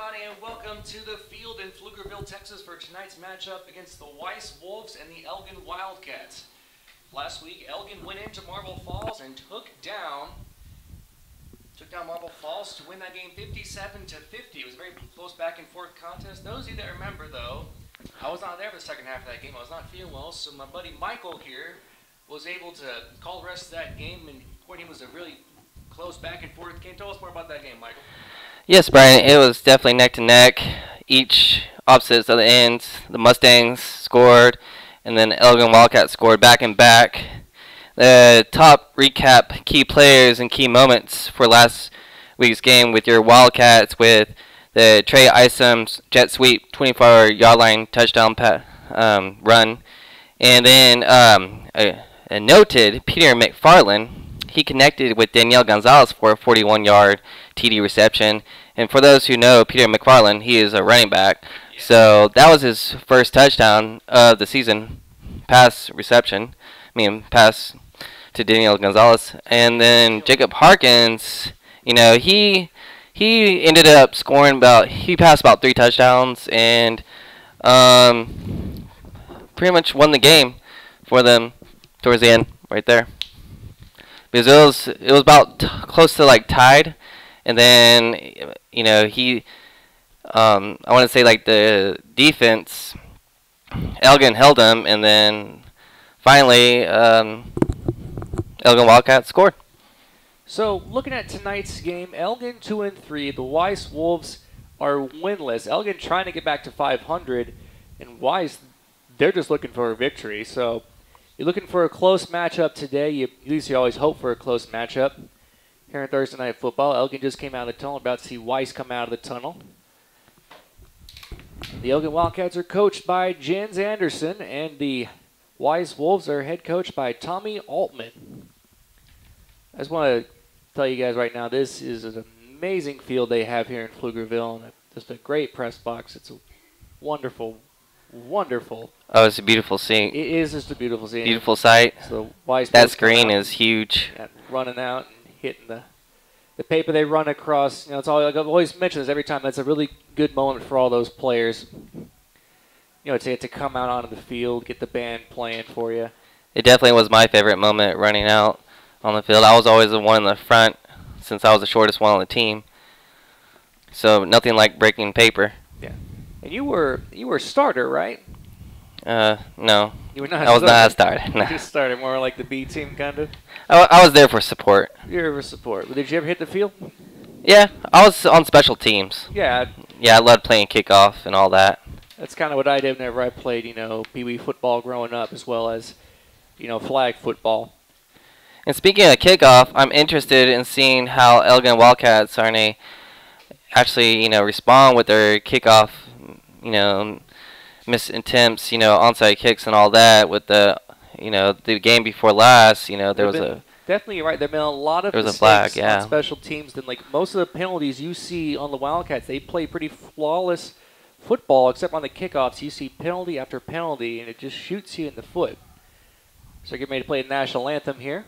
everybody, and welcome to the field in Pflugerville, Texas for tonight's matchup against the Weiss Wolves and the ELGIN Wildcats. Last week, ELGIN went into Marble Falls and took down Marble Falls to win that game 57-50. It was a very close back and forth contest. Those of you that remember, though, I was not there for the second half of that game. I was not feeling well, so my buddy Michael here was able to call the rest of that game, and it was a really close back and forth game. Tell us more about that game, Michael. Yes, Brian, it was definitely neck to neck. Each opposites of the ends. The Mustangs scored, and then ELGIN Wildcats scored back and back. The top recap key players and key moments for last week's game with your Wildcats with the Trey Isom's jet sweep 24-yard line touchdown run. And then a noted Peter McFarland, he connected with Danielle Gonzalez for a 41-yard TD reception. And for those who know Peter McFarland, he is a running back. So that was his first touchdown of the season, pass to Danielle Gonzalez. And then Jacob Harkins, you know, he ended up scoring he passed about 3 touchdowns and pretty much won the game for them towards the end right there. Because it was about close to like tied, and then you know I want to say like the defense, ELGIN held them, and then finally ELGIN Wildcats scored. So looking at tonight's game, ELGIN 2-3, the Weiss Wolves are winless. ELGIN trying to get back to 500, and Weiss, they're just looking for a victory. So you're looking for a close matchup today. At least you always hope for a close matchup. Here in Thursday Night Football, ELGIN just came out of the tunnel. About to see Weiss come out of the tunnel. The ELGIN Wildcats are coached by Jens Anderson, and the Weiss Wolves are head coached by Tommy Altman. I just want to tell you guys right now, this is an amazing field they have here in Pflugerville, and just a great press box. It's a wonderful. Oh, it's a beautiful scene. It is just a beautiful scene. Beautiful sight. So Weiss that screen is huge. Running out and hitting the paper they run across. You know, it's all I've always mentioned this every time. That's a really good moment for all those players. You know, to come out onto the field, get the band playing for you. It definitely was my favorite moment running out on the field. I was always the one in the front since I was the shortest one on the team. So nothing like breaking paper. Yeah. And you were a starter, right? No. You were not. I was not a starter. No. You just started more like the B team, kind of. I was there for support. You were for support. But did you ever hit the field? Yeah, I was on special teams. Yeah. Yeah, I loved playing kickoff and all that. That's kind of what I did whenever I played, you know, pee-wee football growing up, as well as, you know, flag football. And speaking of kickoff, I'm interested in seeing how ELGIN Wildcats are actually, you know, respond with their kickoff, you know, miss attempts, you know, onside kicks and all that. With the, you know, the game before last, you know, there was a definitely you're right. There've been a lot of mistakes flag, yeah, on special teams. Then like most of the penalties you see on the Wildcats, they play pretty flawless football, except on the kickoffs. You see penalty after penalty, and it just shoots you in the foot. So get ready to play the national anthem here.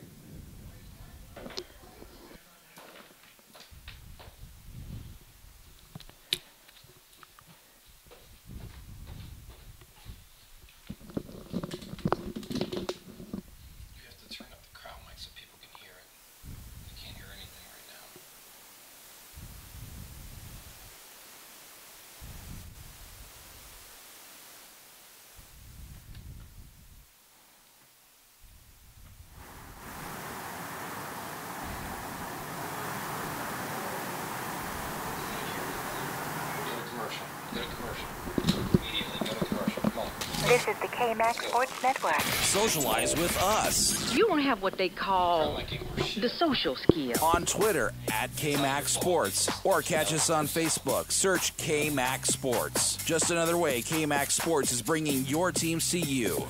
This is the KMAX Sports Network. Socialize with us. You don't have what they call the social skill. On Twitter at KMAX Sports, or catch us on Facebook. Search KMAX Sports. Just another way KMAX Sports is bringing your teams to you.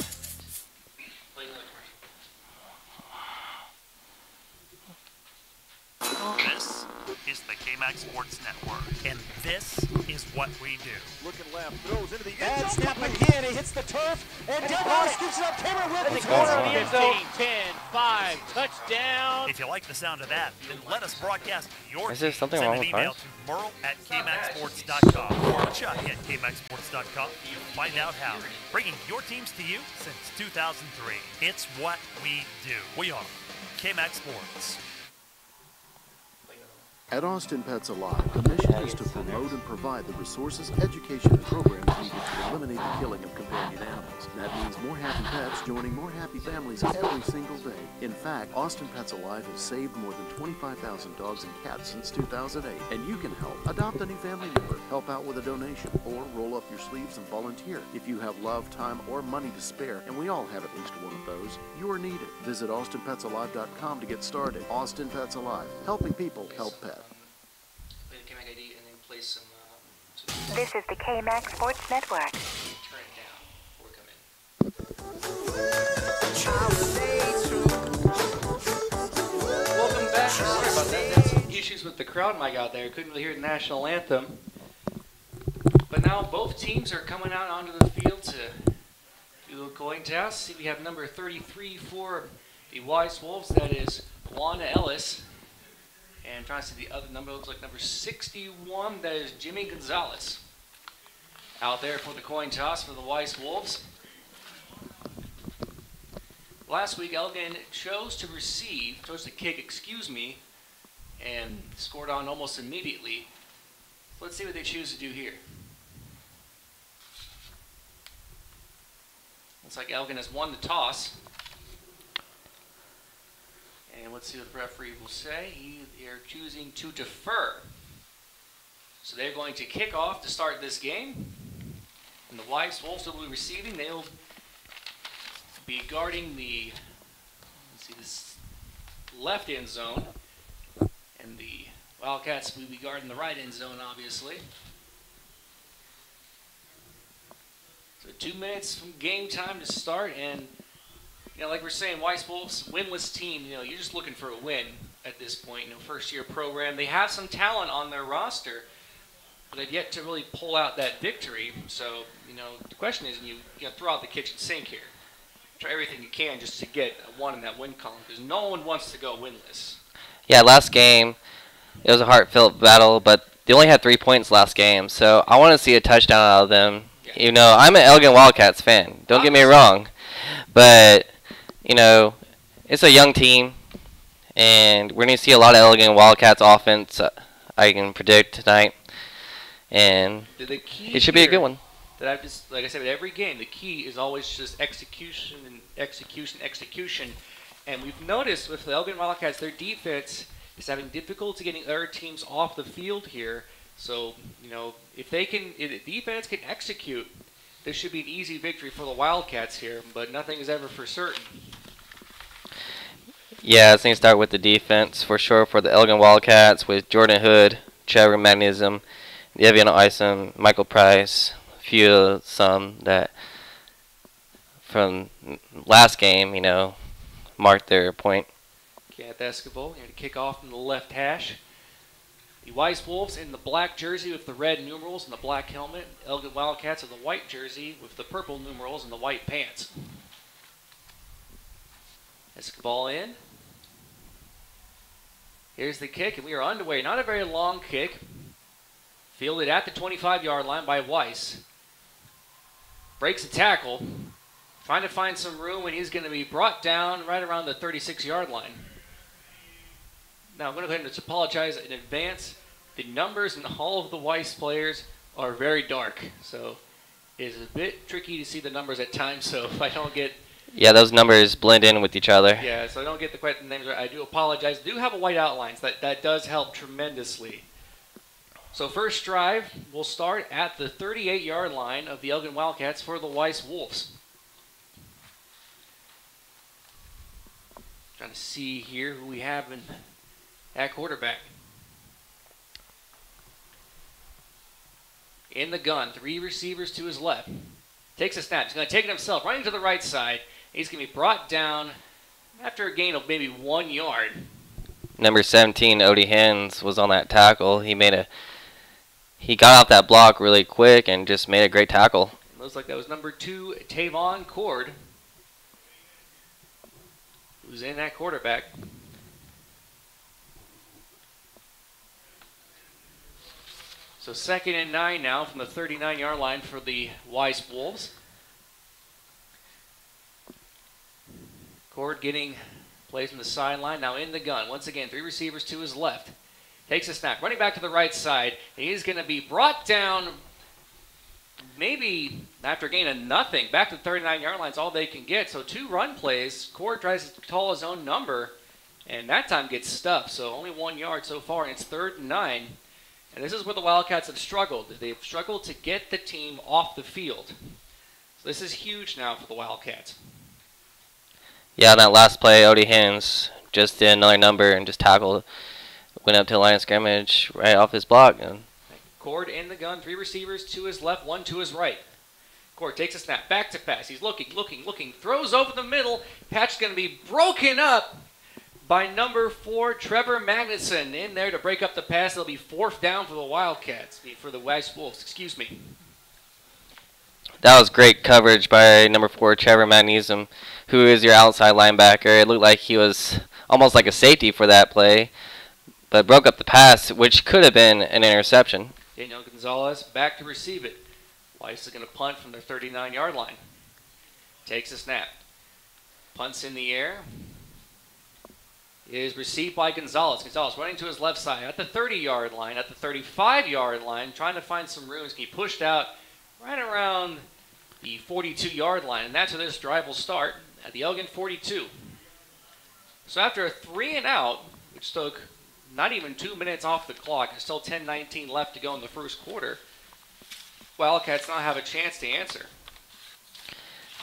This is the KMAX Sports Network, and this is what we do. Looking left, throws into the end zone. Snap again, he hits the turf, and Delmar scoops it up. Cameron Whip is corner of the end zone. 10, 5, touchdown. down. If you like the sound of that, then let us broadcast your Is there team. something Send wrong an with email ours? to merle@kmaxsports.com or Chuck at kmaxsports.com. Find out how. Bringing your teams to you since 2003. It's what we do. We are KMAX Sports. At Austin Pets Alive, the mission is to promote and provide the resources, education, and programs needed to eliminate the killing of companion animals. That means more happy pets joining more happy families every single day. In fact, Austin Pets Alive has saved more than 25,000 dogs and cats since 2008. And you can help. Adopt a new family member, help out with a donation, or roll up your sleeves and volunteer. If you have love, time, or money to spare, and we all have at least one of those, you are needed. Visit AustinPetsAlive.com to get started. Austin Pets Alive, helping people help pets. Play the KMAC ID and then play some. This is the KMAC Sports Network. Turn it down before we come in. Welcome back. Sorry about that. Had some issues with the crowd mic out there. Couldn't really hear the national anthem. But now both teams are coming out onto the field to do a coin toss. See, we have number 33 for the Weiss Wolves. That is Juana Ellis. And trying to see the other number, looks like number 61, that is Jimmy Gonzalez. Out there for the coin toss for the Weiss Wolves. Last week, Elgin chose to kick, and scored on almost immediately. Let's see what they choose to do here. Looks like Elgin has won the toss. And let's see what the referee will say. They're choosing to defer. So they're going to kick off to start this game. And the Weiss Wolves will be receiving. They'll be guarding the, this left end zone. And the Wildcats will be guarding the right end zone, obviously. So 2 minutes from game time to start. And like we're saying, Weiss Wolves, winless team, you're just looking for a win at this point. First year program. They have some talent on their roster, but they've yet to really pull out that victory. So, the question is, you throw out the kitchen sink here. Try everything you can just to get a one in that win column, because no one wants to go winless. Yeah, last game, it was a heartfelt battle, but they only had 3 points last game, so I want to see a touchdown out of them. Yeah. I'm an Elgin Wildcats fan. Don't get me wrong, but it's a young team, and we're going to see a lot of Elgin Wildcats offense, I can predict tonight, and it should be a good one. Like I said, with every game, the key is always just execution and execution. And we've noticed with the Elgin Wildcats, their defense is having difficulty getting other teams off the field here. So, if the defense can execute, this should be an easy victory for the Wildcats here, but nothing is ever for certain. Yeah, it's going to start with the defense for sure for the Elgin Wildcats with Jordan Hood, Trevor Magnism, Devian Isom, Michael Price, some that from last game, marked their point. Cat basketball, to kick off from the left hash. The Weiss Wolves in the black jersey with the red numerals and the black helmet. Elgin Wildcats in the white jersey with the purple numerals and the white pants. Basketball in. Here's the kick, and we are underway. Not a very long kick. Fielded at the 25-yard line by Weiss. Breaks the tackle. Trying to find some room, and he's going to be brought down right around the 36-yard line. Now, I'm going to go ahead and just apologize in advance. The numbers in all of the Weiss players are very dark, so it's a bit tricky to see the numbers at times. So if I don't get... Yeah, those numbers blend in with each other. Yeah, so I don't get the names right. I do apologize. I do have a white outline, so that does help tremendously. So first drive will start at the 38-yard line of the Elgin Wildcats for the Weiss Wolves. Trying to see here who we have at quarterback. In the gun, 3 receivers to his left. Takes a snap. He's going to take it himself, running to the right side. He's going to be brought down after a gain of maybe 1 yard. Number 17, Odie Hens, was on that tackle. He got off that block really quick and just made a great tackle. Looks like that was number 2, Tavon Cord. who's in at quarterback. So 2nd and 9 now from the 39-yard line for the Weiss Wolves. Cord getting plays from the sideline, now in the gun. Once again, 3 receivers to his left. Takes a snap, running back to the right side. He's going to be brought down maybe after a gain of nothing. Back to the 39-yard line is all they can get. So 2 run plays. Cord tries to call his own number, and that time gets stuffed. So only 1 yard so far, and it's 3rd and 9. And this is where the Wildcats have struggled. They've struggled to get the team off the field. So this is huge now for the Wildcats. Yeah, on that last play, Odie Hens just did another number and just tackled, went up to the line of scrimmage right off his block. And Cord in the gun, 3 receivers to his left, 1 to his right. Cord takes a snap, back to pass. He's looking, throws over the middle. Patch is going to be broken up by number 4, Trevor Magnuson, in there to break up the pass. It'll be 4th down for the Wildcats, for the Weiss Wolves, excuse me. That was great coverage by number 4, Trevor Magnuson, who is your outside linebacker. It looked like he was almost like a safety for that play, but broke up the pass, which could have been an interception. Daniel Gonzalez back to receive it. Weiss is going to punt from their 39-yard line. Takes a snap. Punts in the air. Is received by Gonzalez. Gonzalez running to his left side at the 30-yard line, at the 35-yard line, trying to find some room. He pushed out right around the 42-yard line, and that's where this drive will start at the Elgin 42. So after a 3 and out, which took not even 2 minutes off the clock, and still 10:19 left to go in the first quarter, Wildcats now have a chance to answer.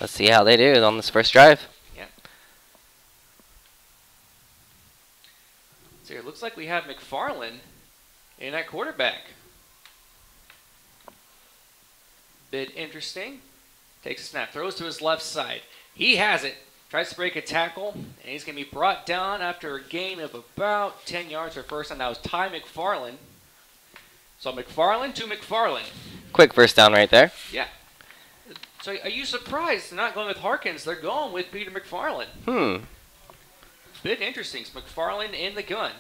Let's see how they do on this first drive. Yeah. So it looks like we have McFarland in at quarterback. Bit interesting. Takes a snap, throws to his left side. He has it. Tries to break a tackle, and he's going to be brought down after a gain of about 10 yards for first down. That was Ty McFarland. So McFarland to McFarland. Quick first down right there. Yeah. So are you surprised they're not going with Harkins? They're going with Peter McFarland. Bit interesting. It's McFarland in the gun.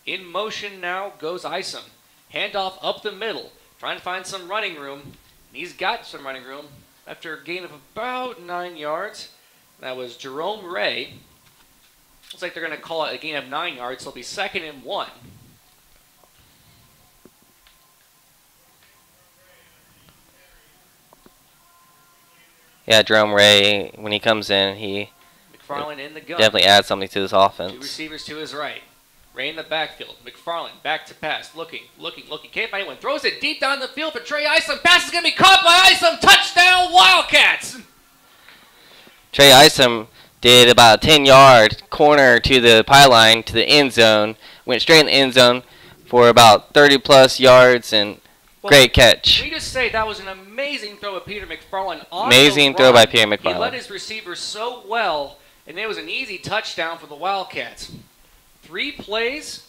In motion now goes Isom. Handoff up the middle. Trying to find some running room. And he's got some running room after a gain of about 9 yards. That was Jerome Ray. Looks like they're going to call it a gain of 9 yards. So it'll be 2nd and 1. Yeah, Jerome Ray, when he comes in, he McFarland in the gun. definitely adds something to this offense. 2 receivers to his right. Ray in the backfield. McFarland back to pass. Looking. Can't find anyone. Throws it deep down the field for Trey Isom. Pass is going to be caught by Isom. Touchdown, Wildcats! Trey Isom did about a 10-yard corner to the pylon to the end zone. Went straight in the end zone for about 30-plus yards and great catch. Can we just say that was an amazing throw of Peter McFarland on Amazing the throw run. by Peter McFarland. He led his receiver so well, and it was an easy touchdown for the Wildcats. 3 plays,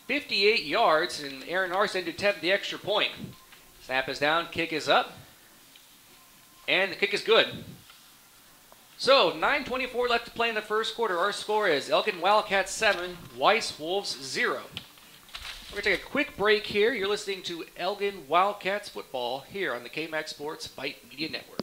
58 yards, and Aaron Arson to attempt the extra point. Snap is down, kick is up, and the kick is good. So, 9:24 left to play in the first quarter. Our score is Elgin Wildcats 7, Weiss Wolves 0. We're going to take a quick break here. You're listening to Elgin Wildcats football here on the KMAX Sports Vype Media Network.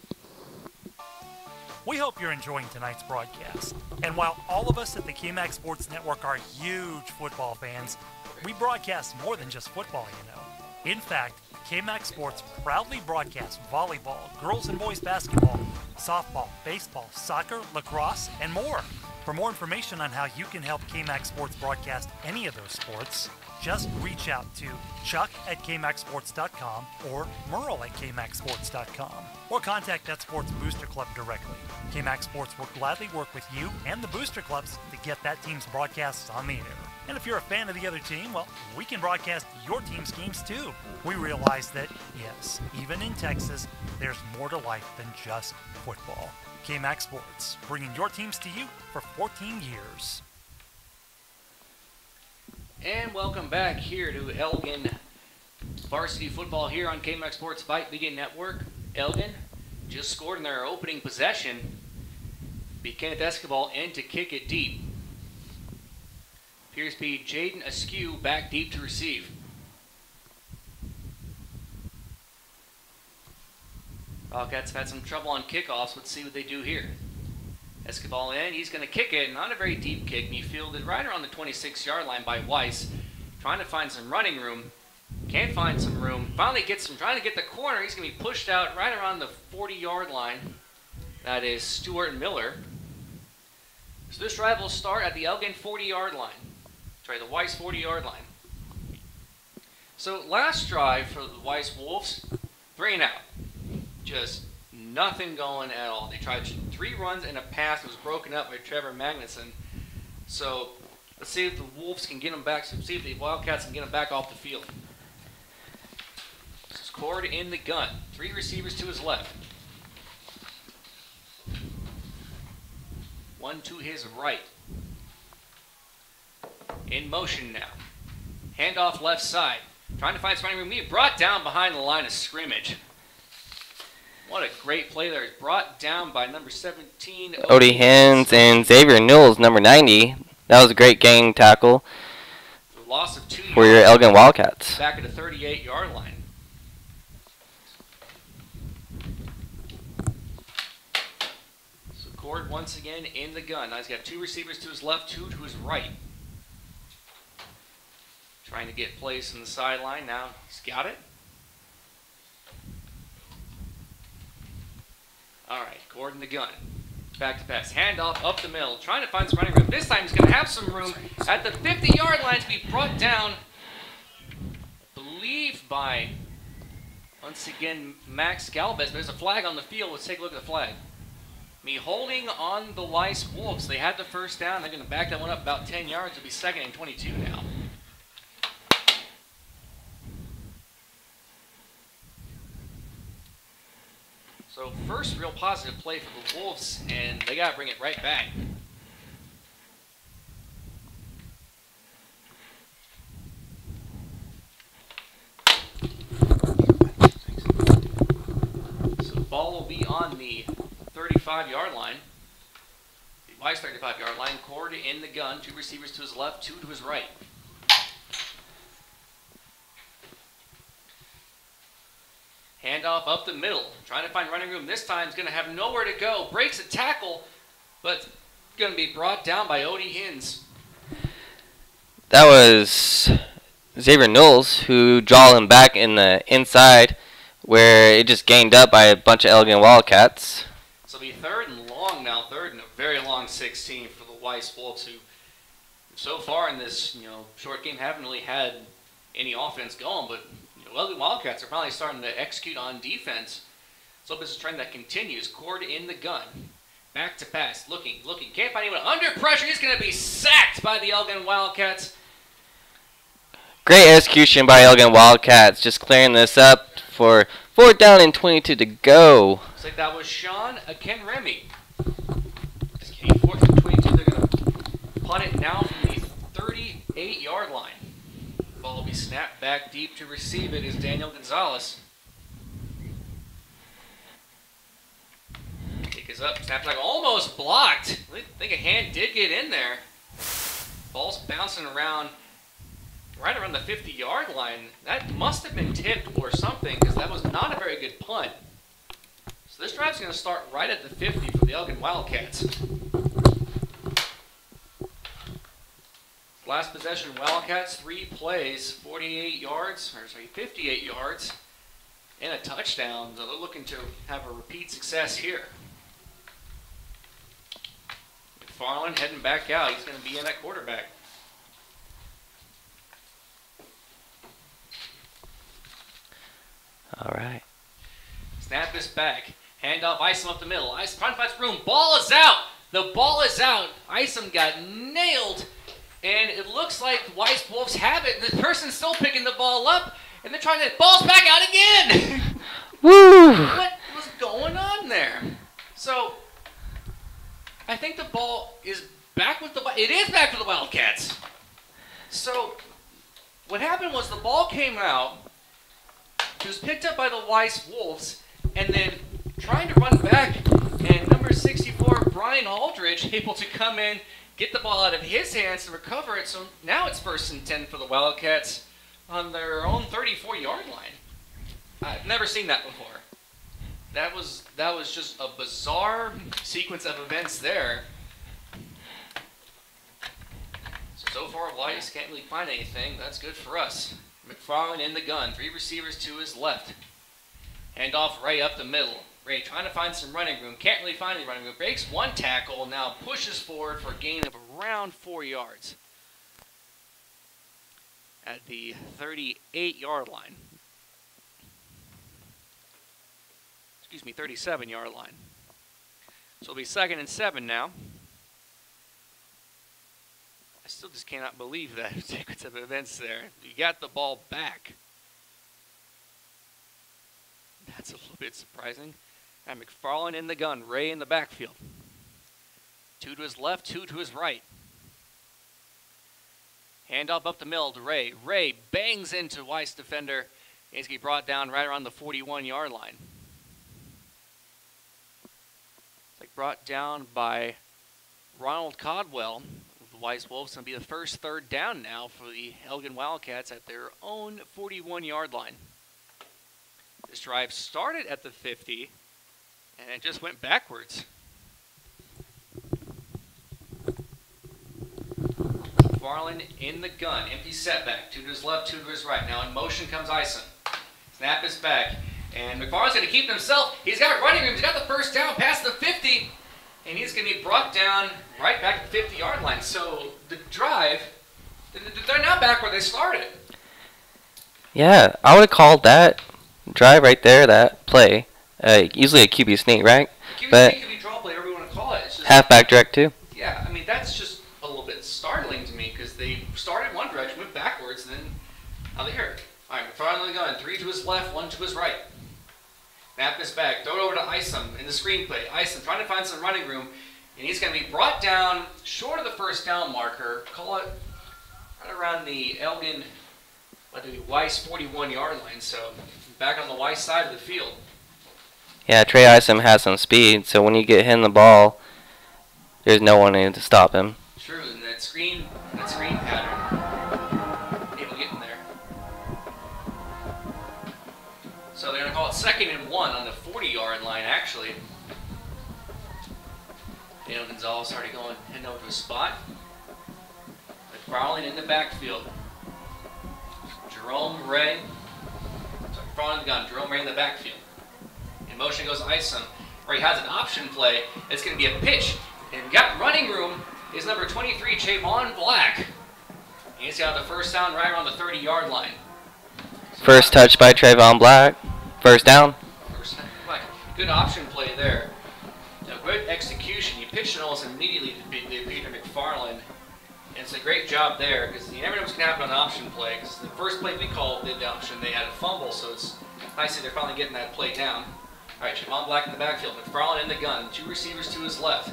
We hope you're enjoying tonight's broadcast. And while all of us at the KMAX Sports Network are huge football fans, we broadcast more than just football, you know. In fact, KMAX Sports proudly broadcasts volleyball, girls and boys basketball, softball, baseball, soccer, lacrosse, and more. For more information on how you can help KMAX Sports broadcast any of those sports, just reach out to Chuck at KMAXSports.com or Merle at KMAXSports.com or contact that Sports Booster Club directly. KMAX Sports will gladly work with you and the booster clubs to get that team's broadcasts on the air. And if you're a fan of the other team, well, we can broadcast your team's games too. We realize that, yes, even in Texas, there's more to life than just football. KMAX Sports, bringing your teams to you for 14 years. And welcome back here to Elgin Varsity Football here on KMAX Sports Vype Media Network. Elgin just scored in their opening possession. be Kenneth Escobar in to kick it deep. Appears to be Jaden Askew back deep to receive. Wildcats have had some trouble on kickoffs. Let's see what they do here. Escobar in. He's going to kick it. Not a very deep kick. And he fielded right around the 26-yard line by Weiss. Trying to find some running room. Can't find some room. Finally gets some. Trying to get the corner. He's going to be pushed out right around the 40-yard line. That is Stuart Miller. So this drive will start at the ELGIN 40-yard line. Sorry, the Weiss 40-yard line. So last drive for the Weiss Wolves, 3 and out. Just nothing going at all. They tried 3 runs and a pass. It was broken up by Trevor Magnuson. So let's see if the Wolves can get them back. So see if the Wildcats can get them back off the field. This is Cord in the gun. 3 receivers to his left. 1 to his right. In motion now. Handoff left side. Trying to find some running room. He brought down behind the line of scrimmage. What a great play there. He's brought down by number 17. Odie Hens and Xavier Newell's number 90. That was a great gang tackle The loss of 2 for your yards. ELGIN Wildcats. Back at the 38-yard line. So Cord once again in the gun. Now he's got 2 receivers to his left, 2 to his right. Trying to get place on the sideline. Now he's got it. All right, Cord in the gun. Back to pass. Handoff up the middle. Trying to find some running room. This time he's going to have some room at the 50-yard line to be brought down, I believe, by, once again, Max Galvez. There's a flag on the field. Let's take a look at the flag. Me holding on the Weiss Wolves. They had the first down. They're going to back that one up about 10 yards. It'll be 2nd and 22 now. So first real positive play for the Wolves, and they got to bring it right back. So the ball will be on the 35-yard line. The Weiss 35-yard line. Cord in the gun. 2 receivers to his left, 2 to his right. Handoff up the middle. Trying to find running room. This time he's going to have nowhere to go. Breaks a tackle, but going to be brought down by Odie Hens. That was Xavier Knowles who draw him back in the inside where it just gained up by a bunch of ELGIN Wildcats. So it'll be 3rd and long now. 3rd and a very long 16 for the Weiss Wolves, who so far in this short game haven't really had any offense going, but the Wildcats are finally starting to execute on defense. So this is a trend that continues. Cord in the gun. Back to pass. Looking. Can't find anyone. Under pressure. He's going to be sacked by the ELGIN Wildcats. Great execution by ELGIN Wildcats. Just clearing this up for 4th down and 22 to go. Looks like that was Sean Akinremi. Just kidding. 4th and 22. They're going to punt it now from the 38-yard line. Ball will be snapped back deep. To receive it is Daniel Gonzalez. Kick is up. Snap back. Almost blocked. I think a hand did get in there. Ball's bouncing around right around the 50-yard line. That must have been tipped or something, because that was not a very good punt. So this drive's going to start right at the 50 for the ELGIN Wildcats. Last possession, Wildcats, 3 plays, 58 yards, 58 yards, and a touchdown. So they're looking to have a repeat success here. McFarland heading back out. He's going to be in at quarterback. All right. Snap this back. Handoff, Isom up the middle. Isom trying to find room. Ball is out. The ball is out. Isom got nailed. And it looks like the Weiss Wolves have it. The person's still picking the ball up, and they're trying to. Ball's back out again. Woo! What was going on there? So, I think the ball is back with the. It is back to the Wildcats. So, what happened was the ball came out. It was picked up by the Weiss Wolves, and then trying to run back, and number 64 Brian Aldridge able to come in, get the ball out of his hands and recover it. So now it's 1st and 10 for the Wildcats on their own 34-yard line. I've never seen that before. That was just a bizarre sequence of events there. So far, Weiss can't really find anything. That's good for us. McFarland in the gun. 3 receivers to his left. Hand off Ray up the middle. Ray trying to find some running room. Can't really find any running room. Breaks 1 tackle. Now pushes forward for a gain of around 4 yards. At the 38-yard line. Excuse me, 37-yard line. So it'll be 2nd and 7 now. I still just cannot believe that sequence of events there. You got the ball back. That's a little bit surprising. And McFarland in the gun, Ray in the backfield. 2 to his left, 2 to his right. Handoff up the middle to Ray. Ray bangs into Weiss defender. He's going to be brought down right around the 41-yard line. It's like brought down by Ronald Codwell. The Weiss Wolves going to be the first 3rd down now for the ELGIN Wildcats at their own 41-yard line. This drive started at the 50, and it just went backwards. McFarland in the gun, empty setback, 2 to his left, 2 to his right. Now in motion comes Ison. Snap is back, and McFarland's going to keep himself. He's got running room, he's got the 1st down past the 50, and he's going to be brought down right back to the 50-yard line. So the drive, they're now back where they started. Yeah, I would have called that drive right there, that play. Usually a QB sneak, right? QB sneak, QB draw play, whatever you want to call it. It's just, halfback direct too. Yeah, I mean, that's just a little bit startling to me because they started one direction, went backwards, and then now they're here. All right, McFarland in the gun, 3 to his left, 1 to his right. Snap is back, throw it over to Isom in the screenplay. Isom trying to find some running room, and he's going to be brought down short of the 1st down marker. Call it right around the ELGIN, Weiss 41-yard line. So back on the Weiss side of the field. Yeah, Trey Isom has some speed, so when you get him the ball, there's no one in to stop him. True, and that screen pattern, able to get in there. So they're going to call it 2nd and 1 on the 40-yard line, actually. Daniel Gonzalez already heading over to his spot. McFarland in the backfield. Jerome Ray. McFarland in the gun. Jerome Ray in the backfield. In motion goes Isom, where he has an option play. It's going to be a pitch. And got running room is number 23, Javon Black. He's got the 1st down right around the 30-yard line. So First touch by Trayvon Black. 1st down. Black. Good option play there. Good execution. You pitched it almost immediately to Peter McFarland. And it's a great job there because you never know what's going to happen on an option play. Because the first play we called did the option, they had a fumble, so it's nice that they're finally getting that play down. All right, Javon Black in the backfield. McFarland in the gun. 2 receivers to his left.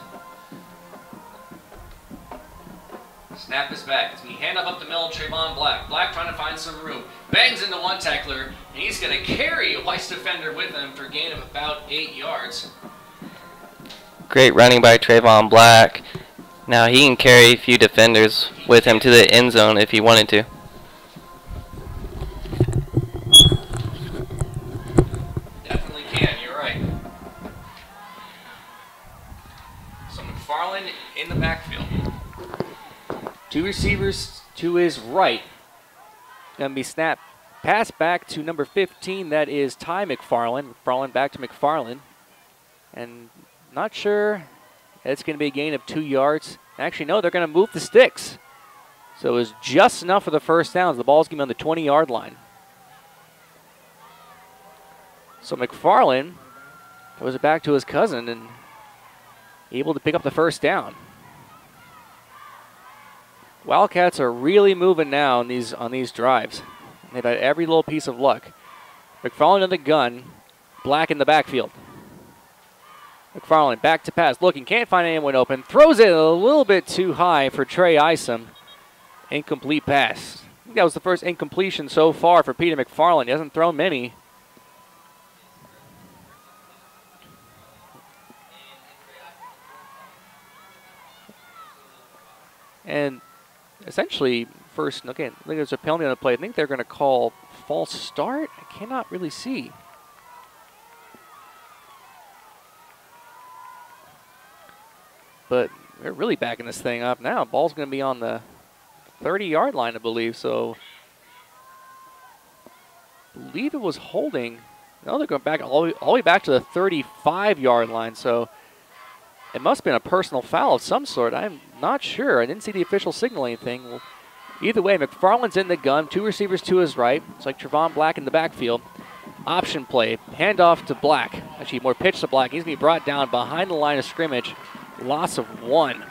Snap is back. It's going to be hand up the middle, Trayvon Black. Black trying to find some room. Bangs into 1 tackler, and he's going to carry a Weiss defender with him for a gain of about 8 yards. Great running by Trayvon Black. Now he can carry a few defenders with him to the end zone if he wanted to. Definitely can, you're right. So McFarland in the backfield. 2 receivers to his right. Going to be snapped. Pass back to number 15. That is Ty McFarland. McFarland back to McFarland. And not sure it's going to be a gain of 2 yards. Actually, no, they're going to move the sticks. So it was just enough for the 1st down. The ball's going to be on the 20-yard line. So McFarland throws it back to his cousin and able to pick up the 1st down. Wildcats are really moving now on these drives. They've had every little piece of luck. McFarland in the gun, Black in the backfield. McFarland back to pass, looking, can't find anyone open. Throws it a little bit too high for Trey Isom. Incomplete pass. I think that was the first incompletion so far for Peter McFarland. He hasn't thrown many. And essentially, first, okay, I think there's a penalty on the play. I think they're going to call false start. I cannot really see. But they're really backing this thing up now. Ball's going to be on the 30-yard line, I believe. So, I believe it was holding. No, they're going back all the way back to the 35-yard line. So, it must have been a personal foul of some sort. I'm not sure. I didn't see the official signal anything. Well, either way, McFarland's in the gun. 2 receivers to his right. It's like Trevon Black in the backfield. Option play. Handoff to Black. Actually, more pitch to Black. He's going to be brought down behind the line of scrimmage. Loss of 1.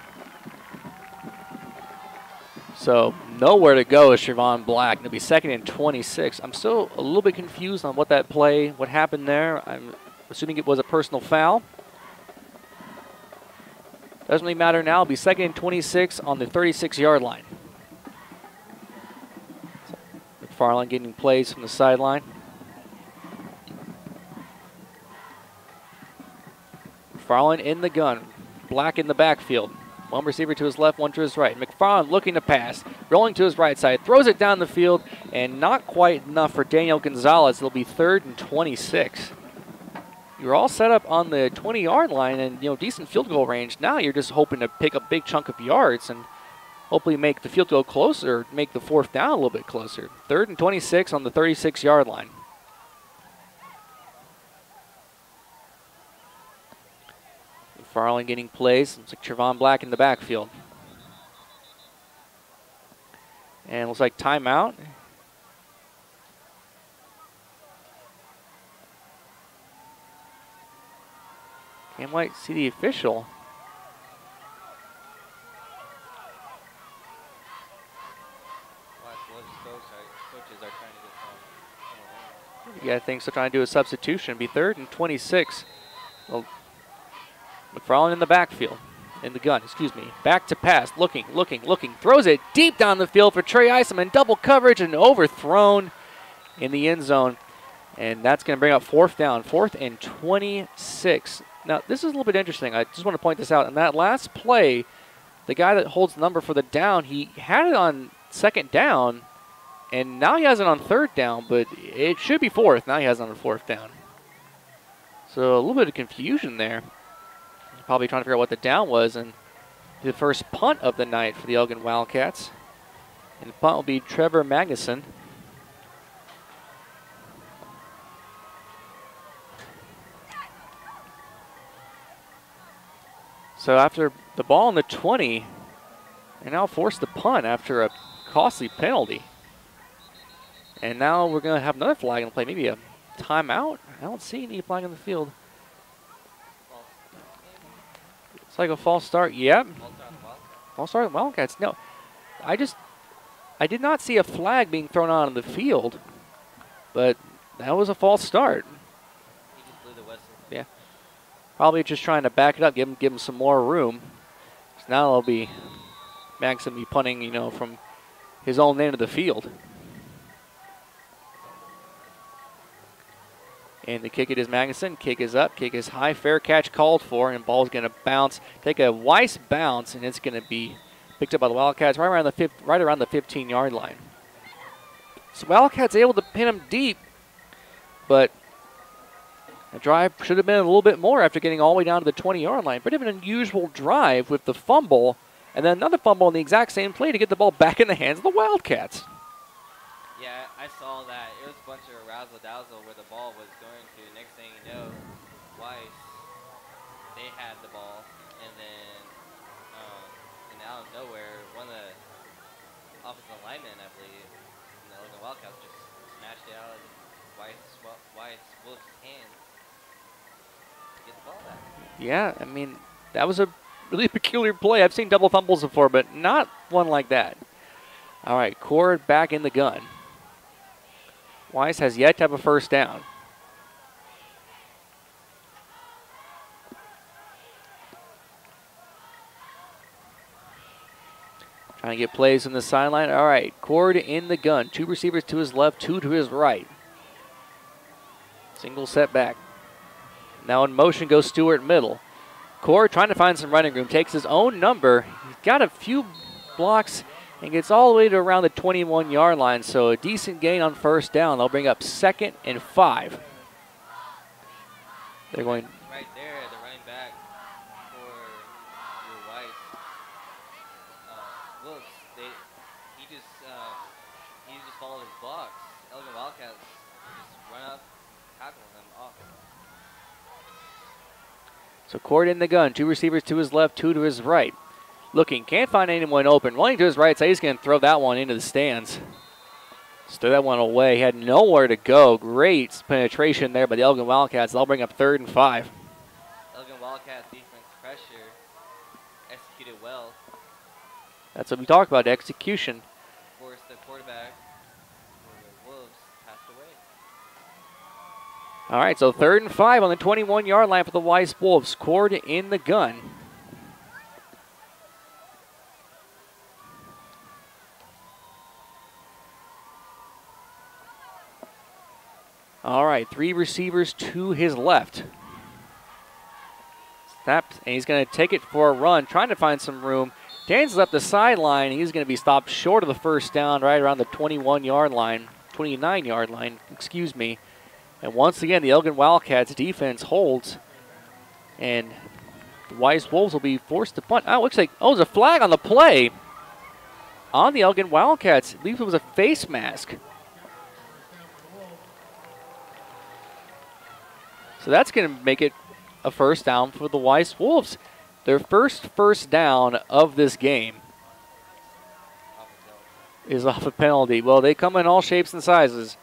So, nowhere to go is Trevon Black. It'll be 2nd and 26. I'm still a little bit confused on what that play, what happened there. I'm assuming it was a personal foul. Doesn't really matter now. It'll be 2nd and 26 on the 36-yard line. McFarland getting plays from the sideline. McFarland in the gun. Black in the backfield. 1 receiver to his left, 1 to his right. McFarland looking to pass. Rolling to his right side. Throws it down the field. And not quite enough for Daniel Gonzalez. It'll be 3rd and 26. You're all set up on the 20-yard line and, you know, decent field goal range. Now you're just hoping to pick a big chunk of yards and hopefully make the field goal closer, make the 4th down a little bit closer. 3rd and 26 on the 36-yard line. McFarland getting plays. Looks like Trevon Black in the backfield. And looks like timeout. Can't quite see the official. Yeah, I think so. Trying to do a substitution. Be 3rd and 26. Well, McFarland in the backfield. In the gun, excuse me. Back to pass. Looking. Throws it deep down the field for Trey Iseman. Double coverage and overthrown in the end zone. And that's going to bring up 4th down. 4th and 26. Now, this is a little bit interesting. I just want to point this out. In that last play, the guy that holds the number for the down, he had it on 2nd down, and now he has it on 3rd down, but it should be 4th. Now he has it on 4th down. So a little bit of confusion there. Probably trying to figure out what the down was, and the first punt of the night for the Elgin Wildcats. And the punt will be Trevor Magnuson. So after the ball on the 20, they now force the punt after a costly penalty. And now we're going to have another flag in the play, maybe a timeout. I don't see any flag on the field. It's like a false start. Yep. False start on the Wildcats. No, I did not see a flag being thrown out on the field, but that was a false start. He just blew the whistle. Yeah. Probably just trying to back it up, give him some more room. So now it'll be Max will be punting, you know, from his own end of the field. And the kick it is Magnuson. Kick is up. Kick is high. Fair catch called for. And ball's going to bounce. Take a Weiss bounce. And it's going to be picked up by the Wildcats right around the 15-yard line. So Wildcats able to pin him deep. But the drive should have been a little bit more after getting all the way down to the 20-yard line. Bit of an unusual drive with the fumble. And then another fumble on the exact same play to get the ball back in the hands of the Wildcats. Yeah, I saw that. It was a bunch of razzle-dazzle where the ball was going to. Next thing you know, Weiss, they had the ball. And then, out of nowhere, one of the offensive linemen, I believe, in the Elgin Wildcats just smashed it out of Wolf's hands to get the ball back. Yeah, I mean, that was a really peculiar play. I've seen double fumbles before, but not one like that. All right, Cord back in the gun. Weiss has yet to have a first down. Trying to get plays in the sideline. All right, Cord in the gun. 2 receivers to his left, 2 to his right. Single setback. Now in motion goes Stewart middle. Cord trying to find some running room. Takes his own number. He's got a few blocks and gets all the way to around the 21-yard line. So a decent gain on first down. They'll bring up 2nd and 5. They're going right there, the running back for your Weiss. Wolves, he just followed his blocks. Elgin Wildcats just run up, tackle him off. So Cord in the gun, 2 receivers to his left, 2 to his right. Looking, can't find anyone open. Running to his right side, he's going to throw that one into the stands. Just throw that one away. He had nowhere to go. Great penetration there by the Elgin Wildcats. They'll bring up 3rd and 5. Elgin Wildcats defense pressure executed well. That's what we talk about, execution. Of course, the quarterback for the Wolves passed away. All right, so 3rd and 5 on the 21-yard line for the Weiss Wolves. Cord in the gun. All right, 3 receivers to his left. Snapped, and he's going to take it for a run, trying to find some room. Dances up the sideline. He's going to be stopped short of the first down, right around the 29-yard line, excuse me. And once again, the Elgin Wildcats defense holds, and the Weiss Wolves will be forced to punt. Oh, it looks like, there's a flag on the play on the Elgin Wildcats. I believe it was a face mask. So that's going to make it a first down for the Weiss Wolves. Their first down of this game is off a penalty. Well, they come in all shapes and sizes.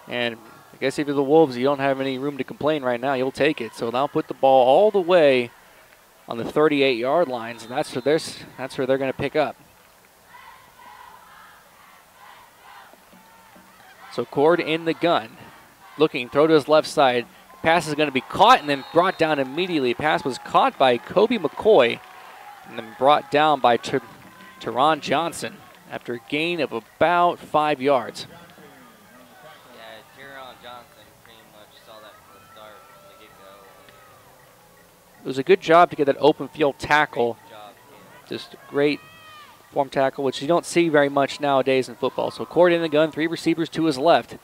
And I guess if you're the Wolves, you don't have any room to complain right now. You'll take it. So they'll put the ball all the way on the 38-yard lines. And that's where they're going to pick up. So Cord in the gun. Looking, throw to his left side. Pass is going to be caught and then brought down immediately. Pass was caught by Kobe McCoy and then brought down by Teron Johnson after a gain of about 5 yards. Yeah, Teron Johnson pretty much saw that from the start, from the get-go. It was a good job to get that open field tackle. Great job, yeah. Just a great form tackle, which you don't see very much nowadays in football. So Cord in the gun, 3 receivers to his left.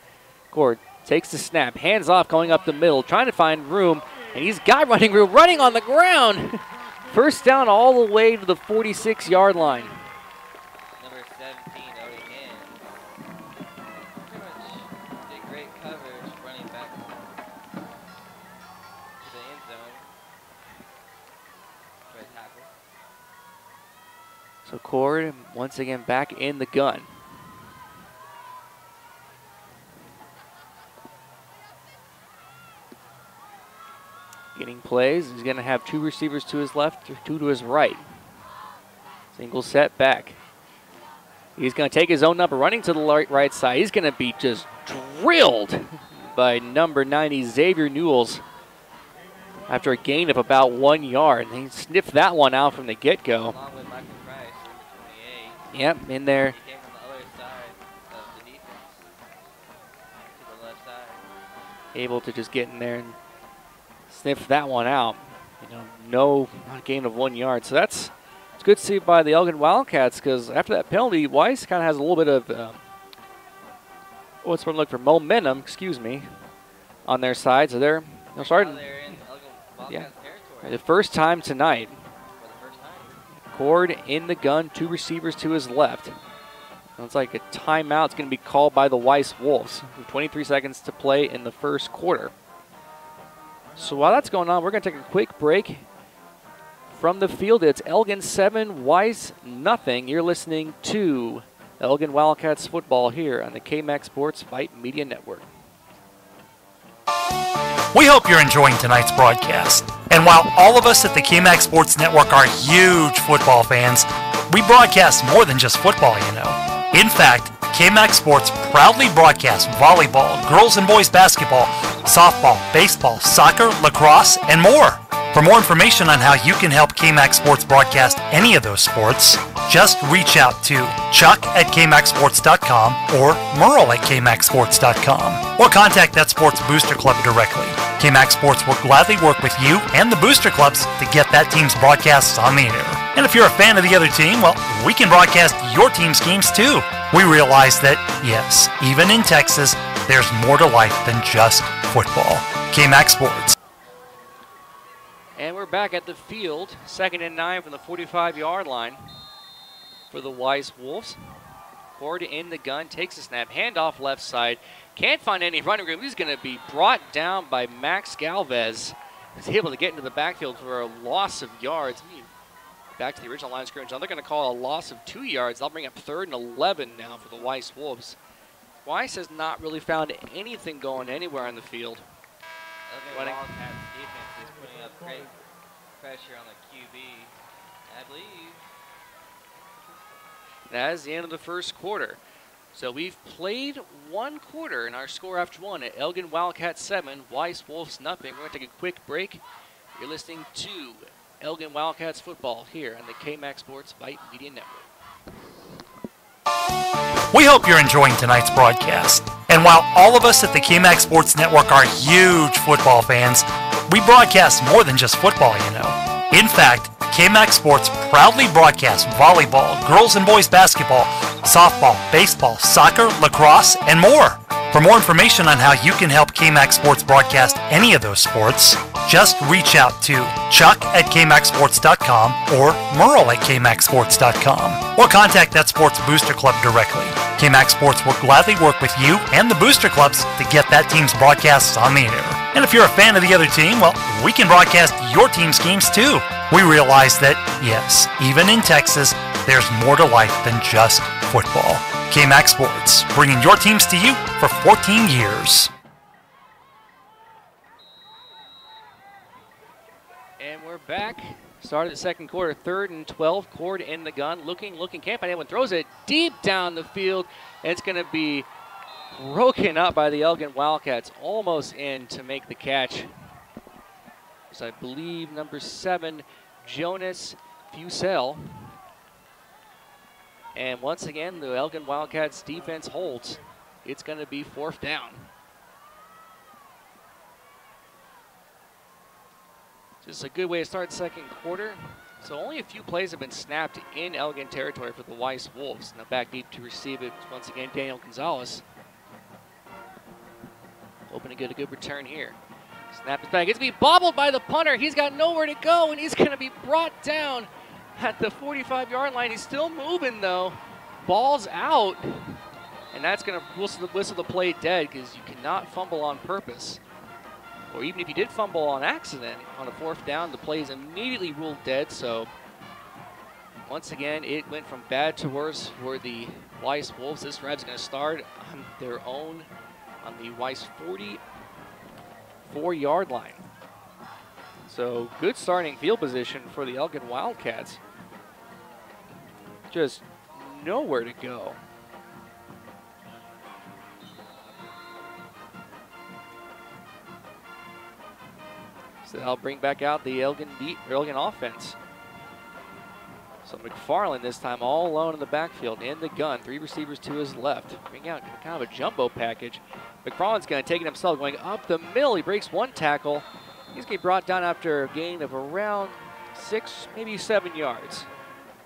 Cord takes the snap, hands off, going up the middle, trying to find room, and he's got running room, running on the ground. First down all the way to the 46-yard line. Number 17, Odie Hands. Pretty much did great coverage running back to the end zone for a tackle. So Cord, once again, back in the gun. Getting plays. He's going to have 2 receivers to his left, 2 to his right. Single set back. He's going to take his own number, running to the right side. He's going to be just drilled by number 90, Xavier Newells, after a gain of about 1 yard. He sniffed that one out from the get-go. Along with Michael Price, number 28. Yep, in there. He came from the other side of the defense to the left side. Able to just get in there and sniff that one out. No gain of 1 yard. So it's good to see by the Elgin Wildcats, because after that penalty, Weiss kind of has a little bit of what's one look for momentum, on their side. So they're starting. They're in Elgin Wildcats territory. The first time tonight. For the first time. Cord in the gun, 2 receivers to his left. Looks like a timeout. It's going to be called by the Weiss Wolves. 23 seconds to play in the first quarter. So while that's going on, we're going to take a quick break. From the field, it's Elgin 7, Weiss nothing. You're listening to Elgin Wildcats football here on the KMAX Sports Vype Media Network. We hope you're enjoying tonight's broadcast. And while all of us at the KMAX Sports Network are huge football fans, we broadcast more than just football, In fact, KMAX Sports proudly broadcasts volleyball, girls and boys basketball, softball, baseball, soccer, lacrosse, and more. For more information on how you can help KMAX Sports broadcast any of those sports, just reach out to Chuck at KMAXSports.com or Merle at KMAXSports.com or contact that sports booster club directly. KMAX Sports will gladly work with you and the booster clubs to get that team's broadcasts on the air. And if you're a fan of the other team, well, we can broadcast your team's games too. We realize that, yes, even in Texas, there's more to life than just football. KMAX Sports. And we're back at the field. 2nd and 9 from the 45-yard line for the Weiss Wolves. Ford in the gun, takes a snap, handoff left side. Can't find any running room. He's going to be brought down by Max Galvez. He's able to get into the backfield for a loss of yards. Back to the original line of scrimmage. Now they're going to call a loss of 2 yards. They'll bring up 3rd and 11 now for the Weiss Wolves. Weiss has not really found anything going anywhere on the field. Okay, Wildcats defense is putting up great pressure on the QB, I believe. That is the end of the first quarter. So we've played 1 quarter in our score after 1 at Elgin Wildcats 7, Weiss Wolves nothing. We're going to take a quick break. You're listening to Elgin Wildcats football here on the KMAX Sports Vype Media Network. We hope you're enjoying tonight's broadcast. And while all of us at the KMAX Sports Network are huge football fans, we broadcast more than just football, you know. In fact, KMAX Sports proudly broadcasts volleyball, girls and boys basketball, softball, baseball, soccer, lacrosse, and more. For more information on how you can help KMAX Sports broadcast any of those sports, just reach out to Chuck at KMAXSports.com or Merle at KMAXSports.com or contact that sports booster club directly. KMAX Sports will gladly work with you and the booster clubs to get that team's broadcasts on the air. And if you're a fan of the other team, well, we can broadcast your team's games too. We realize that, yes, even in Texas, there's more to life than just football. KMAX Sports, bringing your teams to you for 14 years. And we're back. Started the second quarter, 3rd and 12. Cord in the gun, looking, can't find anyone. Throws it deep down the field. And it's going to be broken up by the Elgin Wildcats. Almost in to make the catch. So I believe number 7, Jonas Fusel. And once again, the Elgin Wildcats defense holds. It's going to be 4th down. Just a good way to start the second quarter. So only a few plays have been snapped in Elgin territory for the Weiss Wolves. Now back deep to receive it once again, Daniel Gonzalez. Hoping to get a good return here. Snap is back. It's going to be bobbled by the punter. He's got nowhere to go, and he's going to be brought down at the 45-yard line. He's still moving, though. Ball's out, and that's going to whistle the play dead because you cannot fumble on purpose. Or even if you did fumble on accident on a 4th down, the play is immediately ruled dead. So once again, it went from bad to worse for the Weiss Wolves. This drive's going to start on their own on the Weiss 44-yard line. So good starting field position for the Elgin Wildcats. Just nowhere to go. So I'll bring back out the Elgin offense. So McFarland this time all alone in the backfield, in the gun. 3 receivers to his left. Bring out kind of a jumbo package. McFarland's going to take it himself, going up the middle. He breaks 1 tackle. He's going to be brought down after a gain of around 6, maybe 7 yards.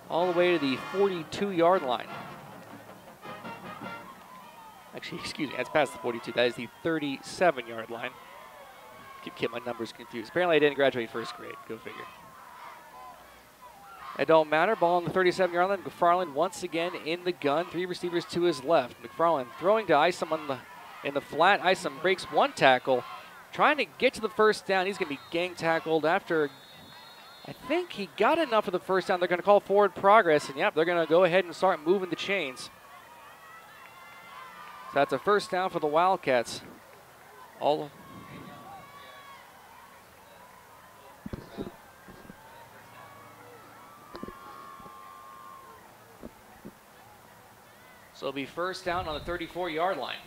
All the way to the 42-yard line. Actually, excuse me, that's past the 42. That is the 37-yard line. Keep getting my numbers confused. Apparently I didn't graduate 1st grade. Go figure. It don't matter. Ball on the 37-yard line. McFarland once again in the gun. 3 receivers to his left. McFarland throwing to Isom in the flat. Isom breaks 1 tackle. Trying to get to the 1st down. He's going to be gang tackled after, I think he got enough of the 1st down. They're going to call forward progress. And yep, they're going to go ahead and start moving the chains. So that's a 1st down for the Wildcats. So it'll be 1st down on the 34-yard line.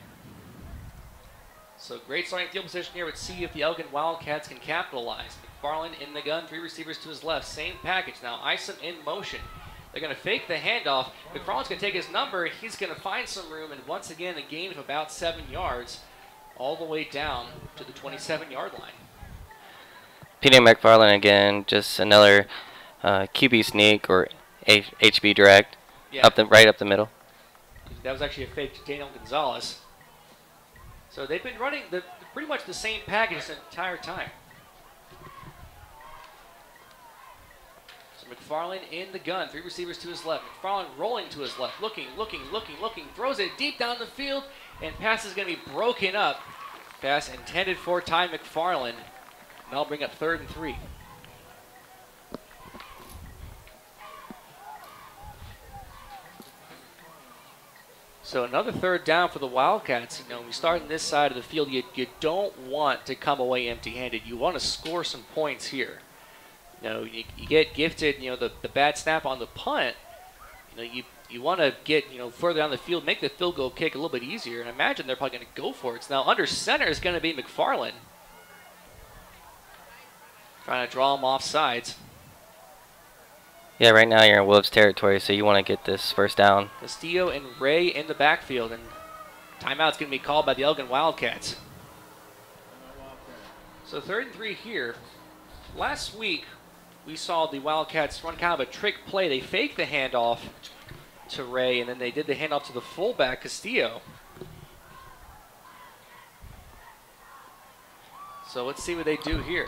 So great starting field position here. Let's see if the Elgin Wildcats can capitalize. McFarland in the gun, 3 receivers to his left. Same package now. Isom in motion. They're going to fake the handoff. McFarland's going to take his number. He's going to find some room. And once again, a gain of about 7 yards all the way down to the 27-yard line. Peter McFarland again, just another QB sneak or HB direct, Yeah. right up the middle. That was actually a fake to Daniel Gonzalez. So they've been running pretty much the same package the entire time. So McFarland in the gun, 3 receivers to his left. McFarland rolling to his left, looking, throws it deep down the field, and pass is going to be broken up. Pass intended for Ty McFarland. And that'll bring up 3rd and 3. So another 3rd down for the Wildcats. You know, when we start on this side of the field, you don't want to come away empty-handed. You want to score some points here. You know, you get gifted, you know, the bad snap on the punt. You know, you want to get, you know, further down the field, make the field goal kick a little bit easier. And I imagine they're probably going to go for it. So now under center is going to be McFarland. Trying to draw him off sides. Yeah, right now you're in Wolves territory, so you want to get this first down. Castillo and Ray in the backfield, and timeout's going to be called by the Elgin Wildcats. So 3rd and 3 here. Last week, we saw the Wildcats run kind of a trick play. They faked the handoff to Ray, and then they did the handoff to the fullback, Castillo. So let's see what they do here.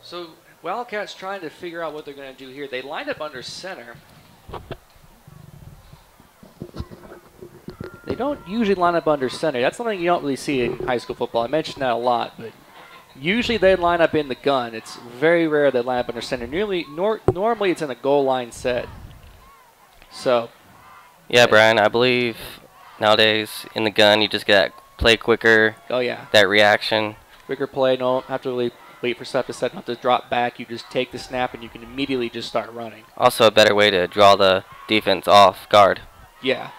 So Wildcats trying to figure out what they're going to do here. They lined up under center. They don't usually line up under center. That's something you don't really see in high school football. I mentioned that a lot, but usually they line up in the gun. It's very rare they line up under center. Normally it's in a goal line set. So. Yeah, Brian, I believe nowadays in the gun you just get play quicker. Oh, yeah. That reaction. Quicker play. No, have to really wait for stuff to set up to drop back. You just take the snap and you can immediately just start running. Also a better way to draw the defense off guard. Yeah,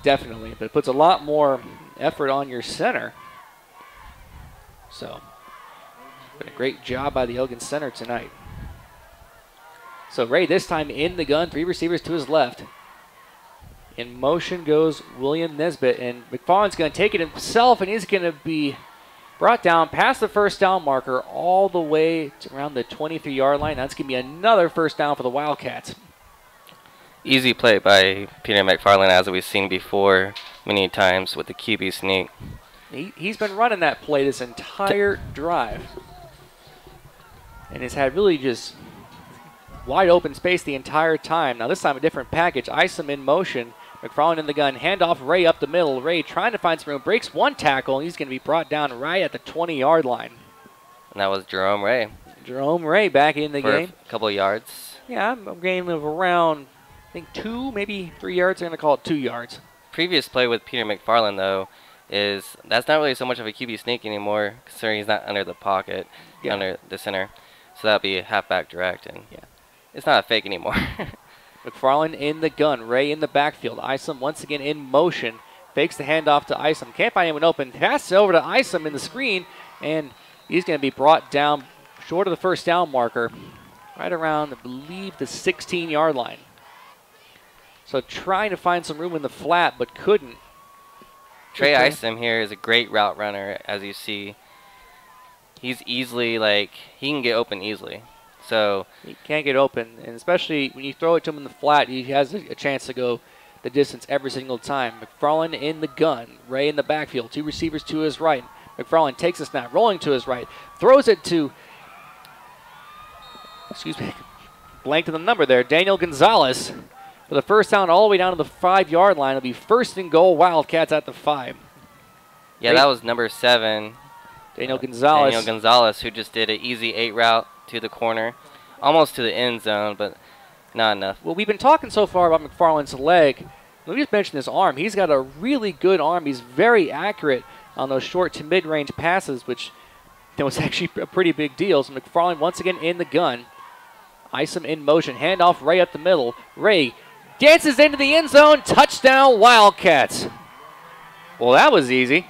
definitely. But it puts a lot more effort on your center. So, been a great job by the Elgin center tonight. So Ray this time in the gun, 3 receivers to his left. In motion goes William Nesbitt, and McFarland's going to take it himself, and he's going to be brought down past the first down marker all the way to around the 23-yard line. That's going to be another first down for the Wildcats. Easy play by Peter McFarland, as we've seen before many times with the QB sneak. He's been running that play this entire drive. And has had really just wide open space the entire time. Now this time a different package. Isom in motion. McFarland in the gun. Handoff Ray up the middle. Ray trying to find some room. Breaks one tackle, and he's going to be brought down right at the 20-yard line. And that was Jerome Ray. Jerome Ray back in the game. A couple of yards. Yeah, I'm gaining of around, I think 2, maybe 3 yards. I'm going to call it 2 yards. Previous play with Peter McFarland, though, is that's not really so much of a QB sneak anymore, considering he's not under the pocket, under the center. So that would be a halfback direct, and it's not a fake anymore. McFarland in the gun. Ray in the backfield. Isom once again in motion. Fakes the handoff to Isom. Can't find anyone open. Passes over to Isom in the screen, and he's going to be brought down short of the first down marker, right around, I believe, the 16-yard line. So trying to find some room in the flat, but couldn't. Trey Isom here is a great route runner, as you see. He's easily, he can get open easily. So he can't get open, and especially when you throw it to him in the flat, he has a chance to go the distance every single time. McFarland in the gun. Ray in the backfield. 2 receivers to his right. McFarland takes a snap, rolling to his right. Throws it to, blanked on the number there, Daniel Gonzalez. For the first down all the way down to the 5-yard line. It'll be 1st and goal, Wildcats at the 5. Yeah, that was number 7. Daniel Gonzalez. Daniel Gonzalez, who just did an easy 8 route to the corner. Almost to the end zone, but not enough. Well, we've been talking so far about McFarland's leg. Let me just mention his arm. He's got a really good arm. He's very accurate on those short to mid-range passes, which was actually a pretty big deal. So McFarland once again in the gun. Isom in motion. Handoff Ray up the middle. Ray dances into the end zone. Touchdown, Wildcats. Well, that was easy.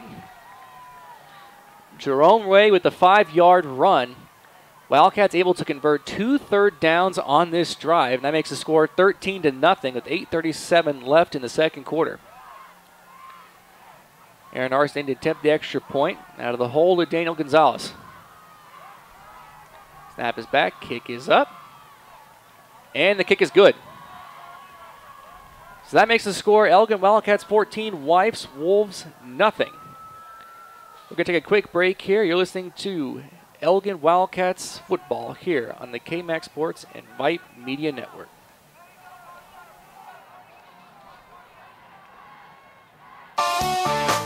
Jerome Ray with the 5-yard run. Wildcats able to convert 2 third downs on this drive. And that makes the score 13-0 with 8:37 left in the second quarter. Aaron Arsene to attempt the extra point. Out of the hole to Daniel Gonzalez. Snap is back. Kick is up. And the kick is good. So that makes the score Elgin Wildcats 14, Weiss Wolves nothing. We're going to take a quick break here. You're listening to Elgin Wildcats football here on the KMAX Sports and Vype Media Network.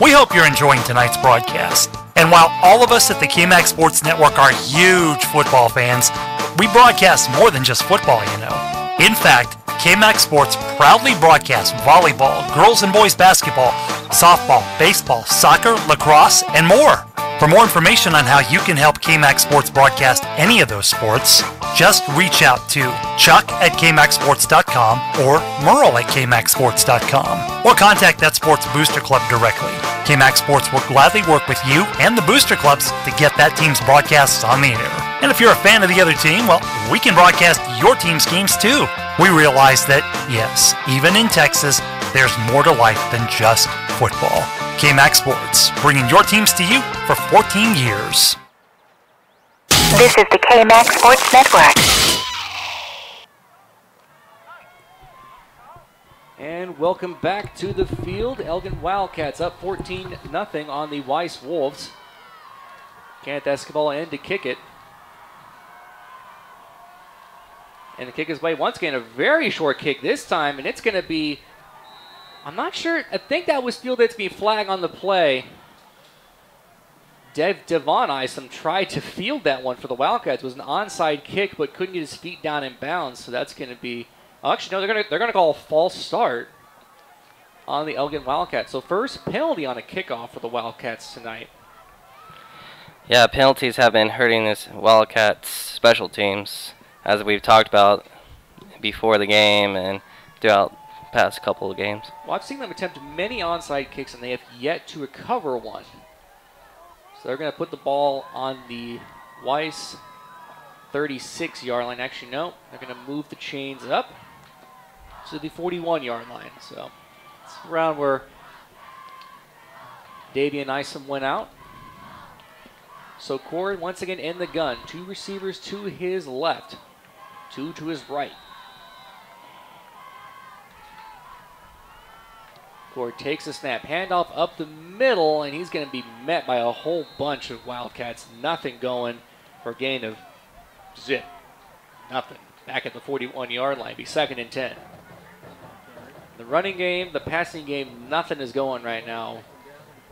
We hope you're enjoying tonight's broadcast. And while all of us at the KMAX Sports Network are huge football fans, we broadcast more than just football, you know. In fact, KMAX Sports proudly broadcasts volleyball, girls and boys basketball, softball, baseball, soccer, lacrosse, and more. For more information on how you can help KMAX Sports broadcast any of those sports, just reach out to chuck@kmaxsports.com or merle@kmaxsports.com or contact that sports booster club directly. KMAX Sports will gladly work with you and the booster clubs to get that team's broadcasts on the air. And if you're a fan of the other team, well, we can broadcast your team's games too. We realize that, yes, even in Texas, there's more to life than just football. KMAX Sports, bringing your teams to you for 14 years. This is the KMAX Sports Network. And welcome back to the field. Elgin Wildcats up 14-0 on the Weiss Wolves. Kenneth Escobar in to kick it. And the kick is away once again. A very short kick this time, and it's going to be, I'm not sure, I think that was fielded to be flag on the play. Devon Isom tried to field that one for the Wildcats. It was an onside kick, but couldn't get his feet down in bounds, so that's going to be, actually, no, they're going to call a false start on the Elgin Wildcats. So first penalty on a kickoff for the Wildcats tonight. Yeah, penalties have been hurting this Wildcats special teams, as we've talked about before the game and throughout the past couple of games. Well, I've seen them attempt many onside kicks, and they have yet to recover one. So they're going to put the ball on the Weiss 36-yard line. Actually, no, they're going to move the chains up to the 41-yard line. So it's around where Davian Isom went out. So Cord once again in the gun. 2 receivers to his left, 2 to his right. Cord takes a snap, handoff up the middle, and he's going to be met by a whole bunch of Wildcats. Nothing going for a gain of zip. Nothing. Back at the 41-yard line. Be 2nd and 10. The running game, the passing game, nothing is going right now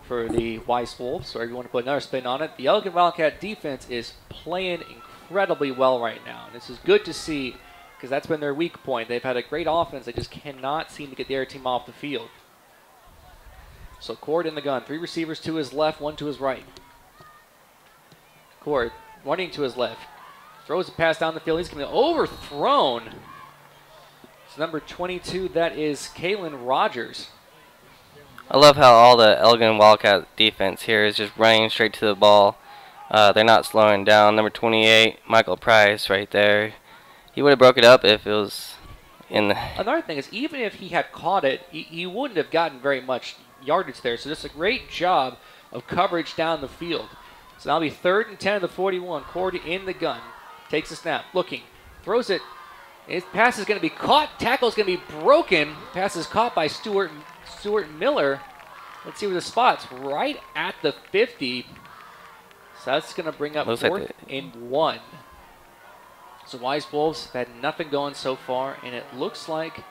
for the Weiss Wolves. So if you want to put another spin on it, the Elgin Wildcat defense is playing incredibly well right now. And this is good to see because that's been their weak point. They've had a great offense. They just cannot seem to get their team off the field. So Cord in the gun. 3 receivers to his left, 1 to his right. Cord running to his left. Throws a pass down the field. He's going to be overthrown. It's number 22. That is Kalen Rogers. I love how all the Elgin Wildcat defense here is just running straight to the ball. They're not slowing down. Number 28, Michael Price right there. He would have broke it up if it was in the... Another thing is, even if he had caught it, he wouldn't have gotten very much yardage there. So just a great job of coverage down the field. So now it'll be 3rd and 10 of the 41. Cord in the gun. Takes a snap. Looking. Throws it. His pass is going to be caught. Tackle is going to be broken. Pass is caught by Stuart Miller. Let's see where the spot's. Right at the 50. So that's going to bring up 4th and 1. So Weiss Wolves have had nothing going so far, and it looks like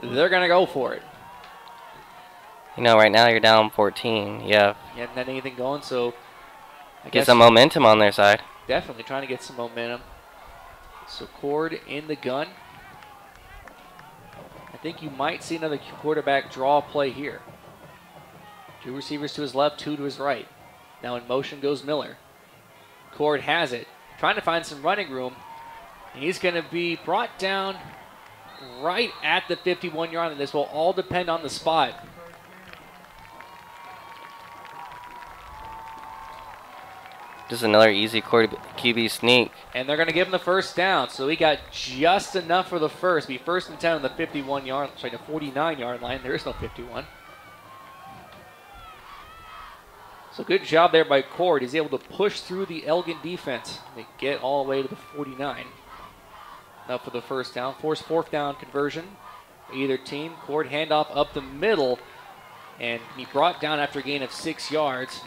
they're going to go for it. You know, right now you're down 14. Yeah. You haven't had anything going, so I get guess some momentum on their side. Definitely trying to get some momentum. So Cord in the gun. I think you might see another quarterback draw play here. 2 receivers to his left, 2 to his right. Now in motion goes Miller. Cord has it. Trying to find some running room. And he's going to be brought down right at the 51-yard line. This will all depend on the spot. Just another easy QB sneak. And they're going to give him the first down. So he got just enough for the first. Be first and 10 on the 51-yard, sorry, the 49-yard line. There is no 51. So good job there by Cord. He's able to push through the Elgin defense. They get all the way to the 49. Now for the first down. Forced fourth down conversion. Either team. Cord handoff up the middle. And he brought down after a gain of 6 yards.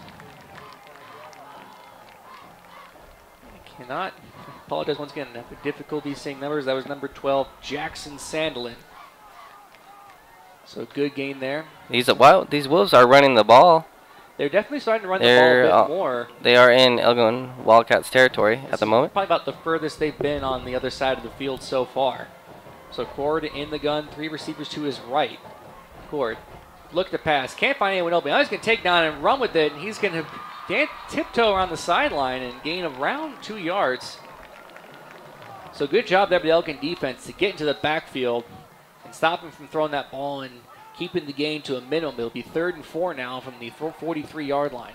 I cannot apologize once again for difficulty seeing numbers. That was number 12, Jackson Sandlin. So good gain there. These Wolves are running the ball. They're definitely starting to run the ball a bit more. They are in Elgin Wildcats territory at the moment. Probably about the furthest they've been on the other side of the field so far. So Cord in the gun, 3 receivers to his right. Cord, look to pass, can't find anyone open. Now he's going to take down and run with it, and he's going to tiptoe around the sideline and gain around 2 yards. So good job there by the Elgin defense to get into the backfield and stop him from throwing that ball and keeping the gain to a minimum. It'll be 3rd and 4 now from the 43-yard line.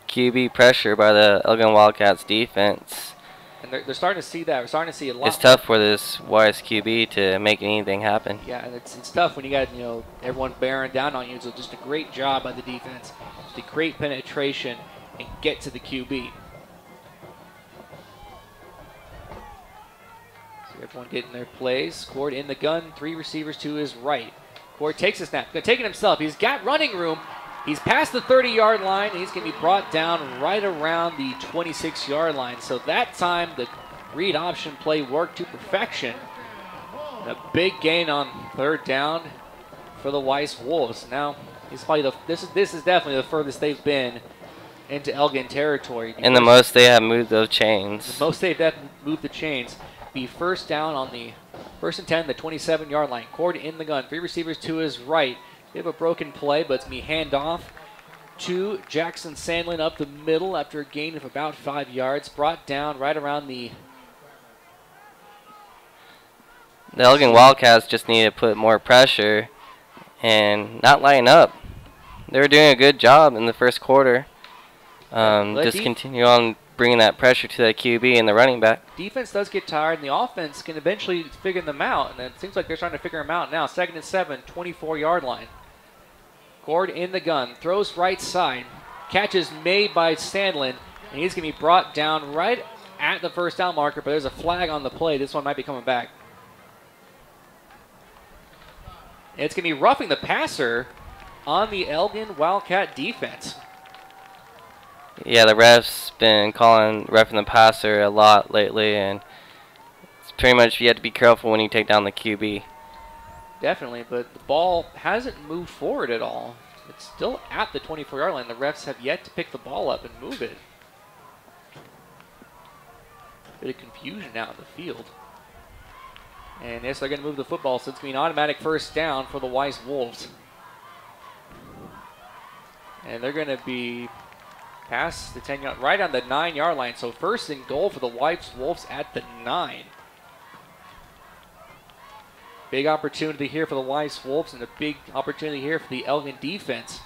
QB pressure by the Elgin Wildcats defense. And they're starting to see that. We're starting to see a lot. It's tough for this Weiss QB to make anything happen. Yeah, and it's tough when you got everyone bearing down on you. So just a great job by the defense, just a great penetration and get to the QB. So everyone getting their plays. Cord in the gun, 3 receivers to his right. Cord takes a snap. Going to take it himself. He's got running room. He's past the 30-yard line, and he's going to be brought down right around the 26-yard line. So that time, the read option play worked to perfection. And a big gain on 3rd down for the Weiss Wolves. Now, it's probably this is definitely the furthest they've been into Elgin territory. And the most they have moved those chains. The most they've moved the chains. Be first down on the 1st and 10, the 27-yard line. Cord in the gun, 3 receivers to his right. They have a broken play, but it's going to be handoff to Jackson Sandlin up the middle after a gain of about 5 yards. Brought down right around the... The Elgin Wildcats just need to put more pressure and not line up. They were doing a good job in the first quarter. Just continue on bringing that pressure to the QB and the running back. Defense does get tired, and the offense can eventually figure them out. And it seems like they're trying to figure them out now. 2nd and 7, 24-yard line. Cord in the gun, throws right side. Catch is made by Sandlin, and he's going to be brought down right at the first down marker, but there's a flag on the play. This one might be coming back. And it's going to be roughing the passer on the Elgin Wildcat defense. Yeah, the ref's been calling roughing the passer a lot lately, and it's pretty much you have to be careful when you take down the QB. Definitely, but the ball hasn't moved forward at all. It's still at the 24-yard line. The refs have yet to pick the ball up and move it. Bit of confusion out in the field. And yes, they're going to move the football, so it's going to be an automatic first down for the Weiss Wolves. And they're going to be past the 10-yard, right on the 9-yard line. So 1st and goal for the Weiss Wolves at the 9. Big opportunity here for the Weiss Wolves and a big opportunity here for the Elgin defense.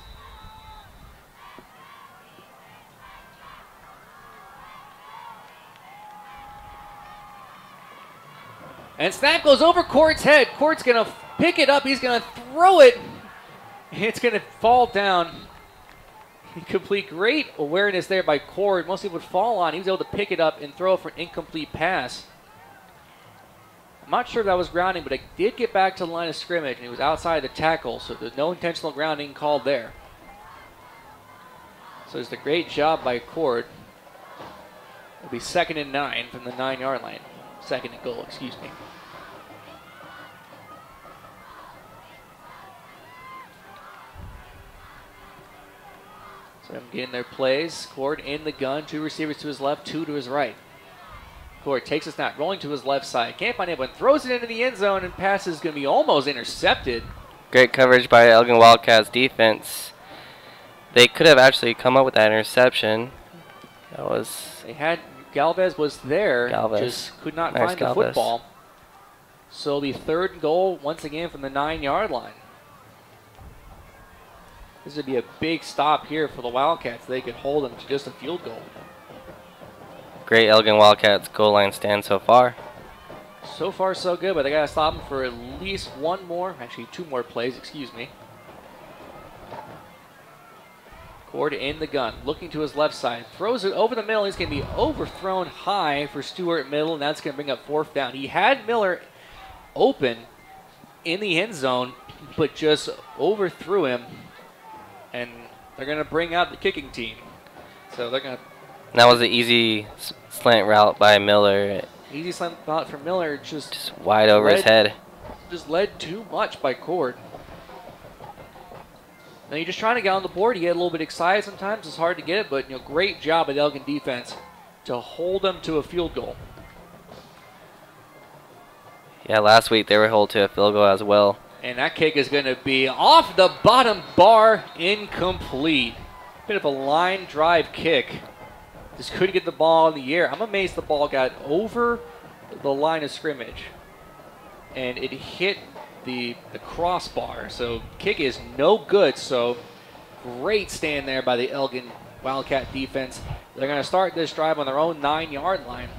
And snap goes over Cord's head. Cord's going to pick it up. He's going to throw it. It's going to fall down. Incomplete. Great awareness there by Cord. Most people would fall on. He was able to pick it up and throw it for an incomplete pass. I'm not sure if that was grounding, but it did get back to the line of scrimmage, and it was outside the tackle, so there's no intentional grounding called there. So it's a great job by Cord. It'll be 2nd and 9 from the 9-yard line. 2nd and goal, excuse me. So I'm getting their plays. Cord in the gun, 2 receivers to his left, 2 to his right. Cord takes a snap, rolling to his left side. Can't find anyone, throws it into the end zone, and pass is going to be almost intercepted. Great coverage by Elgin Wildcats defense. They could have actually come up with that interception. That was... They had... Galvez was there, just could not find the football. So the 3rd and goal, once again, from the 9-yard line. This would be a big stop here for the Wildcats. They could hold them to just a field goal. Great Elgin Wildcats goal line stand so far. So far, so good, but they got to stop him for at least one more, actually 2 more plays, excuse me. Cord in the gun, looking to his left side, throws it over the middle. He's going to be overthrown high for Stewart Middle, and that's going to bring up 4th down. He had Miller open in the end zone, but just overthrew him, and they're going to bring out the kicking team. So they're going to... That was an easy slant route by Miller. Easy slant route for Miller, just wide over his head. Just led too much by Cord. Now you're just trying to get on the board. You get a little bit excited sometimes. It's hard to get it, but great job at Elgin defense to hold them to a field goal. Yeah, last week they were held to a field goal as well. And that kick is going to be off the bottom bar, incomplete. Bit of a line drive kick. Just couldn't get the ball in the air. I'm amazed the ball got over the line of scrimmage. And it hit the crossbar. So kick is no good. So great stand there by the Elgin Wildcat defense. They're going to start this drive on their own 9-yard line.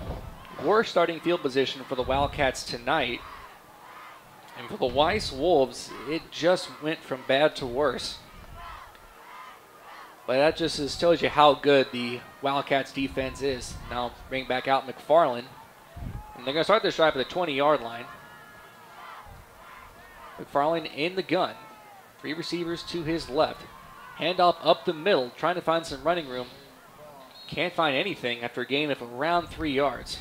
Worst starting field position for the Wildcats tonight. And for the Weiss Wolves, it just went from bad to worse. But that just tells you how good the Wildcats defense is. Now bring back out McFarland. And they're going to start this drive at the 20-yard line. McFarland in the gun. 3 receivers to his left. Handoff up the middle, trying to find some running room. Can't find anything after a gain of around 3 yards.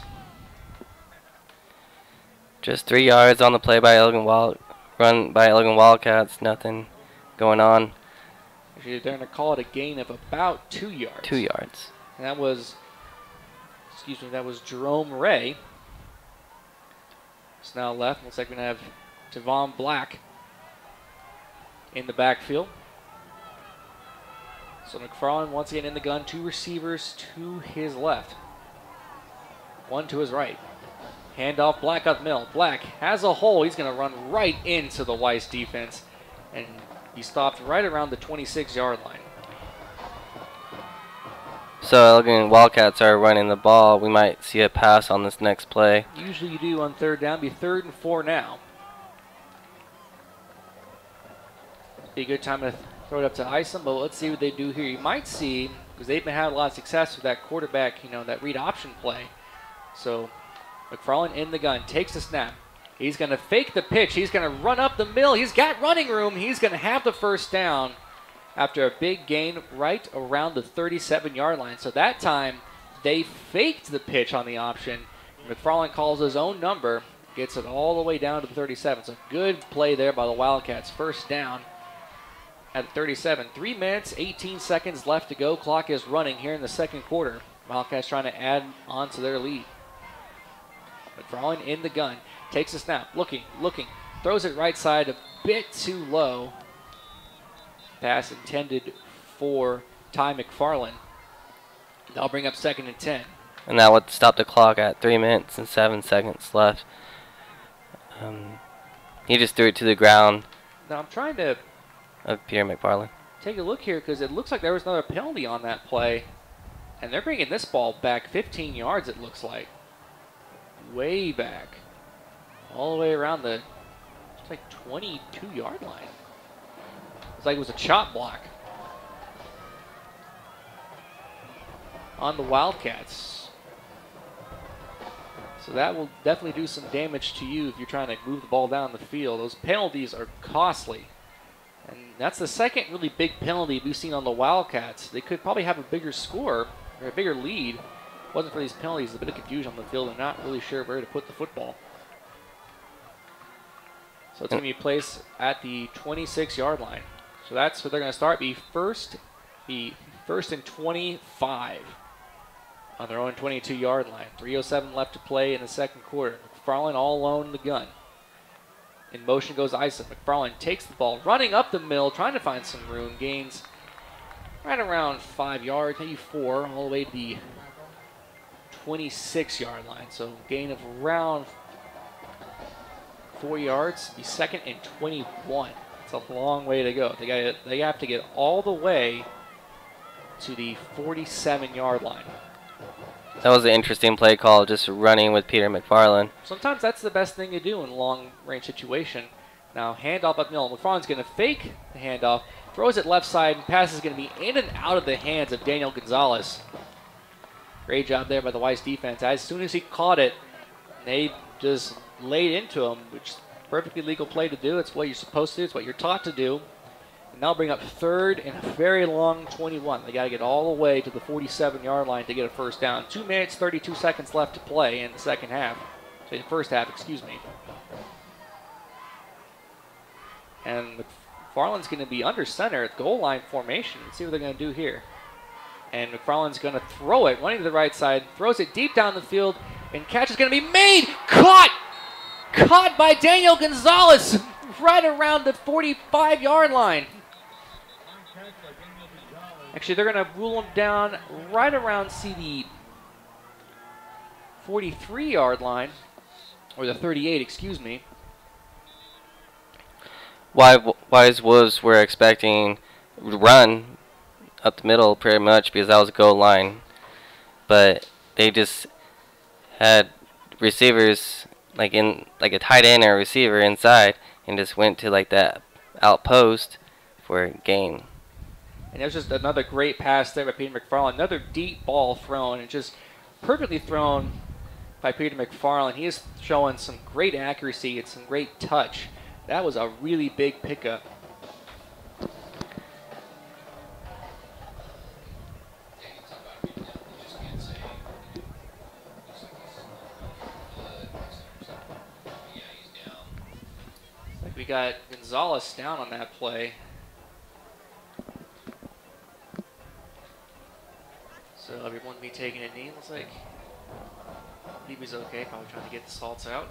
Just 3 yards on the play by Elgin run by Elgin Wildcats. Nothing going on. Actually, they're going to call it a gain of about 2 yards. 2 yards. And that was, that was Jerome Ray. It's now left. Looks like we're going to have Devon Black in the backfield. So McFarland once again in the gun. 2 receivers to his left. 1 to his right. Handoff Black up middle. Black has a hole. He's going to run right into the Weiss defense. And he stopped right around the 26-yard line. So Elgin Wildcats are running the ball. We might see a pass on this next play. Usually you do on 3rd down. Be 3rd and 4 now. Be a good time to throw it up to Isom, but let's see what they do here. You might see, because they've been having a lot of success with that quarterback, that read option play. So McFarland in the gun, takes the snap. He's going to fake the pitch. He's going to run up the middle. He's got running room. He's going to have the 1st down after a big gain right around the 37-yard line. So that time, they faked the pitch on the option. McFarland calls his own number, gets it all the way down to the 37. So good play there by the Wildcats. 1st down at 37. 3 minutes, 18 seconds left to go. Clock is running here in the 2nd quarter. Wildcats trying to add on to their lead. McFarland in the gun. Takes a snap. Looking. Throws it right side a bit too low. Pass intended for Ty McFarland. That'll bring up 2nd and 10. And that would stop the clock at 3 minutes and 7 seconds left. He just threw it to the ground. Now I'm trying to of Pierre McFarland. Take a look here because it looks like there was another penalty on that play. And they're bringing this ball back 15 yards, it looks like. Way back. All the way around the, it's like 22-yard line. It's like it was a chop block on the Wildcats. So that will definitely do some damage to you if you're trying to move the ball down the field. Those penalties are costly. And that's the 2nd really big penalty we've seen on the Wildcats. They could probably have a bigger score, or a bigger lead. If it wasn't for these penalties, a bit of confusion on the field. They're not really sure where to put the football. So it's going to be placed at the 26-yard line. So that's what they're going to start. Be first and 25 on their own 22-yard line. 3:07 left to play in the 2nd quarter. McFarland all alone in the gun. In motion goes Isom. McFarland takes the ball, running up the middle, trying to find some room. Gains right around 5 yards, maybe 4, all the way to the 26-yard line. So gain of around 4 yards. Be 2nd and 21. It's a long way to go. They have to get all the way to the 47-yard line. That was an interesting play call, just running with Peter McFarland. Sometimes that's the best thing to do in a long-range situation. Now, handoff up middle. McFarland's going to fake the handoff, throws it left side, and pass is going to be in and out of the hands of Daniel Gonzalez. Great job there by the Weiss defense. As soon as he caught it, they just laid into him, which is a perfectly legal play to do. It's what you're supposed to do. It's what you're taught to do. And now bring up third and a very long 21. They got to get all the way to the 47-yard line to get a first down. 2 minutes, 32 seconds left to play in the second half. So the first half, excuse me. And McFarland's going to be under center at goal line formation. Let's see what they're going to do here. And McFarland's going to throw it, running to the right side, throws it deep down the field, and catch is going to be made. Caught! Caught by Daniel Gonzalez right around the 45-yard line. Actually, they're going to rule him down right around, the 43-yard line, or the 38, excuse me. Weiss Wolves were expecting run up the middle pretty much because that was a goal line. But they just had receivers like a tight end or a receiver inside and just went to like that outpost for a gain. And there's just another great pass there by Peter McFarland. Another deep ball thrown, and just perfectly thrown by Peter McFarland. He is showing some great accuracy and some great touch. That was a really big pickup. We got Gonzalez down on that play. So everyone be taking a knee. Looks like Levy's okay. Probably trying to get the salts out.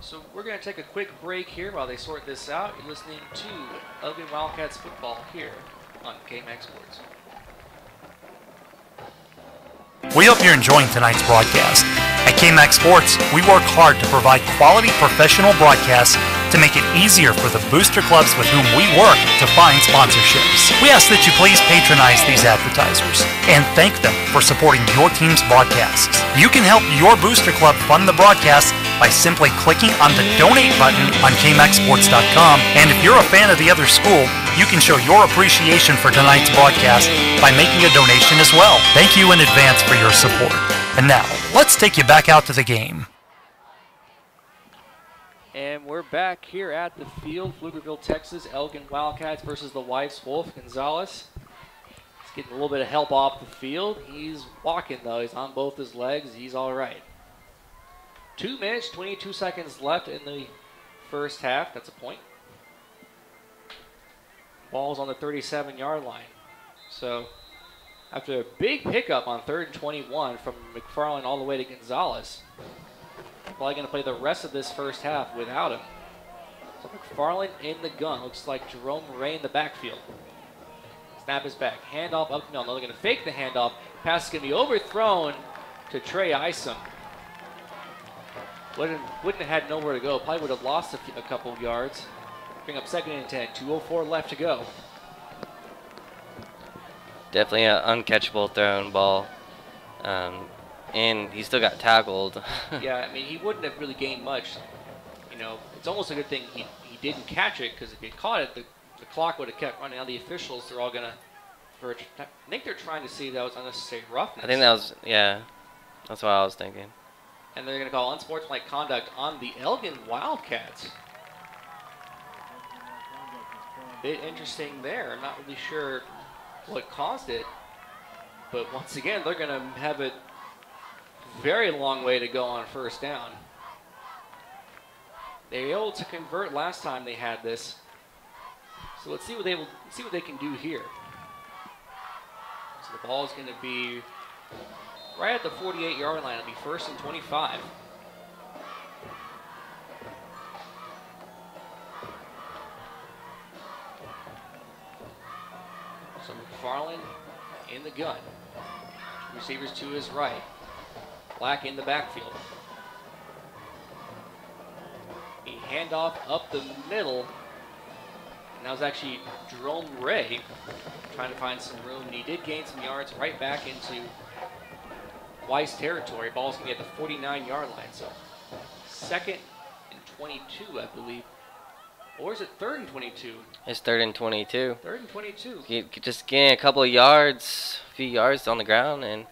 So we're going to take a quick break here while they sort this out. You're listening to ELGIN Wildcats football here on KMAX Sports. We hope you're enjoying tonight's broadcast. At KMAX Sports, we work hard to provide quality professional broadcasts to make it easier for the booster clubs with whom we work to find sponsorships. We ask that you please patronize these advertisers and thank them for supporting your team's broadcasts. You can help your booster club fund the broadcast by simply clicking on the donate button on KMAXSports.com. And if you're a fan of the other school, you can show your appreciation for tonight's broadcast by making a donation as well. Thank you in advance for your support. And now, let's take you back out to the game. And we're back here at the field, Pflugerville, Texas. ELGIN Wildcats versus the Weiss Wolf. Gonzalez is getting a little bit of help off the field. He's walking, though. He's on both his legs. He's all right. 2 minutes, 22 seconds left in the first half. That's a point. Ball's on the 37-yard line. So after a big pickup on 3rd and 21 from McFarland all the way to Gonzalez, probably going to play the rest of this first half without him. So McFarland in the gun. Looks like Jerome Ray in the backfield. Snap is back. Handoff up the middle. No, they're going to fake the handoff. Pass is going to be overthrown to Trey Isom. Wouldn't have had nowhere to go. Probably would have lost a couple of yards. Bring up 2nd and 10. 2:04 left to go. Definitely an uncatchable thrown ball. And he still got tackled. Yeah, I mean, he wouldn't have really gained much. You know, it's almost a good thing he didn't catch it, because if he caught it, the clock would have kept running. Now the officials, they're all going to, I think they're trying to see if that was unnecessary roughness. I think that was, yeah, that's what I was thinking. And they're going to call unsportsmanlike conduct on the ELGIN Wildcats. Bit interesting there. I'm not really sure what caused it. But once again, they're going to have a very long way to go on first down. They were able to convert last time they had this. So let's see what they can do here. So the ball is going to be right at the 48-yard line. It'll be 1st and 25. So McFarland in the gun. Receivers to his right. Black in the backfield. A handoff up the middle And that was actually Jerome Ray trying to find some room, and he did gain some yards right back into Weiss territory. Ball's going to get the 49-yard line, so 2nd and 22, I believe. Or is it 3rd and 22? It's 3rd and 22. 3rd and 22. You just gain a couple of yards, a few yards on the ground, and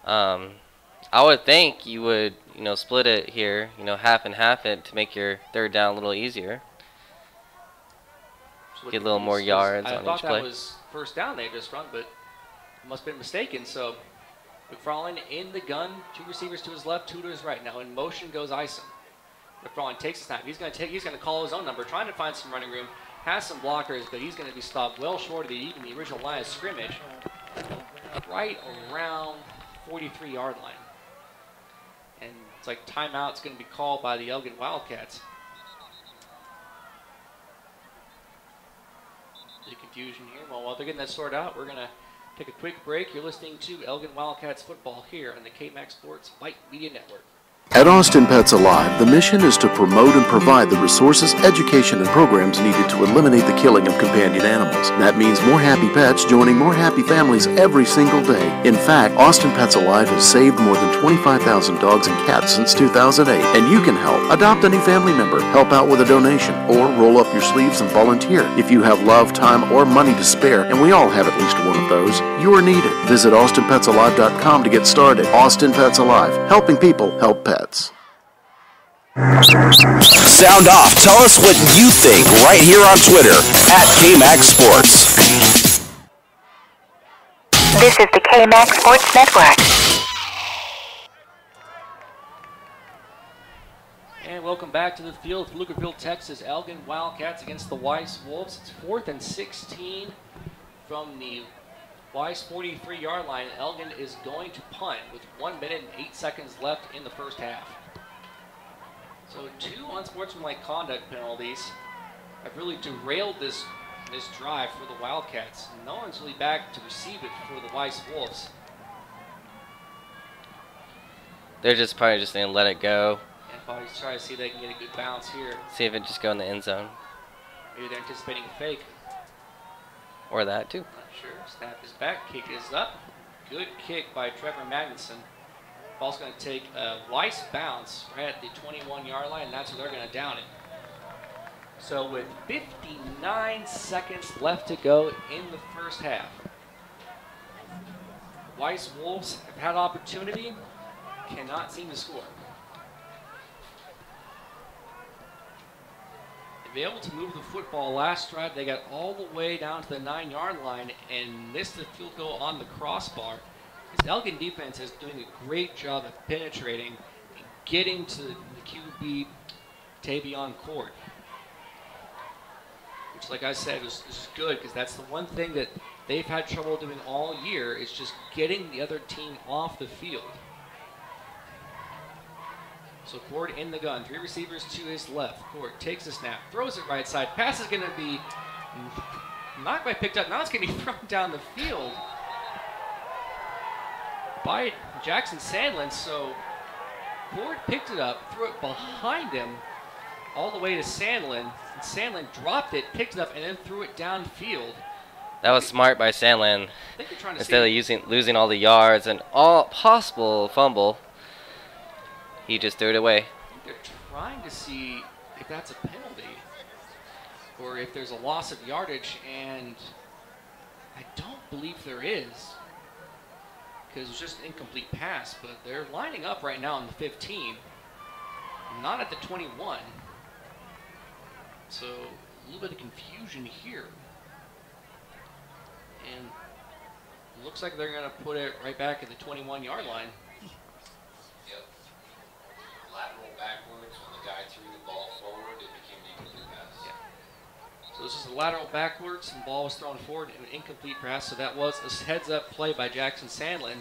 I would think you would, split it here, half and half it to make your 3rd down a little easier. Get a little more yards on each play. I thought that was 1st down they just run, but must have been mistaken. So McFarland in the gun, 2 receivers to his left, 2 to his right. Now in motion goes Ison. McFarland takes a snap. He's going to call his own number, trying to find some running room. Has some blockers, but he's going to be stopped well short of even the original line of scrimmage, right around 43-yard line. And it's like timeout's going to be called by the ELGIN Wildcats. The confusion here. Well, while they're getting that sorted out, we're going to take a quick break. You're listening to ELGIN Wildcats football here on the KMAX Sports Vype Media Network. At Austin Pets Alive, the mission is to promote and provide the resources, education, and programs needed to eliminate the killing of companion animals. That means more happy pets joining more happy families every single day. In fact, Austin Pets Alive has saved more than 25,000 dogs and cats since 2008, and you can help. Adopt a new family member, help out with a donation, or roll up your sleeves and volunteer. If you have love, time, or money to spare, and we all have at least one of those, you are needed. Visit AustinPetsAlive.com to get started. Austin Pets Alive, helping people help pets. Sound off. Tell us what you think right here on Twitter at KMAX Sports. This is the KMAX Sports Network. And welcome back to the field for Lucasville, Texas. ELGIN Wildcats against the Weiss Wolves. It's 4th and 16 from the Weiss 43-yard line. ELGIN is going to punt with 1 minute and 8 seconds left in the first half. So 2 unsportsmanlike conduct penalties have really derailed this drive for the Wildcats. No one's really back to receive it for the Weiss Wolves. They're probably just going to let it go. And probably try to see if they can get a good bounce here. See if it just go in the end zone. Maybe they're anticipating a fake. Or that too. Not sure. Snap is back. Kick is up. Good kick by Trevor Magnuson. Ball's going to take a Weiss bounce right at the 21-yard line, and that's where they're going to down it. So with 59 seconds left to go in the first half, Weiss Wolves have had opportunity, cannot seem to score. They've been able to move the football last drive. They got all the way down to the 9-yard line and missed the field goal on the crossbar. This ELGIN defense is doing a great job of penetrating and getting to the QB Tavion Court. Which, like I said, is good because that's the one thing that they've had trouble doing all year is just getting the other team off the field. So Court in the gun, 3 receivers to his left. Court takes a snap, throws it right side. Pass is going to be not quite picked up. Now it's going to be thrown down the field by Jackson Sandlin. So Ford picked it up, threw it behind him all the way to Sandlin. And Sandlin dropped it, picked it up, and then threw it downfield. That was smart by Sandlin. I think they're trying to Instead of losing all the yards and all possible fumble, he just threw it away. I think they're trying to see if that's a penalty or if there's a loss of yardage, and I don't believe there is, because it was just an incomplete pass, but they're lining up right now on the 15, not at the 21. So a little bit of confusion here. And it looks like they're going to put it right back at the 21-yard line. Yep. Lateral backwards when the guy threw the ball forward, it became an incomplete pass. Yeah. So this is a lateral backwards, and the ball was thrown forward, an incomplete pass. So that was a heads-up play by Jackson Sandlin.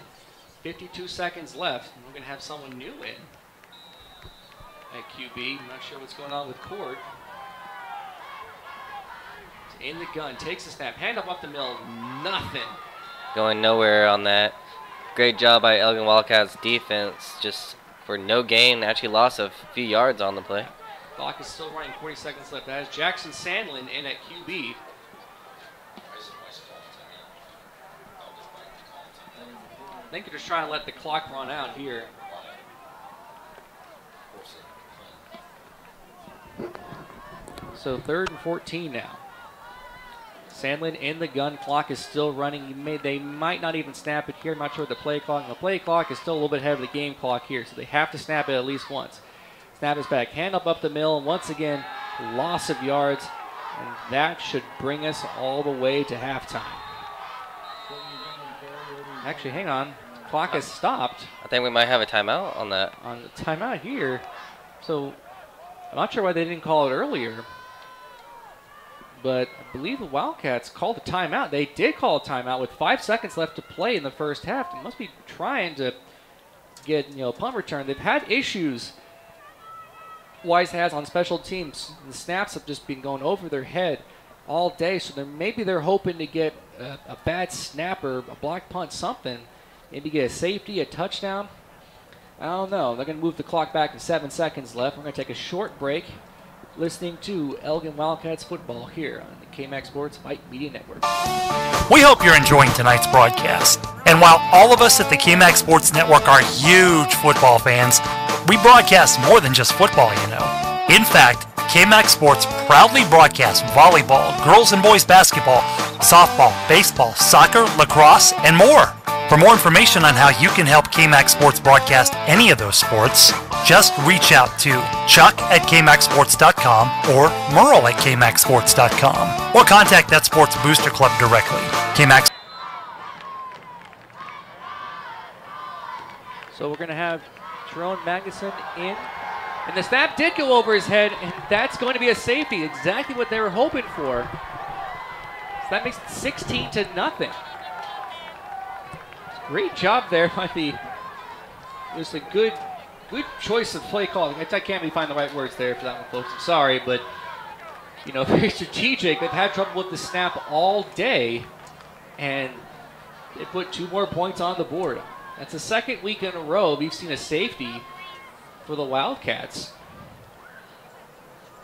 52 seconds left, and we're going to have someone new in at QB. I'm not sure what's going on with Cord. In the gun, takes a snap, hand up the middle, nothing. Going nowhere on that. Great job by ELGIN Wildcats defense, just for no gain, actually lost a few yards on the play. Clock is still running, 40 seconds left. That is Jackson Sandlin in at QB. I think they're just trying to let the clock run out here. So 3rd and 14 now. Sandlin in the gun. Clock is still running. They might not even snap it here. I'm not sure what the play clock. The play clock is still a little bit ahead of the game clock here, so they have to snap it at least once. Snap is back. Hand up the middle. And once again, loss of yards. And that should bring us all the way to halftime. Actually, hang on. Clock has stopped. I think we might have a timeout on that. On the timeout here. So, I'm not sure why they didn't call it earlier. But I believe the Wildcats called a timeout. They did call a timeout with 5 seconds left to play in the first half. They must be trying to get, a punt return. They've had issues Weiss has on special teams. The snaps have just been going over their head all day. So maybe they're hoping to get a bad snap or a block punt, something. Maybe get a safety, a touchdown. I don't know. They're going to move the clock back to 7 seconds left. We're going to take a short break. Listening to Elgin Wildcats football here on the KMAX Sports Vype Media Network. We hope you're enjoying tonight's broadcast. And while all of us at the KMAX Sports Network are huge football fans, we broadcast more than just football, In fact, KMAX Sports proudly broadcasts volleyball, girls and boys basketball, softball, baseball, soccer, lacrosse, and more. For more information on how you can help KMAX Sports broadcast any of those sports, just reach out to chuck@kmaxsports.com or merle@kmaxsports.com or contact that sports booster club directly. KMAX. So we're going to have Jerome Magnuson in. And the snap did go over his head, and that's going to be a safety. Exactly what they were hoping for. So that makes it 16-0. Great job there by the. Just a good choice of play call. I can't really find the right words there for that one, folks. I'm sorry, but very strategic. They've had trouble with the snap all day, and they put 2 more points on the board. That's the second week in a row we've seen a safety for the Wildcats.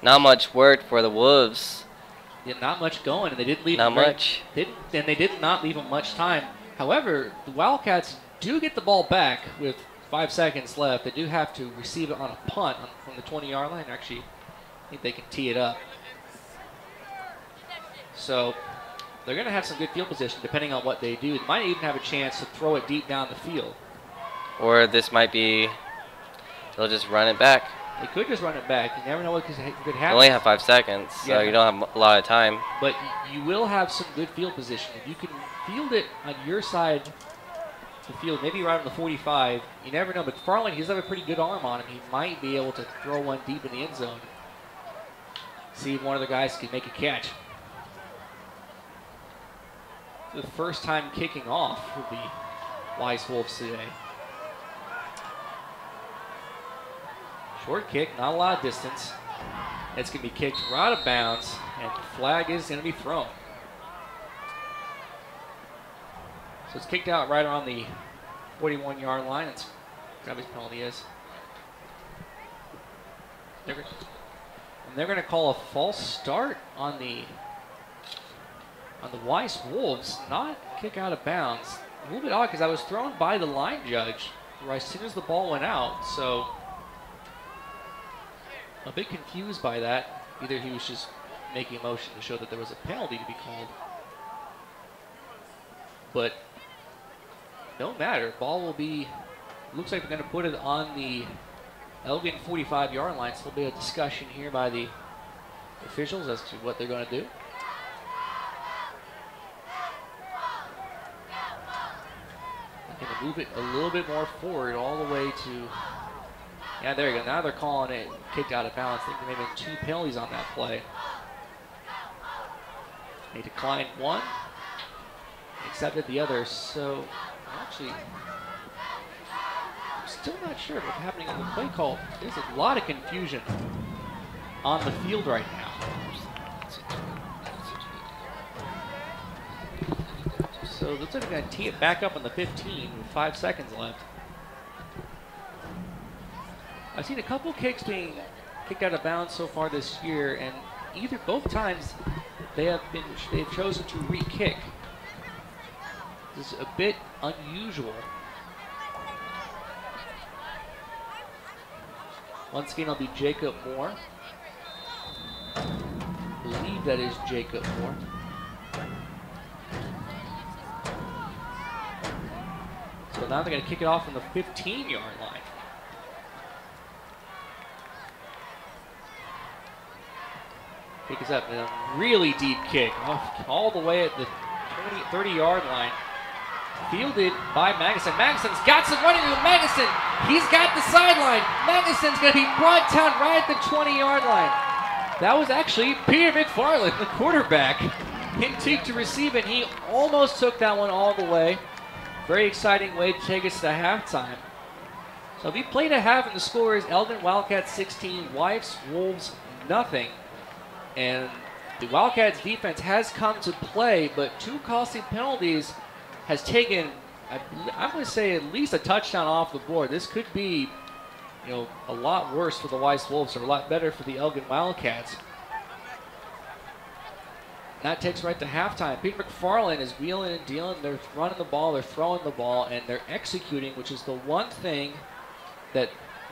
Not much work for the Wolves. Yeah, not much going, and they didn't leave. Not much. And they did not leave them much time. However, the Wildcats do get the ball back with 5 seconds left. They do have to receive it on a punt from the 20-yard line. Actually, I think they can tee it up. So they're going to have some good field position depending on what they do. They might even have a chance to throw it deep down the field. Or this might be, they'll just run it back. They could just run it back. You never know what could happen. You only have 5 seconds, so you don't have a lot of time. But you will have some good field position. If you can field it on your side of the field, maybe right on the 45, you never know. But Farland, he does have a pretty good arm on him. He might be able to throw one deep in the end zone. See if one of the guys can make a catch. The first time kicking off for the Weiss Wolves today. Short kick, not a lot of distance. It's going to be kicked right out of bounds, and the flag is going to be thrown. So it's kicked out right around the 41-yard line. That's what his penalty is. And they're going to call a false start on the Weiss Wolves, not kick out of bounds. A little bit odd because I was thrown by the line judge right as soon as the ball went out. So a bit confused by that. Either he was just making a motion to show that there was a penalty to be called. But no matter. Ball will be, looks like they're going to put it on the Elgin 45-yard line. So there'll be a discussion here by the officials as to what they're going to do. Going to move it a little bit more forward all the way to, yeah, there you go. Now they're calling it kicked out of bounds. I think there may have been 2 penalties on that play. They declined one, accepted the other. So actually, I'm still not sure what's happening on the play call. There's a lot of confusion on the field right now. So it looks like they're going to tee it back up on the 15 with 5 seconds left. I've seen a couple kicks being kicked out of bounds so far this year, and both times they've chosen to re-kick. This is a bit unusual. Once again, it'll be Jacob Moore. I believe that is Jacob Moore. So now they're going to kick it off from the 15-yard line. Kick is up, and a really deep kick, all the way at the 30-yard line. Fielded by Magnuson. Magnuson's got some running room. Magnuson, he's got the sideline. Magnuson's going to be brought down right at the 20-yard line. That was actually Peter McFarland, the quarterback, in to receive it. He almost took that one all the way. Very exciting way to take us to halftime. So we played a half, and the score is Elgin Wildcats 16, Weiss Wolves nothing. And the Wildcats defense has come to play, but 2 costly penalties has taken, I'm going to say, at least a touchdown off the board. This could be, a lot worse for the Weiss Wolves, or a lot better for the Elgin Wildcats. That takes right to halftime. Peter McFarland is wheeling and dealing. They're running the ball, they're throwing the ball, and they're executing, which is the one thing that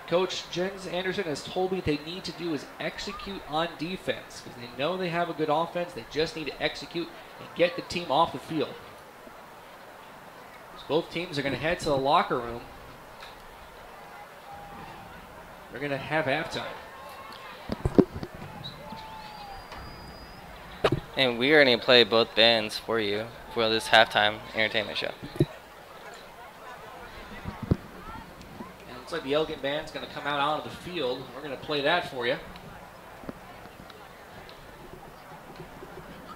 Coach Jens Anderson has told me they need to do is execute on defense. Because they know they have a good offense, they just need to execute and get the team off the field. So both teams are going to head to the locker room. They're going to have halftime. And we are going to play both bands for you for this halftime entertainment show. And it looks like the Elgin band's going to come out onto the field. We're going to play that for you.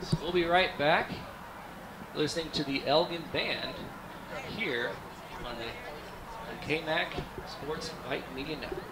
So we'll be right back listening to the Elgin band here on the KMAC Sports Vype Media Network.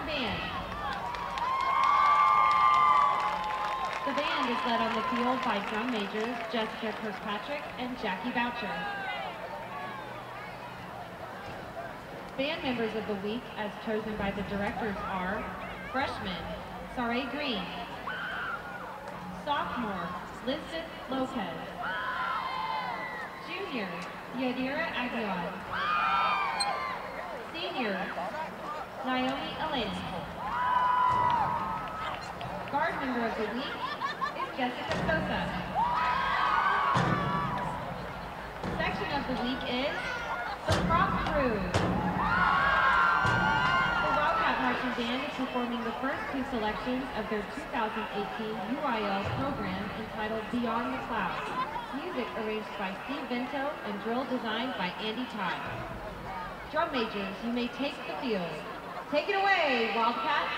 band. The band is led on the field by drum majors Jessica Kirkpatrick and Jackie Boucher. Band members of the week, as chosen by the directors, are freshman, Saray Green, sophomore, Lisbeth Lopez, junior, Yadira Aguilar, senior, Naomi Elena. Guard member of the week is Jessica Sosa. Section of the week is the Prop Crew. The Wildcat Marching Band is performing the first two selections of their 2018 UIL program entitled Beyond the Clouds. Music arranged by Steve Vento and drill designed by Andy Todd. Drum majors, you may take the field. Take it away, Wildcats.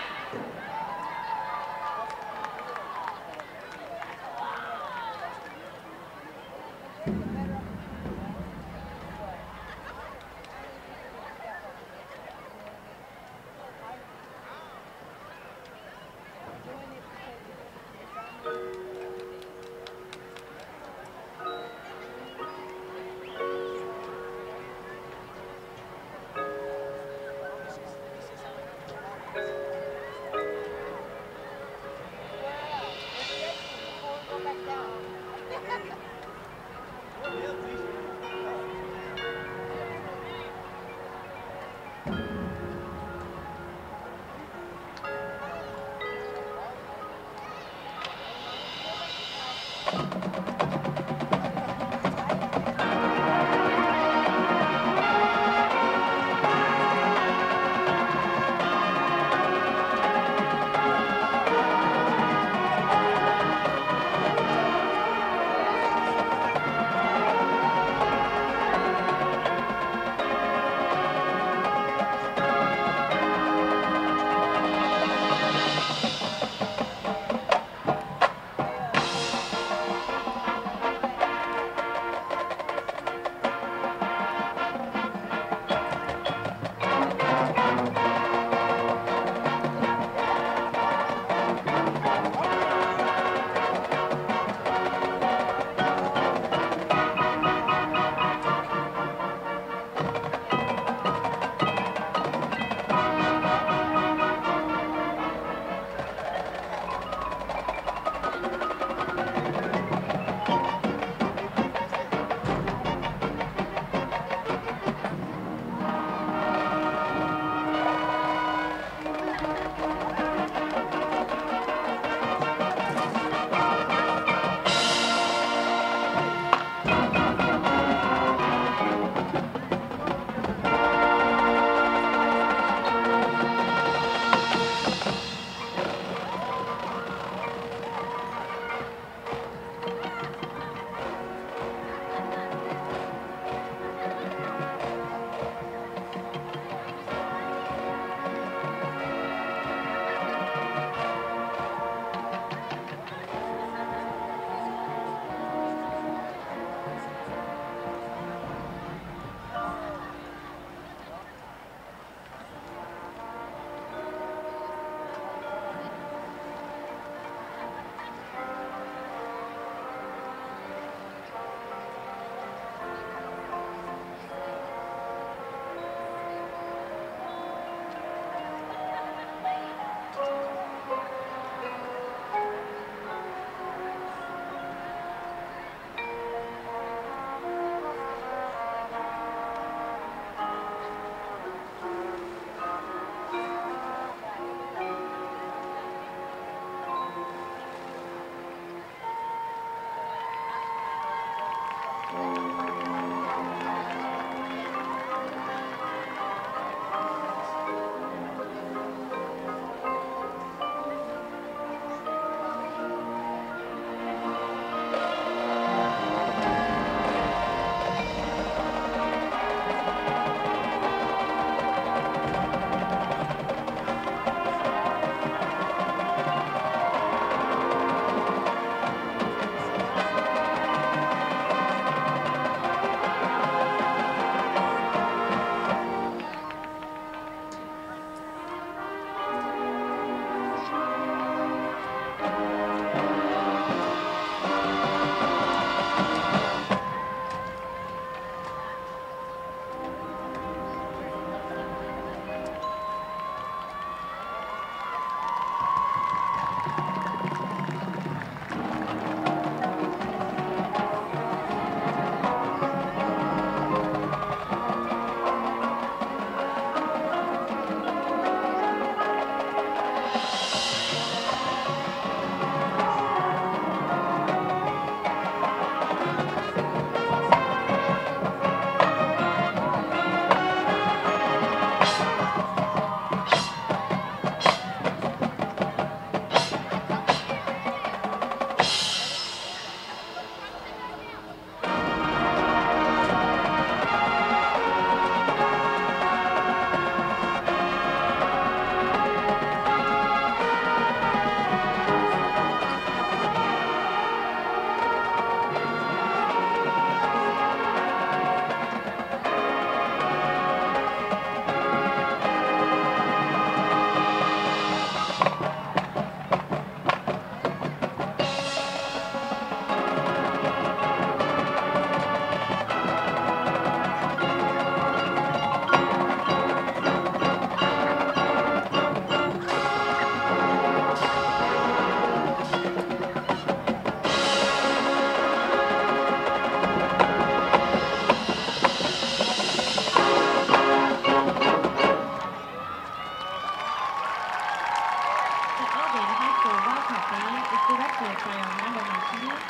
Wildcat Band is directed by Armando Martinez,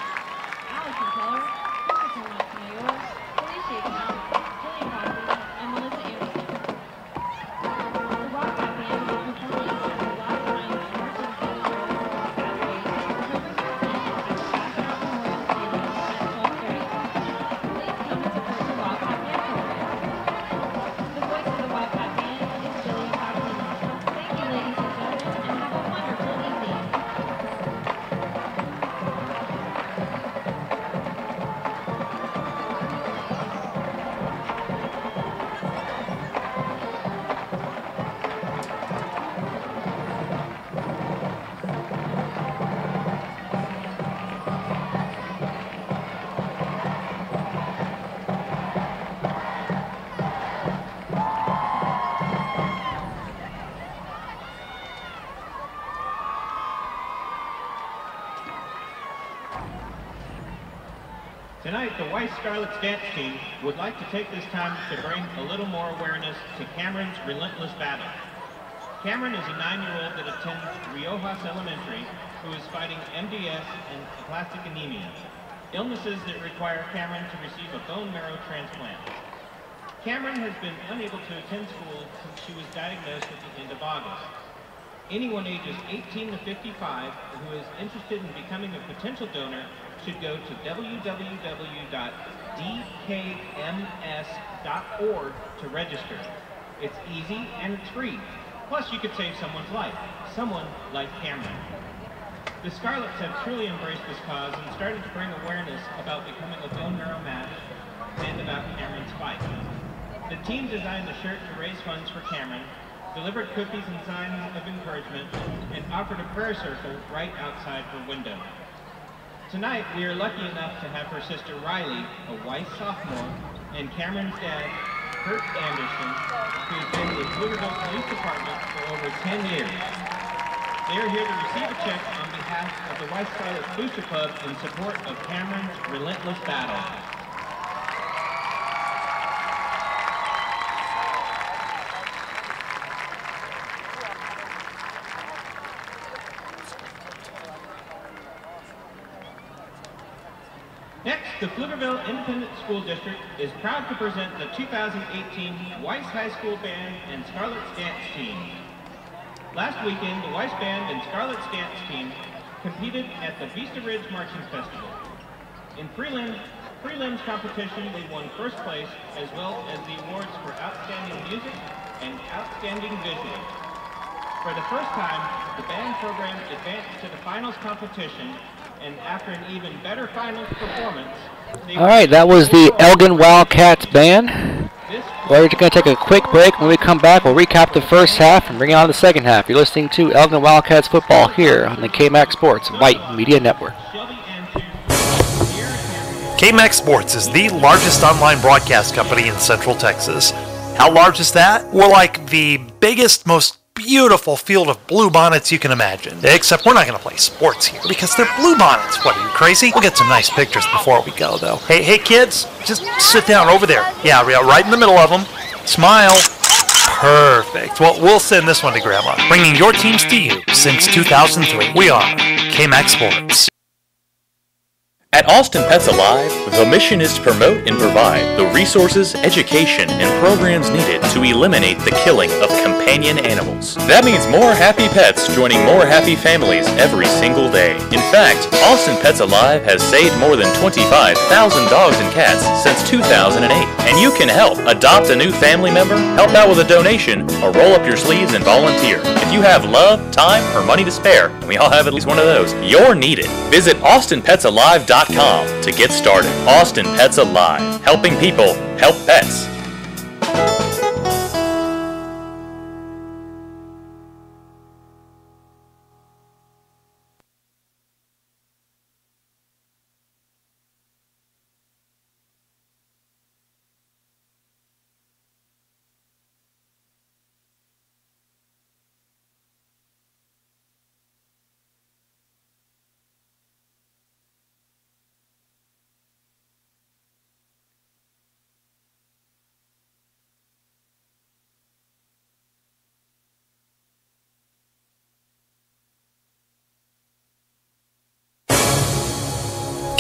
Allison Keller, Christopher Montemayor, Felicia Count, Julian Coffey, and Melissa Anderson. The Wildcat Band will be performing at the Last Time Marching Band Show on Saturday, October 16th at the Bastrop Memorial Stadium at 12:30. Please come and support the Wildcat Band program. The voice of the Wildcat Band is Julian Coffey. Thank you, ladies and gentlemen, and have a wonderful evening. Tonight, the Weiss Scarlets dance team would like to take this time to bring a little more awareness to Cameron's relentless battle. Cameron is a 9-year-old that attends Riojas Elementary who is fighting MDS and aplastic anemia, illnesses that require Cameron to receive a bone marrow transplant. Cameron has been unable to attend school since she was diagnosed at the end of August. Anyone ages 18 to 55 who is interested in becoming a potential donor should go to www.dkms.org to register. It's easy and it's free. Plus, you could save someone's life, someone like Cameron. The Scarlets have truly embraced this cause and started to bring awareness about becoming a bone marrow match and about Cameron's fight. The team designed the shirt to raise funds for Cameron, delivered cookies and signs of encouragement, and offered a prayer circle right outside her window. Tonight, we are lucky enough to have her sister Riley, a Weiss sophomore, and Cameron's dad, Kurt Anderson, who has been with Pflugerville Police Department for over 10 years. They are here to receive a check on behalf of the Weiss Scarlets Booster Club in support of Cameron's relentless battle. Next, the Pflugerville Independent School District is proud to present the 2018 Weiss High School Band and Scarlets Dance Team. Last weekend, the Weiss Band and Scarlets Dance Team competed at the Vista Ridge Marching Festival. In prelims competition, they won first place, as well as the awards for Outstanding Music and Outstanding Visual. For the first time, the band program advanced to the finals competition, and after an even better finals performance, all right, that was the ELGIN WILDCATS band. We're going to take a quick break. When we come back, we'll recap the first half and bring on the second half. You're listening to ELGIN WILDCATS football here on the KMAX Sports White Media Network. KMAX Sports is the largest online broadcast company in Central Texas. How large is that? We're like the biggest, most beautiful field of blue bonnets you can imagine. Except we're not going to play sports here because they're blue bonnets. What, are you crazy? We'll get some nice pictures before we go, though. Hey kids, just sit down over there. Yeah, right in the middle of them. Smile. Perfect. Well, we'll send this one to Grandma. Bringing your teams to you since 2003. We are KMAX Sports. At Austin Pets Alive, the mission is to promote and provide the resources, education, and programs needed to eliminate the killing of companion animals. That means more happy pets joining more happy families every single day. In fact, Austin Pets Alive has saved more than 25,000 dogs and cats since 2008. And you can help adopt a new family member, help out with a donation, or roll up your sleeves and volunteer. If you have love, time, or money to spare, and we all have at least one of those, you're needed. Visit AustinPetsAlive.com to get started. Austin Pets Alive, helping people help pets.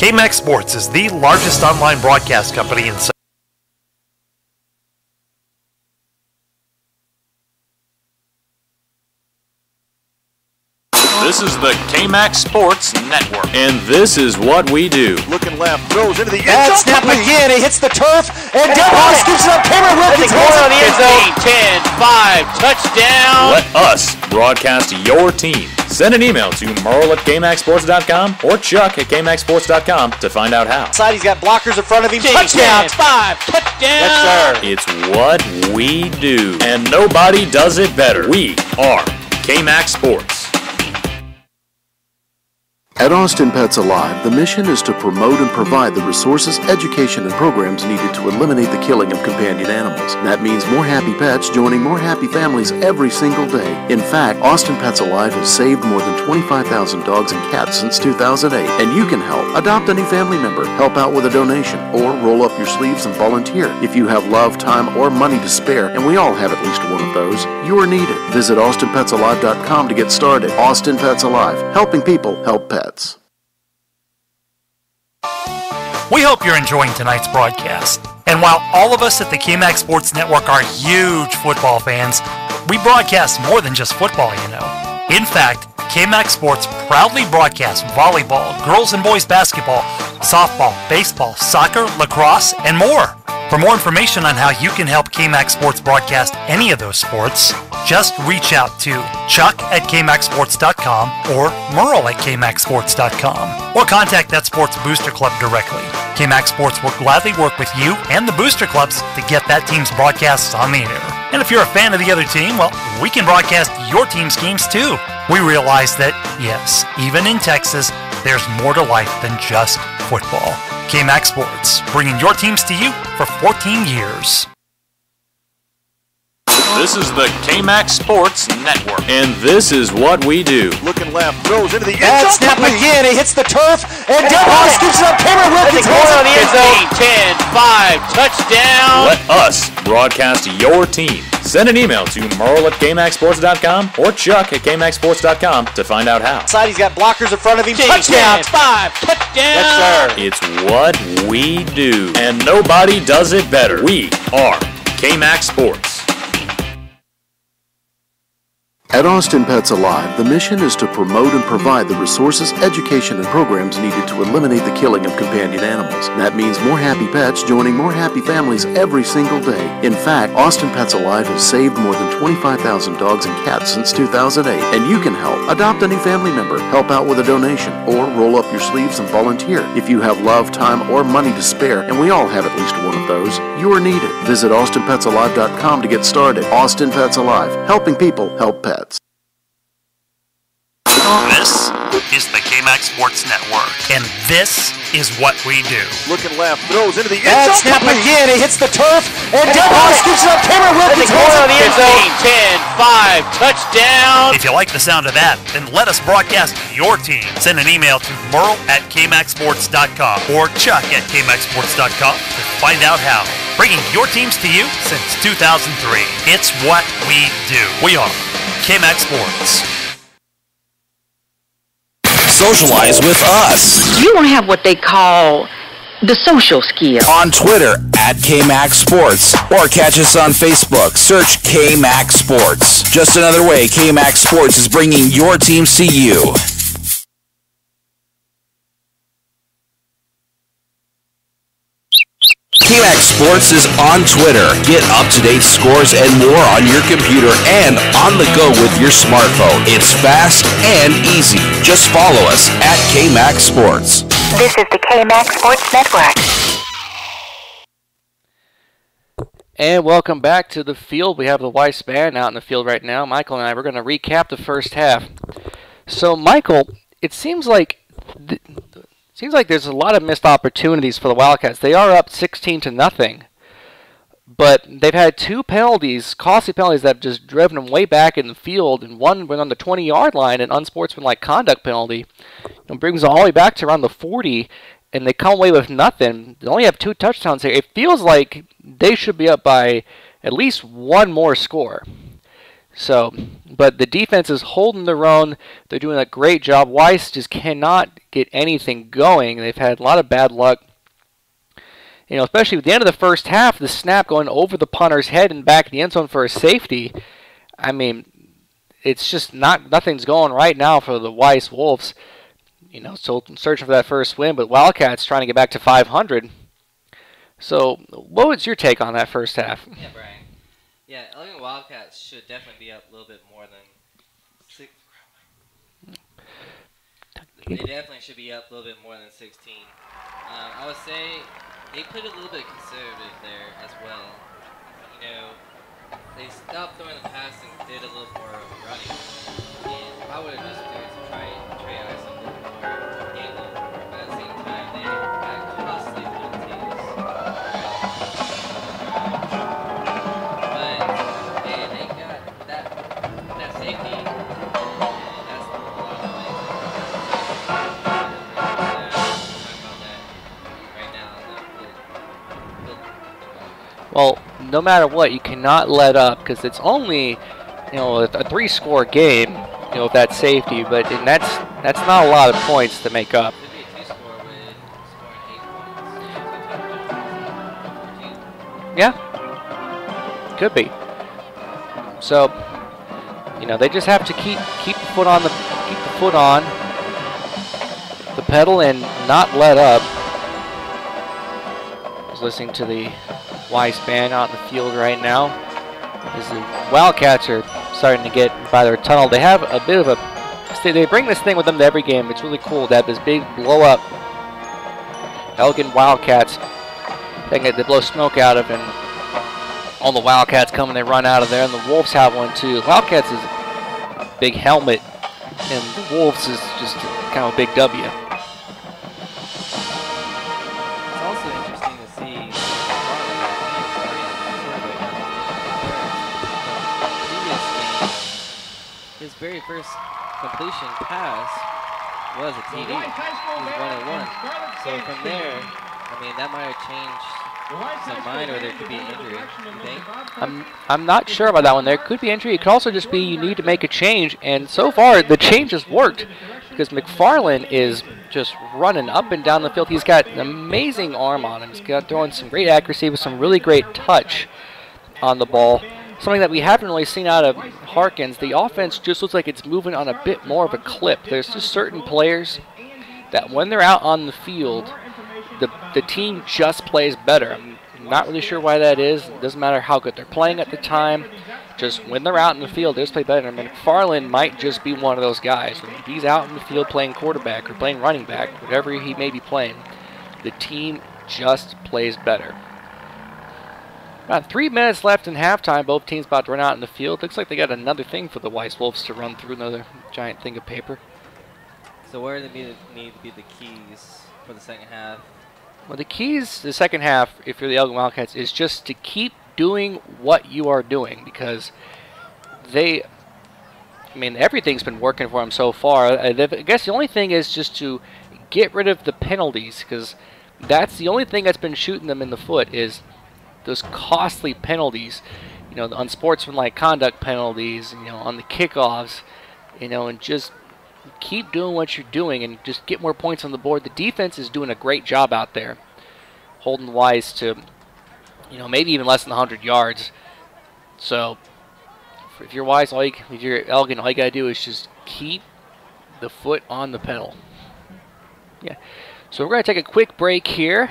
KMAX Sports is the largest online broadcast company in This is the KMAX Sports Network, and this is what we do. Looking left, throws into the end Bad zone. snap again. He hits the turf, and Devon scoops it up. Cameron Wilkins corner has of the it. end zone. 10, 5, touchdown. Let us broadcast your team. Send an email to Merle at KMAXSports.com or Chuck at KMAXSports.com to find out how. Outside, he's got blockers in front of him. 10, Touchdown. 5, touchdown. Yes, sir. It's what we do, and nobody does it better. We are KMAX Sports. At Austin Pets Alive, the mission is to promote and provide the resources, education, and programs needed to eliminate the killing of companion animals. That means more happy pets joining more happy families every single day. In fact, Austin Pets Alive has saved more than 25,000 dogs and cats since 2008, and you can help. Adopt a new family member, help out with a donation, or roll up your sleeves and volunteer. If you have love, time, or money to spare, and we all have at least one of those, you are needed. Visit AustinPetsAlive.com to get started. Austin Pets Alive, helping people help pets. We hope you're enjoying tonight's broadcast. And while all of us at the KMAX Sports Network are huge football fans, we broadcast more than just football, you know. In fact, KMAX Sports proudly broadcasts volleyball, girls and boys basketball, softball, baseball, soccer, lacrosse, and more. For more information on how you can help KMAX Sports broadcast any of those sports, just reach out to Chuck at KMAXSports.com or Merle at KMAXSports.com or contact that sports booster club directly. KMAX Sports will gladly work with you and the booster clubs to get that team's broadcasts on the air. And if you're a fan of the other team, well, we can broadcast your team's games too. We realize that, yes, even in Texas, there's more to life than just football. KMAX Sports, bringing your teams to you for 14 years. This is the KMAX Sports Network, and this is what we do. Looking left, throws into the end Bad zone. snap again. He hits the turf, and Devon scoops it up. Cameron Wilkins corner of the has end it. zone. 10, 5, touchdown. Let us broadcast your team. Send an email to Merle at KMAXSports.com or Chuck at KMAXSports.com to find out how. Outside, he's got blockers in front of him. 10, Touchdown. 5, touchdown. Yes, sir. It's what we do, and nobody does it better. We are KMAX Sports. At Austin Pets Alive, the mission is to promote and provide the resources, education, and programs needed to eliminate the killing of companion animals. That means more happy pets joining more happy families every single day. In fact, Austin Pets Alive has saved more than 25,000 dogs and cats since 2008, and you can help. Adopt a new family member, help out with a donation, or roll up your sleeves and volunteer. If you have love, time, or money to spare, and we all have at least one of those, you are needed. Visit AustinPetsAlive.com to get started. Austin Pets Alive, helping people help pets. This is the KMAX Sports Network, and this is what we do. Looking left, throws into the end Bad zone. snap again. He hits the turf, and Devon scoops it up. Cameron Wilkins corner of the end has zone. it. 10, 5, touchdown. If you like the sound of that, then let us broadcast your team. Send an email to Merle at KMAXSports.com or Chuck at KMAXSports.com to find out how. Bringing your teams to you since 2003. It's what we do. We are KMAX Sports. Socialize with us You don't have what they call the social skill. on Twitter at KMAX Sports or catch us on Facebook. Search KMAX Sports. Just another way KMAX Sports is bringing your teams to you. KMAX Sports is on Twitter. Get up-to-date scores and more on your computer and on the go with your smartphone. It's fast and easy. Just follow us at KMAX Sports. This is the KMAX Sports Network. And welcome back to the field. We have the Weiss band out in the field right now. Michael and I, we're going to recap the first half. So, Michael, it seems like there's a lot of missed opportunities for the Wildcats. They are up 16-0, but they've had two penalties, costly penalties that have just driven them way back in the field, and one went on the 20-yard line, an unsportsmanlike conduct penalty, and brings them all the way back to around the 40, and they come away with nothing. They only have two touchdowns here. It feels like they should be up by at least one more score. So, but the defense is holding their own. They're doing a great job. Weiss just cannot get anything going. They've had a lot of bad luck. You know, especially at the end of the first half, the snap going over the punter's head and back in the end zone for a safety. I mean, it's just nothing's going right now for the Weiss Wolves. You know, so searching for that first win, but Wildcats trying to get back to 500. So, what was your take on that first half? Yeah, Brian. Yeah, Elgin Wildcats should definitely be up a little bit more than 6. They definitely should be up a little bit more than 16. I would say they played a little bit conservative there as well. You know, they stopped throwing the pass and did a little more running. And I would have just done to try out something more handling. But at the same time, they got costly penalties. But they got that safety. And that's a lot of things. Well, no matter what, you cannot let up because it's only, you know, a 3-score game, you know, with that safety. But that's not a lot of points to make up. Yeah, could be. So, you know, they just have to keep the foot on the pedal and not let up. I was listening to the Weiss band out in the field right now as the Wildcats are starting to get by their tunnel. They have a bit of a, they bring this thing with them to every game. It's really cool to have this big blow up Elgin Wildcats thing that they blow smoke out of, and all the Wildcats come and they run out of there, and the Wolves have one too. Wildcats is a big helmet, and the Wolves is just kind of a big W. It's also interesting to see his very first completion pass was a TD. He was 1-1. So from there, I mean, that might have changed some mind, or there could be an injury, you think? I'm not sure about that one. There could be injury. It could also just be you need to make a change, and so far the change has worked because McFarland is just running up and down the field. He's got an amazing arm on him. He's got throwing some great accuracy with some really great touch on the ball. Something that we haven't really seen out of Harkins. The offense just looks like it's moving on a bit more of a clip. There's just certain players that when they're out on the field, the team just plays better. I'm not really sure why that is. It doesn't matter how good they're playing at the time. Just when they're out in the field, they just play better. I mean, McFarland might just be one of those guys. When he's out in the field playing quarterback or playing running back, whatever he may be playing, the team just plays better. About 3 minutes left in halftime. Both teams about to run out in the field. Looks like they got another thing for the Weiss Wolves to run through, another giant thing of paper. So where do they need to be the keys for the second half? Well, the keys to the second half, if you're the Elgin Wildcats, is just to keep doing what you are doing, because I mean, everything's been working for them so far. I guess the only thing is just to get rid of the penalties, because that's the only thing that's been shooting them in the foot is those costly penalties, you know, the unsportsmanlike conduct penalties, you know, on the kickoffs, you know, and just keep doing what you're doing and just get more points on the board. The defense is doing a great job out there, holding Weiss to, you know, maybe even less than 100 yards. So if you're Weiss, if you're Elgin, all you gotta do is just keep the foot on the pedal. Yeah. So we're gonna take a quick break here.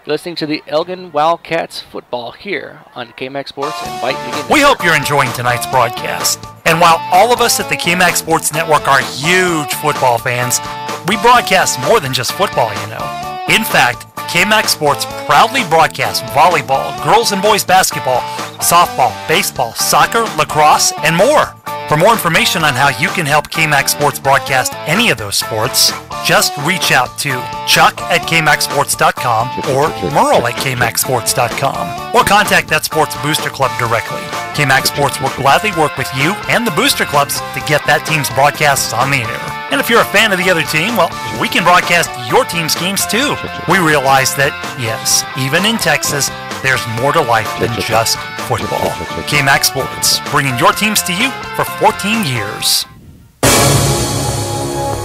You're listening to the Elgin Wildcats football here on KMAX Sports and Vype. We hope you're enjoying tonight's broadcast. And while all of us at the KMAX Sports Network are huge football fans, we broadcast more than just football, you know. In fact, KMAX Sports proudly broadcasts volleyball, girls and boys basketball, softball, baseball, soccer, lacrosse, and more. For more information on how you can help KMAX Sports broadcast any of those sports, just reach out to Chuck at KMAXSports.com or Merle at KMAXSports.com, or contact that sports booster club directly. KMAX Sports will gladly work with you and the booster clubs to get that team's broadcasts on the air. And if you're a fan of the other team, well, we can broadcast your team's games too. We realize that, yes, even in Texas, there's more to life than just football. KMAX Sports, bringing your teams to you for 14 years.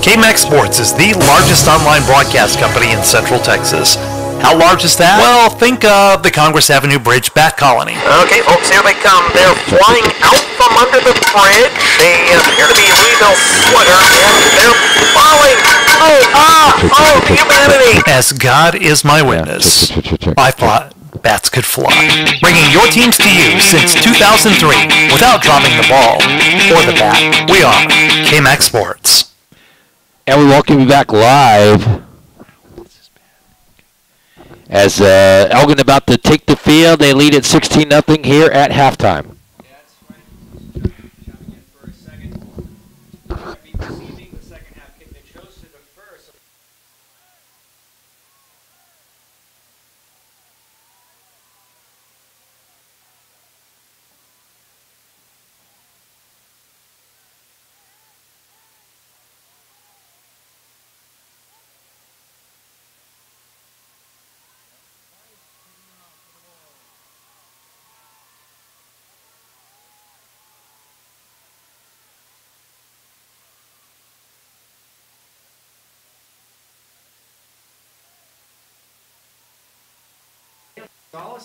KMAX Sports is the largest online broadcast company in Central Texas. How large is that? Well, think of the Congress Avenue Bridge Bat Colony. Okay, folks, here they come. They're flying out from under the bridge. They appear to be Louisville sweater, and they're falling. Oh, humanity! As God is my witness, I thought bats could fly. Bringing your teams to you since 2003 without dropping the ball or the bat. We are KMAX Sports. And we welcome you back live as Elgin about to take the field. They lead at 16-0 here at halftime.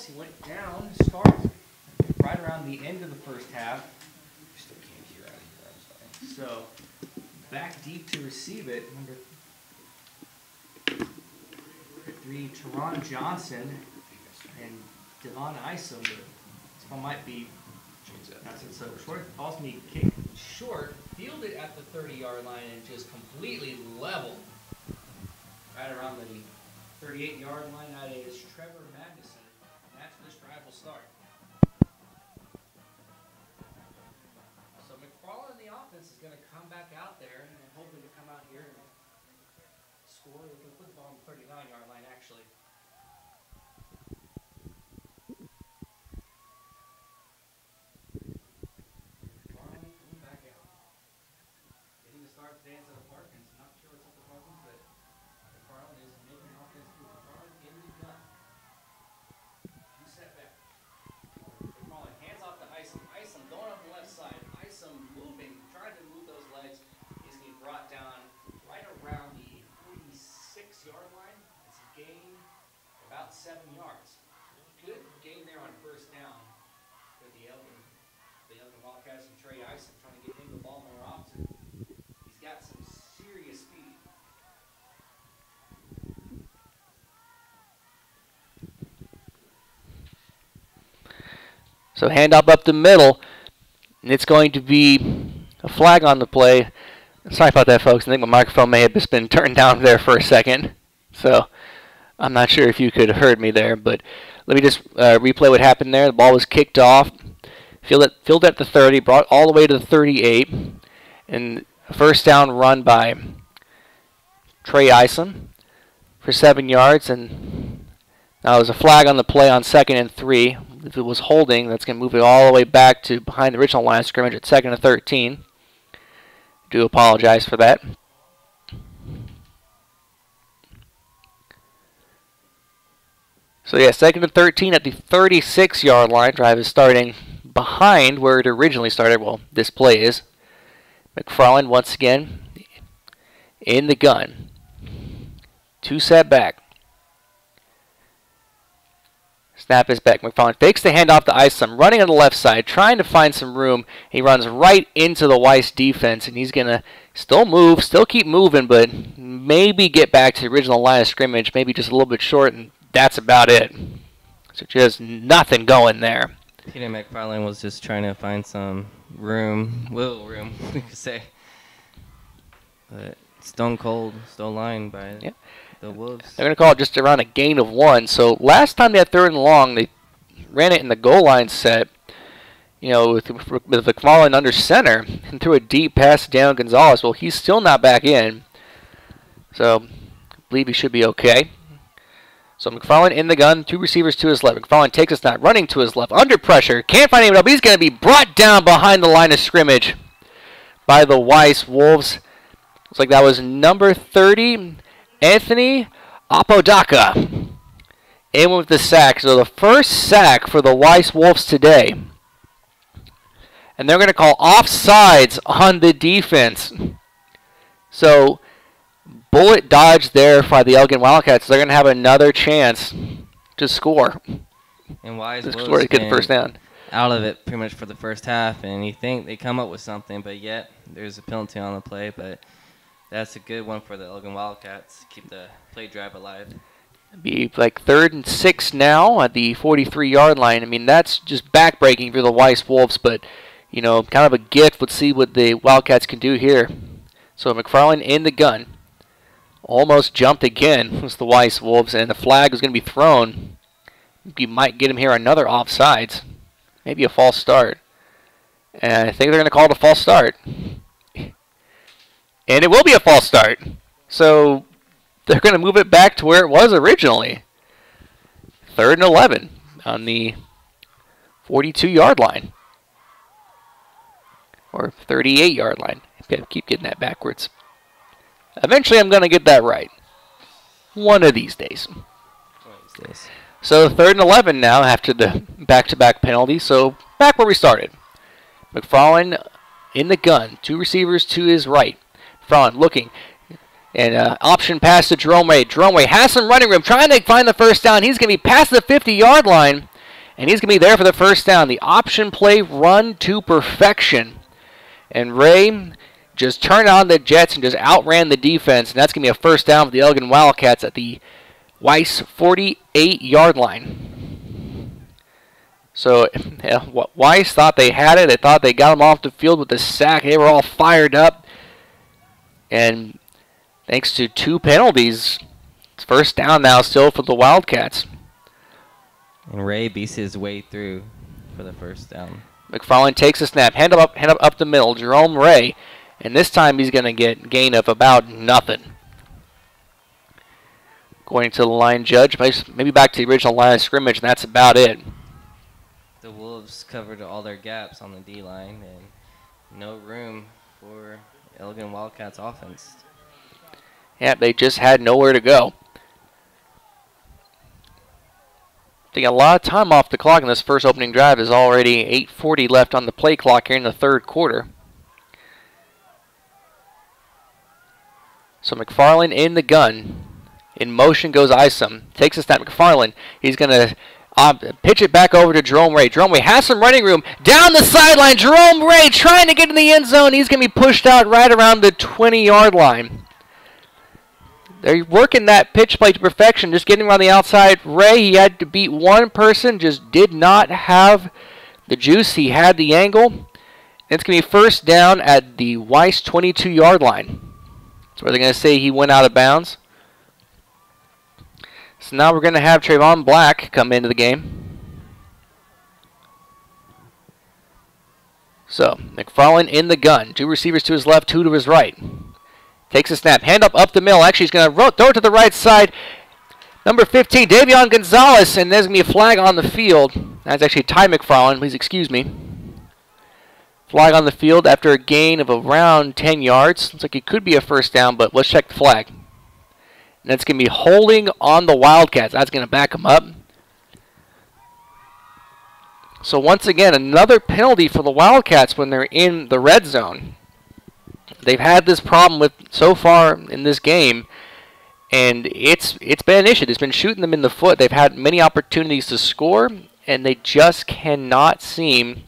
He went down, started right around the end of the first half. Still can't hear out of here, I'm sorry. So, back deep to receive it, number 3, Teron Johnson and Devon Isom. This one might be, that's it, so short, Austin kicked short, fielded at the 30-yard line and just completely leveled right around the 38-yard line. That is Trevor Magnuson. That's where this drive will start. So McFarland in the offense is going to come back out there and hoping to come out here and score. They're going to put the ball on the 39-yard line, actually. McFarland coming back out. Getting the start today instead of Parkins. Not sure what's up with Parkins, but McFarland is making an offense move. McFarland in the gun. Setback. McFarland hands off to Isom. Isom going up the left side. Isom moving, trying to move those legs. He's going to be brought down right around the 46-yard line. It's a gain about 7 yards. Good gain there on first down for the Elgin Wildcats and Trey Isom trying to get him the ball more often. He's got some serious speed. So handoff up the middle, and it's going to be a flag on the play. Sorry about that, folks. I think my microphone may have just been turned down there for a second. So I'm not sure if you could have heard me there, but let me just replay what happened there. The ball was kicked off, fielded at the 30, brought all the way to the 38, and a first down run by Trey Isom for 7 yards, and now there's a flag on the play on 2nd and 3. If it was holding, that's going to move it all the way back to behind the original line of scrimmage at 2nd and 13. Do apologize for that. So yeah, 2nd and 13 at the 36-yard line. Drive is starting behind where it originally started. Well, this play is. McFarland once again in the gun. 2 set back. Snap is back. McFarland fakes the handoff to Isom, running on the left side, trying to find some room. He runs right into the Weiss defense, and he's going to still move, still keep moving, but maybe get back to the original line of scrimmage, maybe just a little bit short, and that's about it. So just nothing going there. Peter McFarland was just trying to find some room, little room, we could say. But stone cold, stone line by the Wolves. They're going to call it just around a gain of 1. So last time they had 3rd and long, they ran it in the goal line set, you know, with McFarland under center and threw a deep pass to Dan Gonzalez. Well, he's still not back in. So I believe he should be okay. So McFarland in the gun, 2 receivers to his left. McFarland takes a snap, running to his left, under pressure. Can't find anyone up. He's going to be brought down behind the line of scrimmage by the Weiss Wolves. Looks like that was number 30, Anthony Apodaca. in with the sack. So the first sack for the Weiss Wolves today. And they're going to call offsides on the defense. So bullet dodge there by the Elgin Wildcats. They're going to have another chance to score. And Weiss to score to get the first down. Out of it pretty much for the first half, and you think they come up with something, but yet there's a penalty on the play. But that's a good one for the Elgin Wildcats to keep the play drive alive. Be like 3rd and 6 now at the 43-yard line. I mean, that's just backbreaking for the Weiss Wolves, but you know, kind of a gift. Let's see what the Wildcats can do here. So McFarland in the gun. Almost jumped again was the Weiss Wolves, and the flag was going to be thrown. You might get him here another offsides. Maybe a false start. And I think they're going to call it a false start. And it will be a false start. So they're going to move it back to where it was originally. 3rd and 11 on the 42-yard line. Or 38-yard line. I keep getting that backwards. Eventually I'm going to get that right. One of these days. So 3rd and 11 now after the back-to-back penalty. So back where we started. McFarland in the gun. 2 receivers to his right. McFarland looking. And option pass to Jerome Ray. Jerome Ray has some running room. Trying to find the first down. He's going to be past the 50-yard line. And he's going to be there for the first down. The option play run to perfection. And Ray just turned on the Jets and just outran the defense. And that's going to be a first down for the Elgin Wildcats at the Weiss 48-yard line. So Weiss thought they had it. They thought they got him off the field with the sack. They were all fired up. And thanks to 2 penalties, it's first down now still for the Wildcats. And Ray beats his way through for the first down. McFarland takes a snap. Hand up the middle. Jerome Ray. And this time he's going to get gain of about nothing. Going to the line judge, maybe back to the original line of scrimmage, and that's about it. The Wolves covered all their gaps on the D-line, and no room for Elgin Wildcats offense. Yeah, they just had nowhere to go. Taking a lot of time off the clock in this first opening drive. There's already 8:40 left on the play clock here in the 3rd quarter. So McFarland in the gun. In motion goes Isom. Takes a snap. McFarland. He's going to pitch it back over to Jerome Ray. Jerome Ray has some running room. Down the sideline. Jerome Ray trying to get in the end zone. He's going to be pushed out right around the 20-yard line. They're working that pitch play to perfection. Just getting around the outside. Ray, he had to beat one person. Just did not have the juice. He had the angle. It's going to be first down at the Weiss 22-yard line. That's where they're going to say he went out of bounds. So now we're going to have Trayvon Black come into the game. So McFarland in the gun. 2 receivers to his left, 2 to his right. Takes a snap. Hand up the middle. Actually, he's going to throw it to the right side. Number 15, Davion Gonzalez. And there's going to be a flag on the field. That's actually Ty McFarland. Please excuse me. Flag on the field after a gain of around 10 yards. Looks like it could be a first down, but let's check the flag. And that's going to be holding on the Wildcats. That's going to back them up. So once again, another penalty for the Wildcats when they're in the red zone. They've had this problem with so far in this game, and it's been an issue. It's been shooting them in the foot. They've had many opportunities to score, and they just cannot seem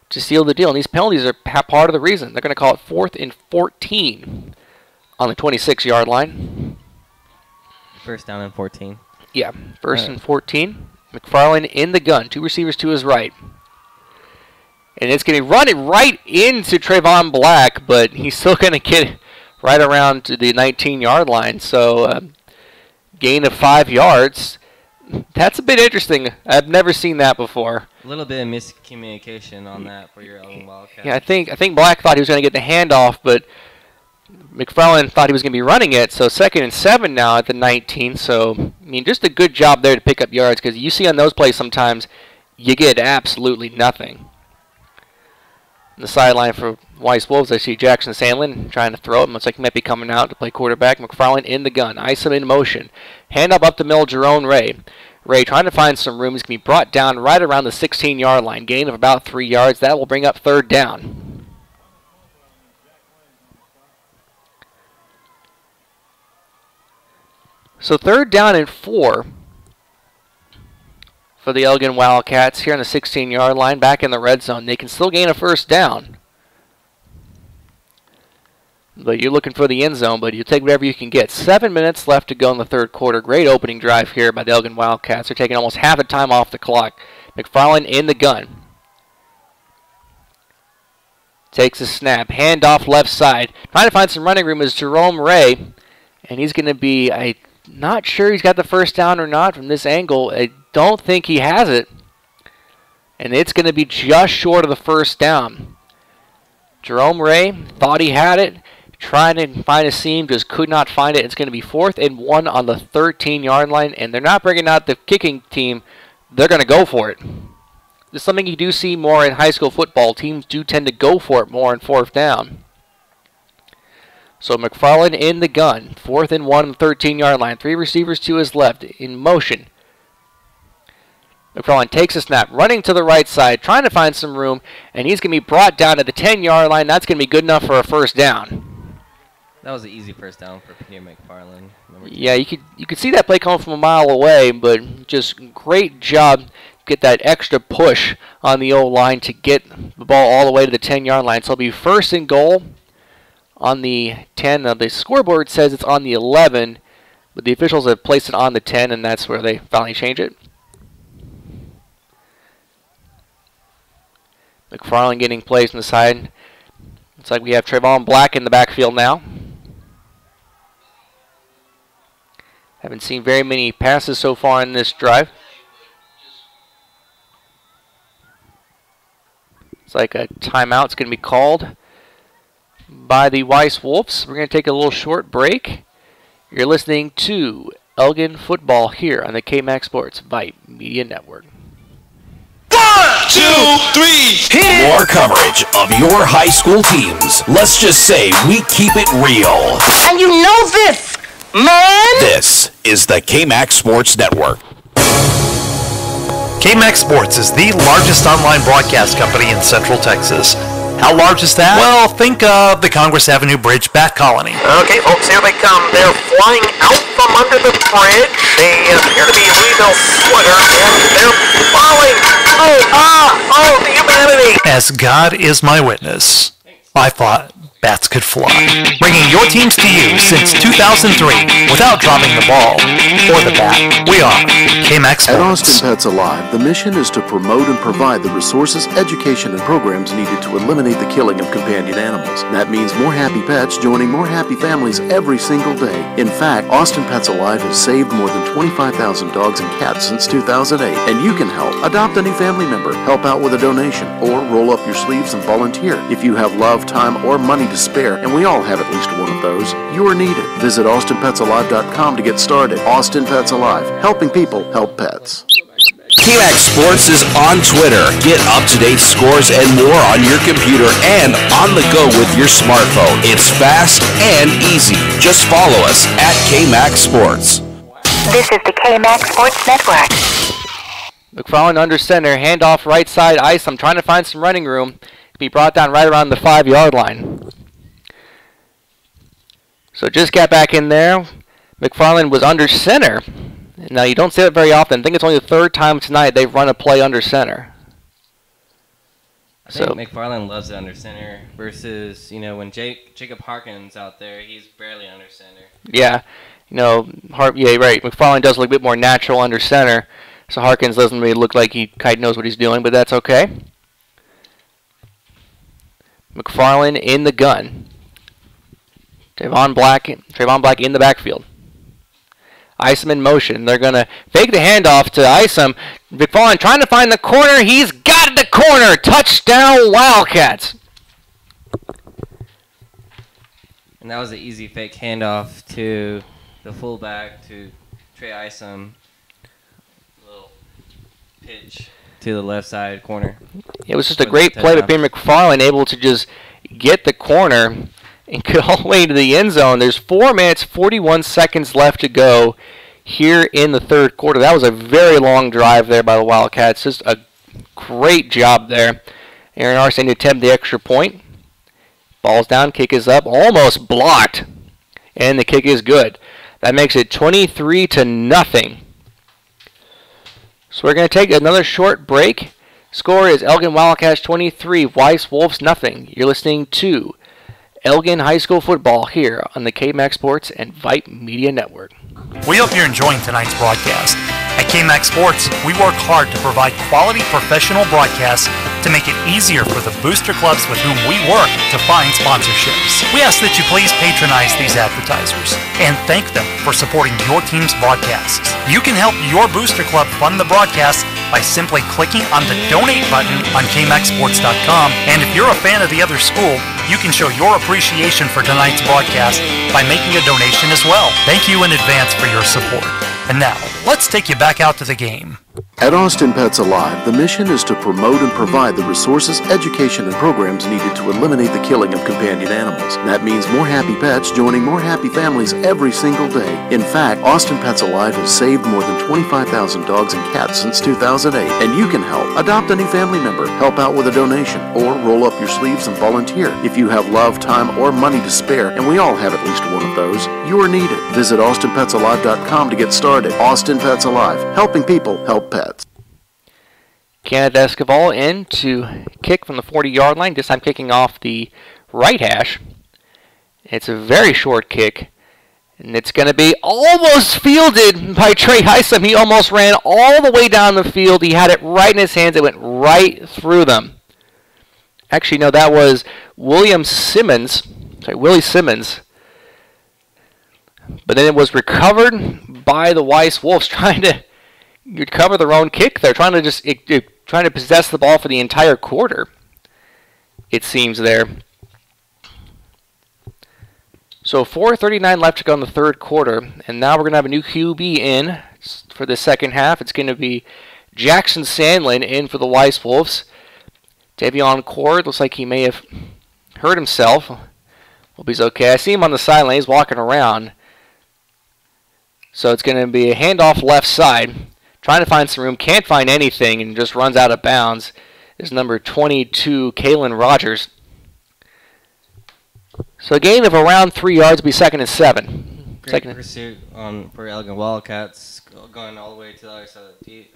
to seal the deal. And these penalties are part of the reason. They're going to call it 4th and 14 on the 26-yard line. First down and 14. Yeah, first and 14. McFarland in the gun. 2 receivers to his right. And it's going to run it right into Trayvon Black, but he's still going to get it right around to the 19-yard line. So gain of 5 yards. That's a bit interesting. I've never seen that before. A little bit of miscommunication on that for your Elgin Wildcats. Yeah, I think Black thought he was going to get the handoff, but McFarland thought he was going to be running it. So 2nd and 7 now at the 19. So, I mean, just a good job there to pick up yards, because you see on those plays sometimes you get absolutely nothing. On the sideline for Weiss Wolves, I see Jackson Sandlin trying to throw it. Looks like he might be coming out to play quarterback. McFarland in the gun. Isom in motion. Hand up the middle, Jerome Ray. Ray trying to find some room. He's going to be brought down right around the 16-yard line. Gain of about 3 yards. That will bring up 3rd down. So 3rd down and 4 for the Elgin Wildcats here on the 16-yard line, back in the red zone. They can still gain a 1st down. But you're looking for the end zone, but you take whatever you can get. 7 minutes left to go in the 3rd quarter. Great opening drive here by the Elgin Wildcats. They're taking almost half the time off the clock. McFarland in the gun. Takes a snap. Handoff left side. Trying to find some running room is Jerome Ray. And he's going to be, I'm not sure he's got the 1st down or not from this angle. I don't think he has it. And it's going to be just short of the 1st down. Jerome Ray thought he had it. Trying to find a seam, just could not find it. It's going to be 4th and 1 on the 13-yard line, and they're not bringing out the kicking team. They're going to go for it. This is something you do see more in high school football. Teams do tend to go for it more on 4th down. So McFarland in the gun. 4th and 1 on the 13-yard line. 3 receivers to his left in motion. McFarland takes a snap, running to the right side, trying to find some room, and he's going to be brought down to the 10-yard line. That's going to be good enough for a 1st down. That was an easy 1st down for Peter McFarland. Yeah, you could see that play coming from a mile away, but just great job get that extra push on the O-line to get the ball all the way to the 10-yard line. So it'll be 1st and goal on the 10. Now the scoreboard says it's on the 11, but the officials have placed it on the 10, and that's where they finally change it. McFarland getting plays on the side. Looks like we have Trayvon Black in the backfield now. Haven't seen very many passes so far in this drive. It's like a timeout's going to be called by the Weiss Wolves. We're going to take a little short break. You're listening to Elgin Football here on the KMAX Sports Vype Media Network. 1, 2, 3, hit! More coverage of your high school teams. Let's just say we keep it real. And you know this, man! This is the KMAX Sports Network. KMAX Sports is the largest online broadcast company in Central Texas. How large is that? Well, think of the Congress Avenue Bridge Bat Colony. Okay, folks, here they come. They're flying out from under the bridge. They appear to be Louisville sweater, and they're falling. Oh, the humanity. As God is my witness, I thought bats could fly. Bringing your teams to you since 2003 without dropping the ball or the bat. We are KMAX Sports. At Austin Pets Alive, the mission is to promote and provide the resources, education, and programs needed to eliminate the killing of companion animals. That means more happy pets joining more happy families every single day. In fact, Austin Pets Alive has saved more than 25,000 dogs and cats since 2008, and you can help. Adopt a new family member, help out with a donation, or roll up your sleeves and volunteer. If you have love, time, or money to spare, and we all have at least one of those, you are needed. Visit AustinPetsAlive.com to get started. Austin Pets Alive, helping people help pets. KMAX Sports is on Twitter. Get up-to-date scores and more on your computer and on the go with your smartphone. It's fast and easy. Just follow us at KMAX Sports. This is the KMAX Sports Network. McFarland under center, handoff right side, Ice. I'm trying to find some running room. Be brought down right around the 5-yard line. So just got back in there. McFarland was under center. Now you don't see that very often. I think it's only the 3rd time tonight they've run a play under center. I think McFarland loves it under center versus, when Jacob Harkins out there, he's barely under center. Yeah, yeah, right. McFarland does look a bit more natural under center. So Harkins doesn't really look like he quite knows what he's doing, but that's okay. McFarland in the gun. Trayvon Black in the backfield. Isom in motion. They're going to fake the handoff to Isom. McFarland trying to find the corner. He's got the corner. Touchdown, Wildcats. And that was an easy fake handoff to the fullback, to Trey Isom. Little pitch to the left side corner. It was just a great play by Peter McFarland, able to just get the corner and get all the way to the end zone. There's 4 minutes, 41 seconds left to go here in the third quarter. That was a very long drive there by the Wildcats. Just a great job there. Aaron Arsen to attempt the extra point. Ball's down, kick is up, almost blocked, and the kick is good. That makes it 23-0. So we're going to take another short break. Score is Elgin Wildcats 23, Weiss Wolves nothing. You're listening to Elgin High School Football here on the KMAX Sports and Vype Media Network. We hope you're enjoying tonight's broadcast. At KMAX Sports, we work hard to provide quality professional broadcasts to make it easier for the booster clubs with whom we work to find sponsorships. We ask that you please patronize these advertisers and thank them for supporting your team's broadcasts. You can help your booster club fund the broadcast by simply clicking on the donate button on KMAXSports.com. And if you're a fan of the other school, you can show your appreciation for tonight's broadcast by making a donation as well. Thank you in advance for your support. And now, let's take you back out to the game. At Austin Pets Alive, the mission is to promote and provide the resources, education, and programs needed to eliminate the killing of companion animals. That means more happy pets joining more happy families every single day. In fact, Austin Pets Alive has saved more than 25,000 dogs and cats since 2008, and you can help. Adopt a new family member, help out with a donation, or roll up your sleeves and volunteer. If you have love, time, or money to spare, and we all have at least one of those, you are needed. Visit AustinPetsAlive.com to get started. Austin Pets Alive, helping people help pets. Canada Escobar in to kick from the 40-yard line, this time kicking off the right hash. It's a very short kick, and it's going to be almost fielded by Trey Hysom. He almost ran all the way down the field. He had it right in his hands. It went right through them. Actually, no, that was Willie Simmons. But then it was recovered by the Weiss Wolves, trying to recover their own kick. They're trying to possess the ball for the entire quarter, it seems there. So 4:39 left to go in the third quarter, and now we're going to have a new QB in for the second half. It's going to be Jackson Sandlin in for the Weiss Wolves. Davion Cord looks like he may have hurt himself. Hope he's okay. I see him on the sideline. He's walking around. So it's going to be a handoff left side. Trying to find some room, can't find anything, and just runs out of bounds. Is number 22, Kalen Rogers. So a gain of around 3 yards will be 2nd and 7. Great pursuit for Elgin Wildcats, going all the way to the other side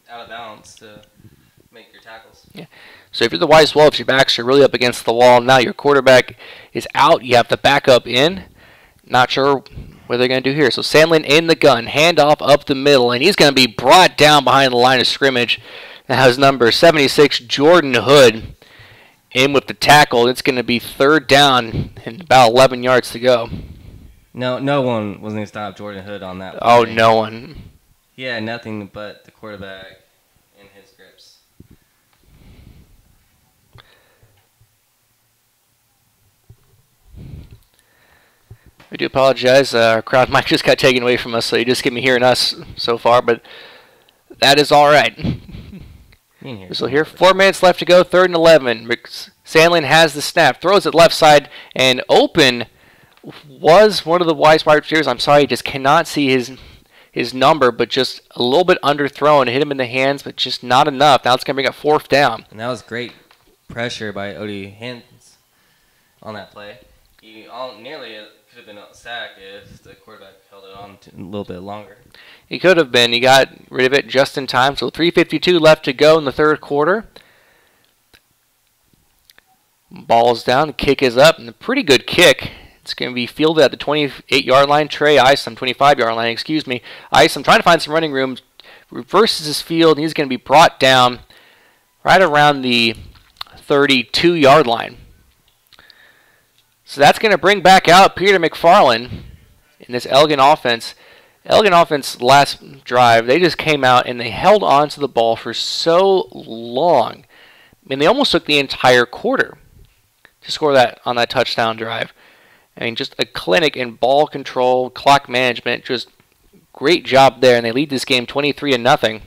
out of bounds to make your tackles. Yeah. So if you're the Weiss Wolves, your backs are really up against the wall. Now your quarterback is out. You have the backup in. Not sure what they're going to do here. So Sandlin in the gun, handoff up the middle, and he's going to be brought down behind the line of scrimmage. That has number 76, Jordan Hood, in with the tackle. It's going to be 3rd down and about 11 yards to go. No one was going to stop Jordan Hood on that play. Oh, no one. He had nothing but the quarterback in his grips. I do apologize. Our crowd mic just got taken away from us, so you just get me hearing us so far, but that is all right. So here, 4 minutes left to go, 3rd and 11. Sandlin has the snap, throws it left side, and open was one of the Weiss wide receivers. I'm sorry, just cannot see his number, but just a little bit underthrown. Hit him in the hands, but just not enough. Now it's going to bring up 4th down. And that was great pressure by Odie Hens on that play. He nearly could have been a sack if the quarterback held it on a little bit longer. He could have been. He got rid of it just in time. So 3:52 left to go in the third quarter. Ball's down. The kick is up. And a pretty good kick. It's going to be fielded at the 28-yard line. Trey Isom, 25-yard line, excuse me. Isom trying to find some running room. Reverses his field. And he's going to be brought down right around the 32-yard line. So that's going to bring back out Peter McFarland in this Elgin offense. Elgin offense last drive, they just came out and they held on to the ball for so long. I mean, they almost took the entire quarter to score that on that touchdown drive. I mean, just a clinic in ball control, clock management, just great job there. And they lead this game 23-0.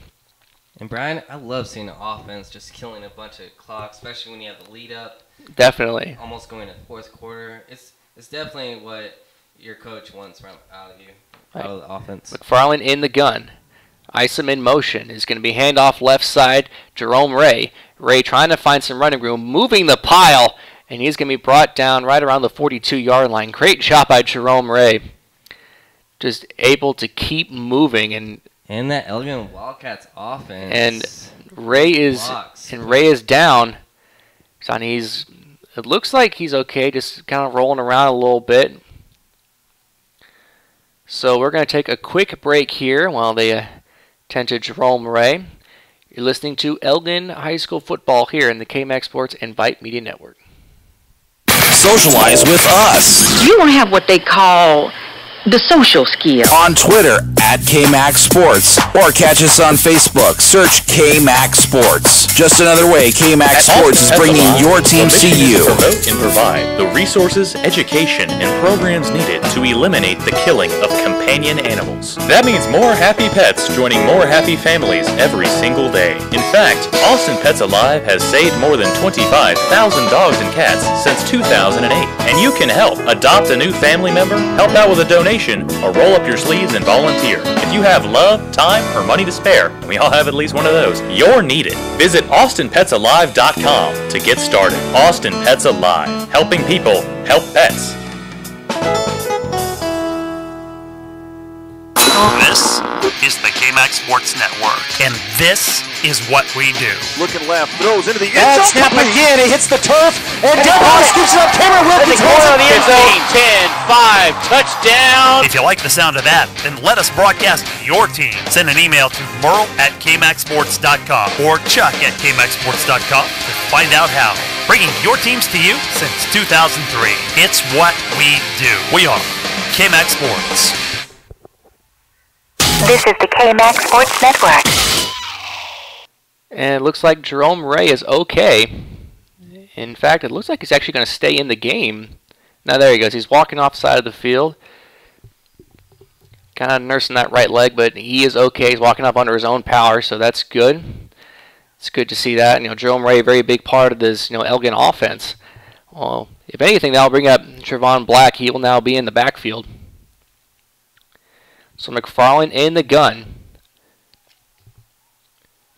And Brian, I love seeing the offense just killing a bunch of clock, especially when you have the lead up. Definitely. Almost going to fourth quarter. It's definitely what your coach wants out of you, out of the offense. McFarland in the gun. Isom in motion is going to be handoff left side. Jerome Ray. Ray trying to find some running room, moving the pile, and he's going to be brought down right around the 42-yard line. Great shot by Jerome Ray. Just able to keep moving and that Elgin Wildcats offense. And Ray is down. So it looks like he's okay, just kind of rolling around a little bit. So we're going to take a quick break here while they tend to Jerome Ray. You're listening to Elgin High School football here in the KMAX Sports and Vype Media Network. Socialize with us. You don't have what they call the social skill. On Twitter at KMAX Sports, or catch us on Facebook. Search KMAX Sports. Just another way KMAX Sports is bringing your teams to you. Promote and provide the resources, education, and programs needed to eliminate the killing of companion animals. That means more happy pets joining more happy families every single day. In fact, Austin Pets Alive has saved more than 25,000 dogs and cats since 2008. And you can help. Adopt a new family member, help out with a donation, or roll up your sleeves and volunteer. If you have love, time, or money to spare, and we all have at least one of those, you're needed. Visit AustinPetsAlive.com to get started. Austin Pets Alive, helping people help pets. This is the KMAX Sports Network, and this is what we do. Looking left, throws into the end Bad zone. snap again. He hits the turf, and Delmar scoops it up. Cameron Wilkins holds it. on the end zone. 10-5, touchdown. If you like the sound of that, then let us broadcast your team. Send an email to merle@kmaxsports.com or chuck@kmaxsports.com to find out how. Bringing your teams to you since 2003. It's what we do. We are KMAX Sports. This is the KMAX Sports Network. And it looks like Jerome Ray is okay. In fact, it looks like he's actually going to stay in the game. Now there he goes. He's walking off the side of the field. Kind of nursing that right leg, but he is okay. He's walking up under his own power, so that's good. It's good to see that. Jerome Ray, a very big part of this, Elgin offense. Well, if anything, that'll bring up Trevon Black. He will now be in the backfield. So McFarland in the gun.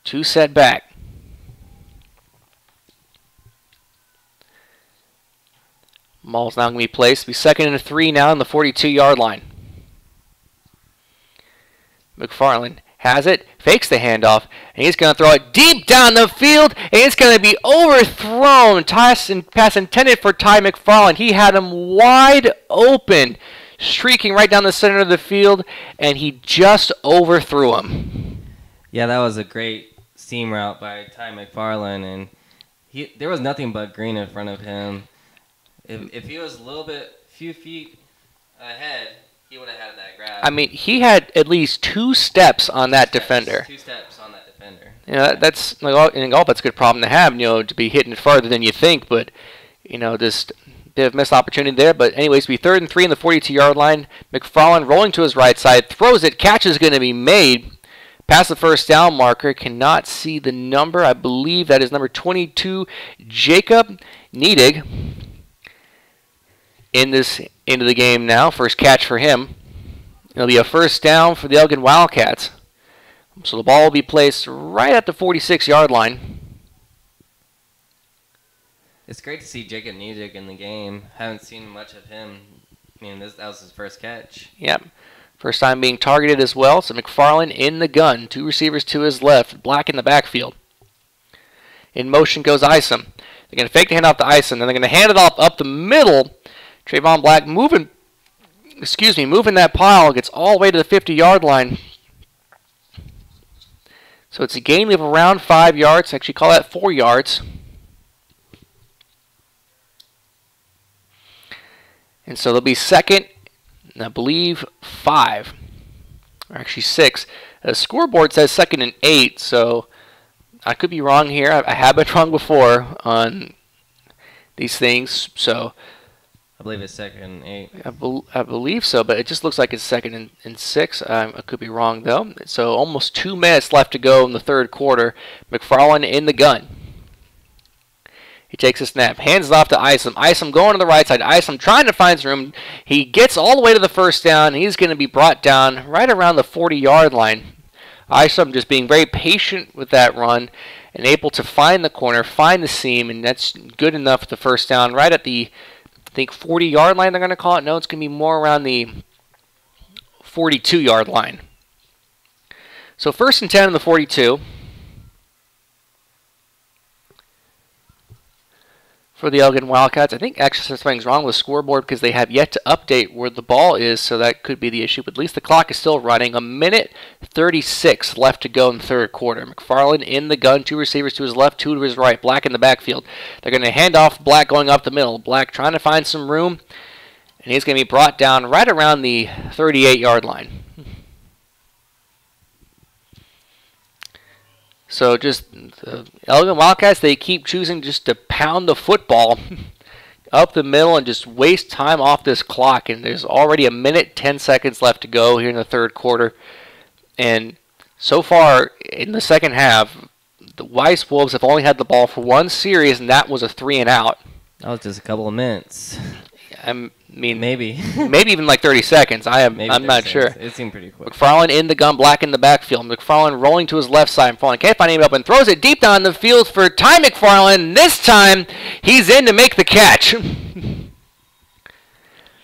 2 set back. Ball's now going to be placed. Be 2nd and 3 now on the 42-yard line. McFarland has it, fakes the handoff, and he's going to throw it deep down the field, and it's going to be overthrown. Pass intended for Ty McFarland. He had him wide open, streaking right down the center of the field, and he just overthrew him. Yeah, that was a great seam route by Ty McFarland, and there was nothing but green in front of him. If he was few feet ahead, he would have had that grab. I mean, he had at least 2 steps on that defender. 2 steps on that defender. That's in golf. That's a good problem to have. To be hitting it farther than you think, but just bit of missed opportunity there. But anyways, be 3rd and 3 in the 42-yard line. McFarland rolling to his right side, throws it. Catch is going to be made. Past the first down marker. Cannot see the number. I believe that is number 22, Jacob Niedig. Into the game now. First catch for him. It'll be a first down for the Elgin Wildcats. So the ball will be placed right at the 46-yard line. It's great to see Jacob Niedig in the game. Haven't seen much of him. That was his first catch. Yep. First time being targeted as well. So McFarland in the gun. 2 receivers to his left. Black in the backfield. In motion goes Isom. They're going to fake the handoff to Isom. Then they're going to hand it off up the middle. Trevon Black moving that pile. Gets all the way to the 50-yard line. So it's a gain of around 5 yards. Actually, call that 4 yards. And so they'll be 2nd, and I believe 5. Or actually 6. The scoreboard says 2nd and 8, so I could be wrong here. I have been wrong before on these things. So I believe it's 2nd and 8. I believe so, but it just looks like it's 2nd and 6. I could be wrong, though. So almost 2 minutes left to go in the third quarter. McFarland in the gun. He takes a snap, hands it off to Isom. Isom going to the right side. Isom trying to find some room. He gets all the way to the first down. He's going to be brought down right around the 40-yard line. Isom just being very patient with that run and able to find the corner, find the seam, and that's good enough for the first down right at the, I think, 40-yard line they're going to call it. No, it's going to be more around the 42-yard line. So 1st and 10 on the 42. For the Elgin Wildcats. I think actually something's wrong with the scoreboard because they have yet to update where the ball is, so that could be the issue. But at least the clock is still running. 1:36 left to go in the third quarter. McFarland in the gun. 2 receivers to his left, 2 to his right. Black in the backfield. They're going to hand off Black going up the middle. Black trying to find some room, and he's going to be brought down right around the 38-yard line. So just the Elgin Wildcats, they keep choosing just to pound the football up the middle and just waste time off this clock. And there's already 1:10 left to go here in the third quarter. And so far in the second half, the Weiss Wolves have only had the ball for 1 series, and that was a 3-and-out. That was just a couple of minutes. I mean, maybe even like 30 seconds. I'm not sure. It seemed pretty quick. McFarland in the gun, Black in the backfield. McFarland rolling to his left side. McFarland can't find anybody open. Throws it deep down the field for Ty McFarland. This time, he's in to make the catch.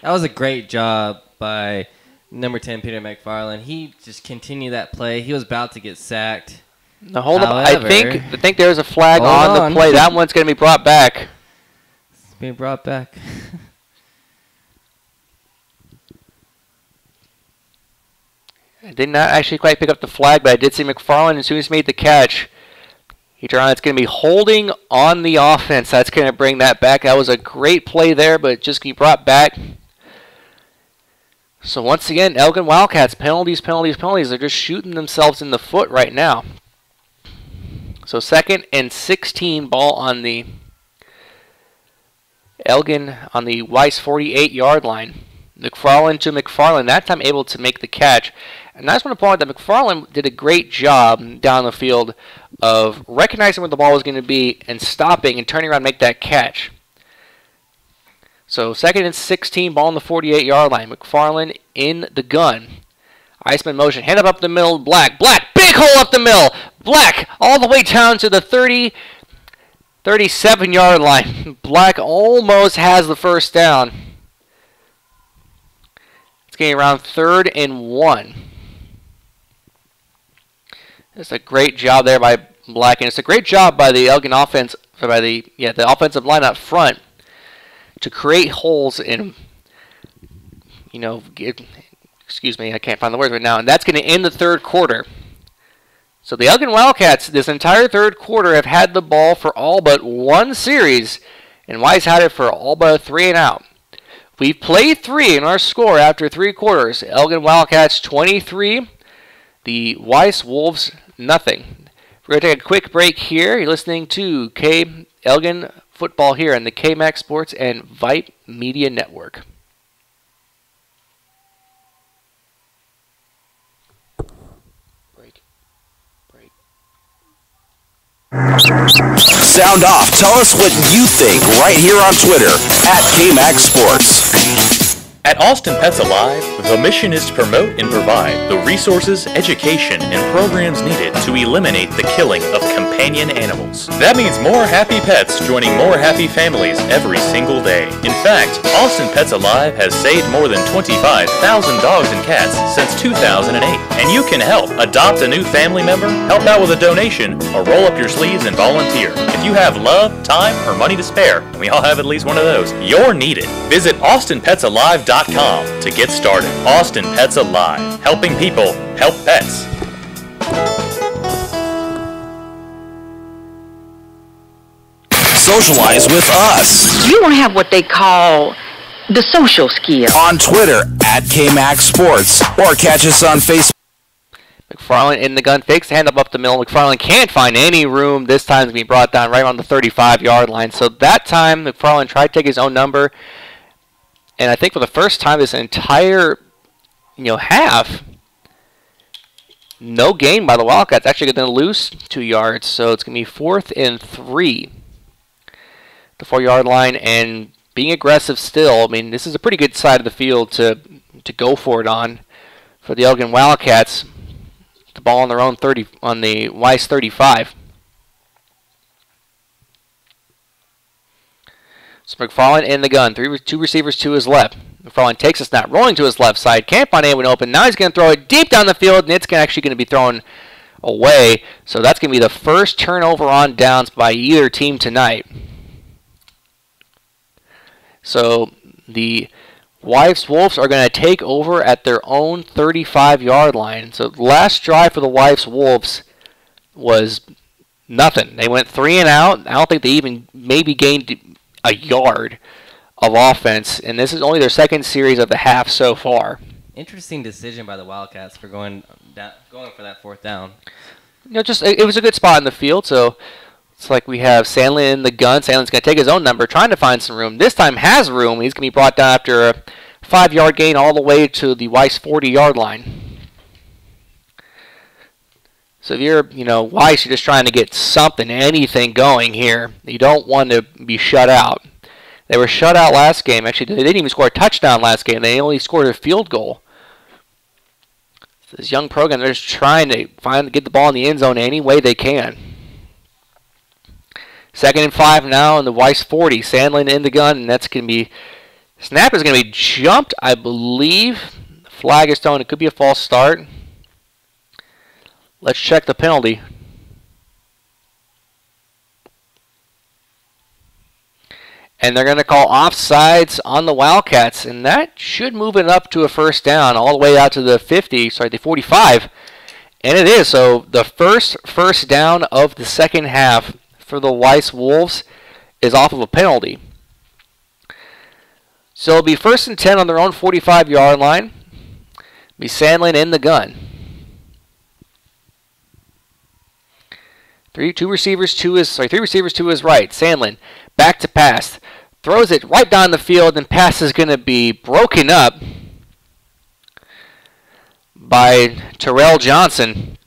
That was a great job by number 10, Peter McFarland. He just continued that play. He was about to get sacked. Now hold up. I think there's a flag on the play. That one's going to be brought back. It's being brought back. I did not actually quite pick up the flag, but I did see McFarland as soon as he made the catch. He turned on. It's going to be holding on the offense. That's going to bring that back. That was a great play there, but just can be brought back. So once again, Elgin Wildcats, penalties. They're just shooting themselves in the foot right now. So 2nd and 16, ball on the Elgin on the Weiss 48-yard line. McFarland to McFarland, that time able to make the catch. And I just want to point out that McFarland did a great job down the field of recognizing where the ball was going to be and stopping and turning around and make that catch. So 2nd and 16, ball on the 48-yard line. McFarland in the gun. Iceman motion, hand up the middle, Black, big hole up the middle. Black all the way down to the 37-yard line. Black almost has the first down. It's getting around 3rd and 1. It's a great job there by Black, and it's a great job by the Elgin offense, by the offensive line up front to create holes and, excuse me, I can't find the words right now, and that's going to end the third quarter. So the Elgin Wildcats this entire third quarter have had the ball for all but 1 series, and Weiss had it for all but a 3-and-out. We've played 3 in our score after 3 quarters. Elgin Wildcats 23, the Weiss Wolves nothing. We're going to take a quick break here. You're listening to Elgin Football here on the KMAX Sports and Vype Media Network. Sound off. Tell us what you think right here on Twitter at KMAX Sports. At Austin Pets Alive, the mission is to promote and provide the resources, education, and programs needed to eliminate the killing of companion animals. That means more happy pets joining more happy families every single day. In fact, Austin Pets Alive has saved more than 25,000 dogs and cats since 2008. And you can help. Adopt a new family member, help out with a donation, or roll up your sleeves and volunteer. If you have love, time, or money to spare, and we all have at least one of those, you're needed. Visit AustinPetsAlive.com to get started. Austin Pets Alive. Helping people help pets. Socialize with us. You don't have what they call the social skill. On Twitter at KMAX Sports, or catch us on Facebook. McFarland in the gun, fakes the hand up the middle. McFarland can't find any room. This time it's being brought down right on the 35-yard line. So that time, McFarland tried to take his own number. And I think for the first time this entire half, no gain by the Wildcats. Actually going to lose 2 yards, so it's going to be 4th and 3. The 4-yard line, and being aggressive still. I mean, this is a pretty good side of the field to go for it on for the Elgin Wildcats. The ball on their own 30 on the Weiss 35. So McFarland in the gun. 2 receivers to his left. McFarland takes a snap, rolling to his left side. Can't find anyone open. Now he's going to throw it deep down the field, and it's actually going to be thrown away. So that's going to be the first turnover on downs by either team tonight. So the Weiss Wolves are going to take over at their own 35-yard line. So the last drive for the Weiss Wolves was nothing. They went 3 and out. I don't think they even maybe gained a yard of offense, and this is only their second series of the half so far. Interesting decision by the Wildcats for going for that 4th down. Just it was a good spot in the field, so it's like we have Sandlin in the gun. Sandlin's going to take his own number, trying to find some room. This time has room. He's going to be brought down after a 5-yard gain all the way to the Weiss 40-yard line. So if you're, Weiss, you're just trying to get something, anything going here. You don't want to be shut out. They were shut out last game. Actually, they didn't even score a touchdown last game. They only scored a field goal. So this young program, they're just trying to get the ball in the end zone any way they can. 2nd and 5 now in the Weiss 40. Sandlin in the gun, and that's going to be... Snap is going to be jumped, I believe. Flag is thrown. It could be a false start. Let's check the penalty. And they're going to call offsides on the Wildcats, and that should move it up to a 1st down all the way out to the 45. And it is. So the first down of the second half for the Weiss Wolves is off of a penalty. So it'll be 1st and 10 on their own 45-yard line. Be Sandlin in the gun. 3 receivers to his right. Sandlin back to pass. Throws it right down the field, and pass is going to be broken up by Terrell Johnson.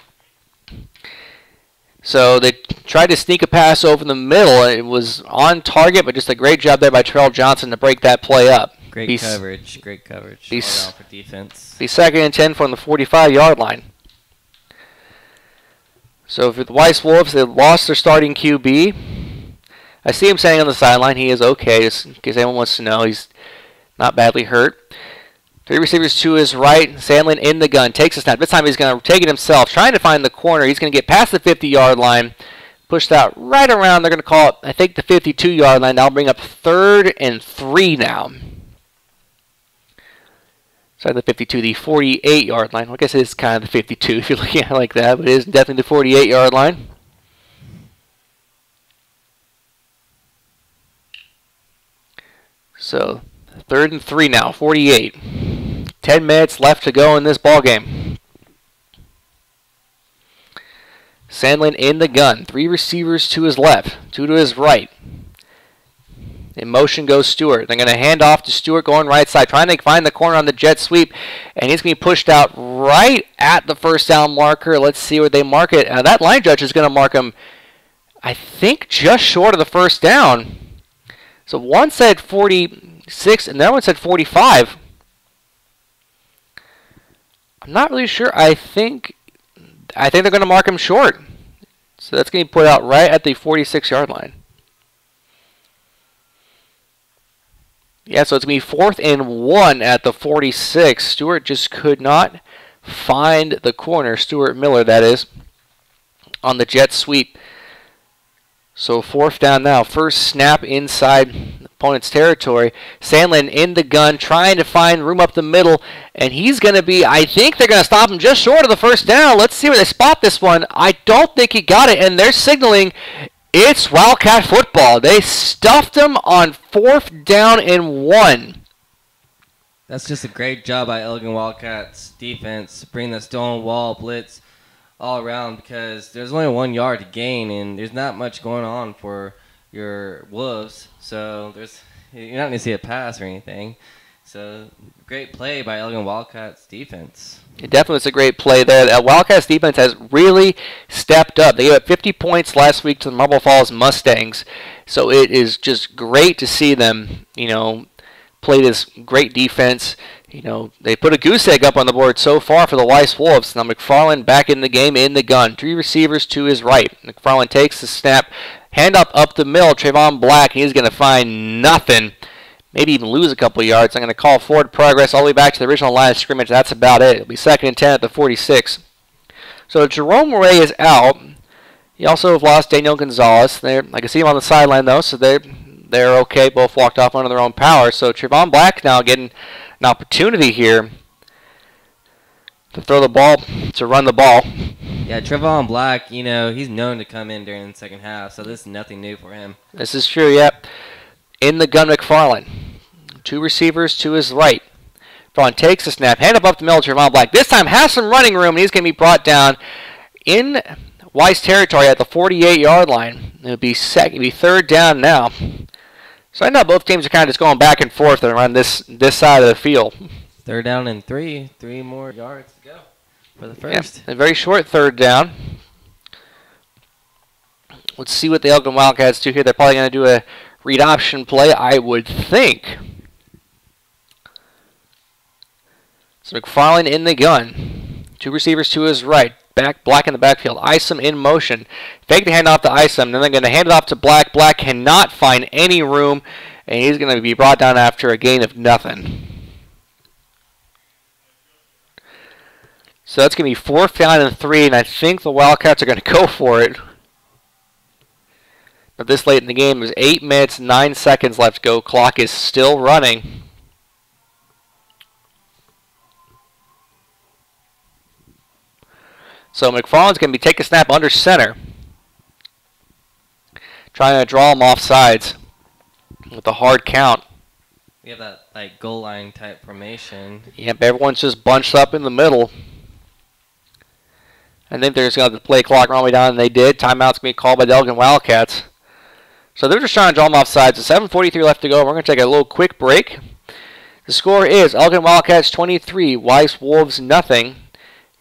So they tried to sneak a pass over the middle. It was on target, but just a great job there by Terrell Johnson to break that play up. Great coverage all around for defense. Be 2nd and 10 from the 45-yard line. So for the Weiss Wolves, they lost their starting QB. I see him saying on the sideline he is okay, just in case anyone wants to know. He's not badly hurt. 3 receivers to his right. Sandlin in the gun. Takes a snap. This time he's going to take it himself. Trying to find the corner. He's going to get past the 50-yard line. Pushed out right around. They're going to call it, I think, the 52-yard line. That'll bring up 3rd and 3 now. Sorry, the 52, the 48-yard line. Well, I guess it is kind of the 52 if you're looking at it like that, but it is definitely the 48-yard line. So, 3rd and 3 now, 48. 10 minutes left to go in this ball game. Sandlin in the gun. 3 receivers to his left, 2 to his right. In motion goes Stewart. They're going to hand off to Stewart going right side, trying to find the corner on the jet sweep, and he's going to be pushed out right at the 1st down marker. Let's see where they mark it. That line judge is going to mark him, I think, just short of the 1st down. So one said 46, and the other one said 45. I'm not really sure. I think they're going to mark him short. So that's going to be put out right at the 46-yard line. Yeah, so it's going to be 4th and 1 at the 46. Stewart just could not find the corner. Stuart Miller, that is, on the jet sweep. So 4th down now. First snap inside the opponent's territory. Sandlin in the gun, trying to find room up the middle. And he's going to be, I think they're going to stop him just short of the 1st down. Let's see where they spot this one. I don't think he got it, and they're signaling it's Wildcat football. They stuffed him on 4th down and 1. That's just a great job by Elgin Wildcats defense. Bring the stone wall blitz all around because there's only 1 yard to gain, and there's not much going on for your Wolves. So you're not going to see a pass or anything. So, great play by Elgin Wildcats defense. It definitely was a great play there. The Wildcats defense has really stepped up. They gave up 50 points last week to the Marble Falls Mustangs. So it is just great to see them, play this great defense. They put a goose egg up on the board so far for the Weiss Wolves. Now McFarland back in the game in the gun. 3 receivers to his right. McFarland takes the snap. Hand up the middle. Trayvon Black. He's going to find nothing. Maybe even lose a couple yards. I'm going to call forward progress all the way back to the original line of scrimmage. That's about it. It'll be 2nd and 10 at the 46. So Jerome Ray is out. You also have lost Daniel Gonzalez. I can see him on the sideline, though, so they're okay. Both walked off under their own power. So Trayvon Black now getting an opportunity here to throw the ball, to run the ball. Yeah, Trayvon Black, he's known to come in during the second half, so this is nothing new for him. This is true, yep. In the gun, McFarland. 2 receivers to his right. McFarland takes the snap, hand up the middle to Trayvon Black. This time has some running room, and he's going to be brought down in Weiss territory at the 48-yard line. It'll be 3rd down now. So I know both teams are kind of just going back and forth around this side of the field. 3rd down and 3. 3 more yards to go for the first. Yeah, a very short 3rd down. Let's see what the Elgin Wildcats do here. They're probably going to do a read option play, I would think. So McFarland in the gun. 2 receivers to his right. Black in the backfield. Isom in motion. Fake the handoff to Isom. Then they're going to hand it off to Black. Black cannot find any room, and he's going to be brought down after a gain of nothing. So that's going to be 4th down and 3, and I think the Wildcats are going to go for it. But this late in the game, there's 8 minutes, 9 seconds left to go. Clock is still running. So McFarland's going to be taking a snap under center. Trying to draw him off sides with a hard count. We have that goal line type formation. Yep, everyone's just bunched up in the middle. I think they're just going to have the play clock run way down, and they did. Timeout's going to be called by the Elgin Wildcats. So they're just trying to draw them off sides. So 7:43 left to go. We're going to take a little quick break. The score is Elgin Wildcats 23, Weiss Wolves nothing.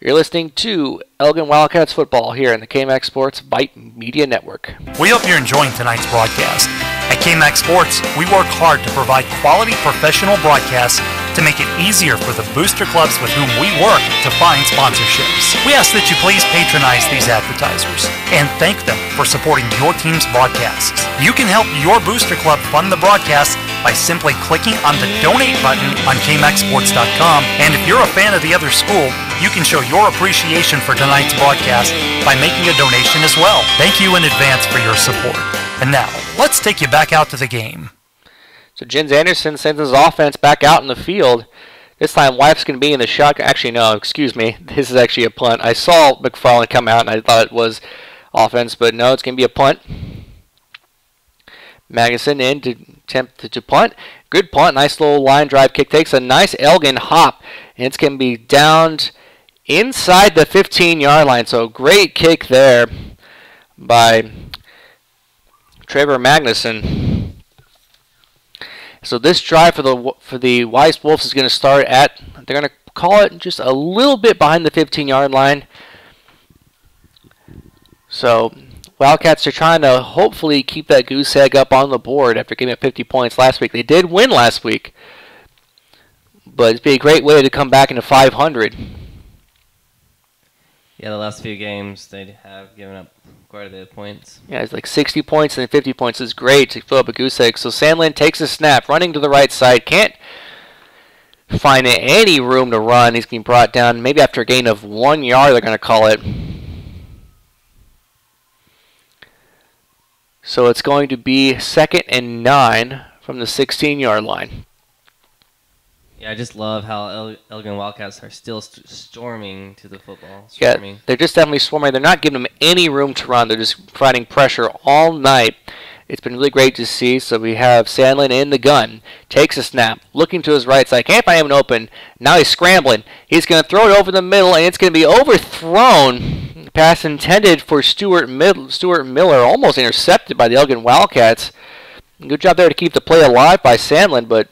You're listening to Elgin Wildcats football here in the KMAX Sports Vype Media Network. We hope you're enjoying tonight's broadcast. At KMAX Sports, we work hard to provide quality professional broadcasts to make it easier for the booster clubs with whom we work to find sponsorships. We ask that you please patronize these advertisers and thank them for supporting your team's broadcasts. You can help your booster club fund the broadcast by simply clicking on the donate button on KMAXSports.com. And if you're a fan of the other school, you can show your appreciation for tonight's broadcast by making a donation as well. Thank you in advance for your support. And now, let's take you back out to the game. So Jens Anderson sends his offense back out in the field. This time Wife's going to be in the shotgun. Actually, no, excuse me. This is actually a punt. I saw McFarland come out, and I thought it was offense, but no, it's going to be a punt. Magnuson in to attempt to punt. Good punt. Nice little line drive kick. Takes a nice Elgin hop, and it's going to be downed inside the 15-yard line. So great kick there by Trevor Magnuson. So this drive for the Weiss Wolves is going to start at, they're going to call it just a little bit behind the 15-yard line. So Wildcats are trying to hopefully keep that goose egg up on the board after giving up 50 points last week. They did win last week, but it'd be a great way to come back into 500. Yeah, the last few games they have given up quite a bit of points. Yeah, it's like 60 points and then 50 points is great to fill up a goose egg. So Sandlin takes a snap, running to the right side. Can't find any room to run. He's getting brought down. Maybe after a gain of 1 yard, they're going to call it. So it's going to be 2nd and 9 from the 16-yard line. Yeah, I just love how Elgin Wildcats are still storming to the football. Yeah, they're just definitely swarming. They're not giving them any room to run. They're just providing pressure all night. It's been really great to see. So we have Sandlin in the gun. Takes a snap. Looking to his right side. Can't find anyone open. Now he's scrambling. He's going to throw it over the middle, and it's going to be overthrown. Pass intended for Stuart Miller. Almost intercepted by the Elgin Wildcats. Good job there to keep the play alive by Sandlin, but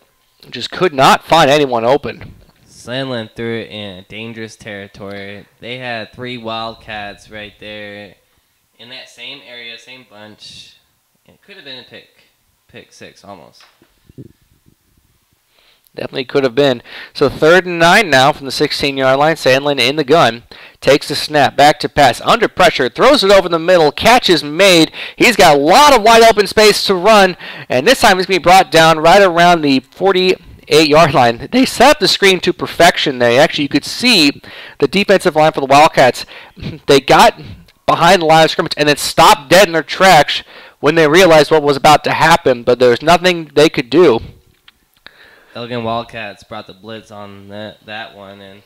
just could not find anyone open. Sandlin threw it in dangerous territory. They had 3 Wildcats right there in that same area, same bunch. It could have been a pick 6 almost. Definitely could have been. So 3rd and 9 now from the 16-yard line. Sandlin in the gun. Takes the snap. Back to pass. Under pressure. Throws it over the middle. Catch is made. He's got a lot of wide open space to run. And this time he's going to be brought down right around the 48-yard line. They set up the screen to perfection there. Actually, you could see the defensive line for the Wildcats. They got behind the line of scrimmage and then stopped dead in their tracks when they realized what was about to happen. But there was nothing they could do. Elgin Wildcats brought the blitz on that one, and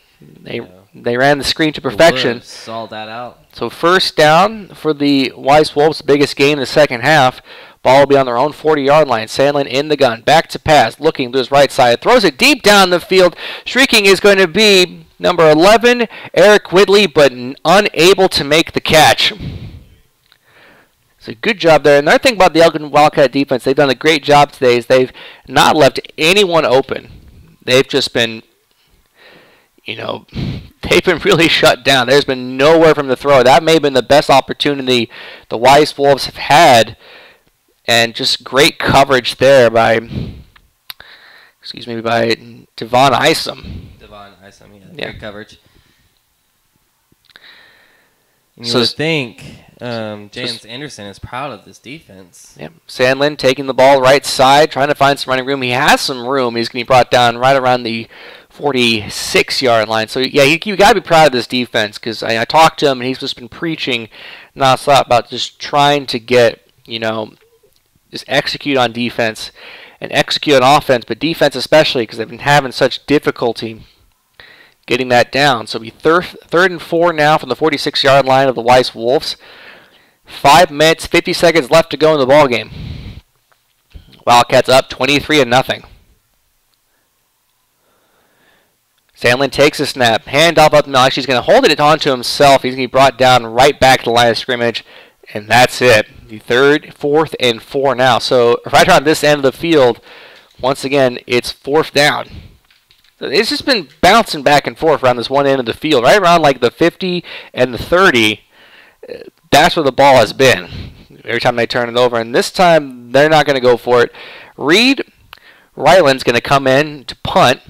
they ran the screen to perfection. Saw that out. So 1st down for the Weiss Wolves, the biggest game in the second half. Ball will be on their own 40-yard line. Sandlin in the gun, back to pass, looking to his right side, throws it deep down the field. Shrieking is going to be number 11, Eric Whitley, but unable to make the catch. So good job there. Another thing about the Elgin Wildcat defense, they've done a great job today is they've not left anyone open. They've just been, they've been really shut down. There's been nowhere from the throw. That may have been the best opportunity the Weiss Wolves have had, and just great coverage there by Devon Isom. Yeah. Great coverage. You would think James Anderson is proud of this defense. Yep. Sandlin taking the ball right side, trying to find some running room. He has some room. He's going to be brought down right around the 46-yard line. So, yeah, you got to be proud of this defense because I talked to him, and he's just been preaching nonstop about just trying to get, just execute on defense and execute on offense, but defense especially because they've been having such difficulty getting that down. So it'll be 3rd and 4 now from the 46-yard line of the Weiss Wolves. 5 minutes, 50 seconds left to go in the ball game. Wildcats up 23-0. Sandlin takes a snap, handoff up the middle. Actually, he's going to hold it onto himself. He's going to be brought down right back to the line of scrimmage, and that's it. The 3rd, 4th, and 4 now. So right around this end of the field, once again, it's 4th down. So it's just been bouncing back and forth around this one end of the field, right around like the 50 and the 30. That's where the ball has been every time they turn it over. And this time, they're not going to go for it. Reed Ryland's going to come in to punt.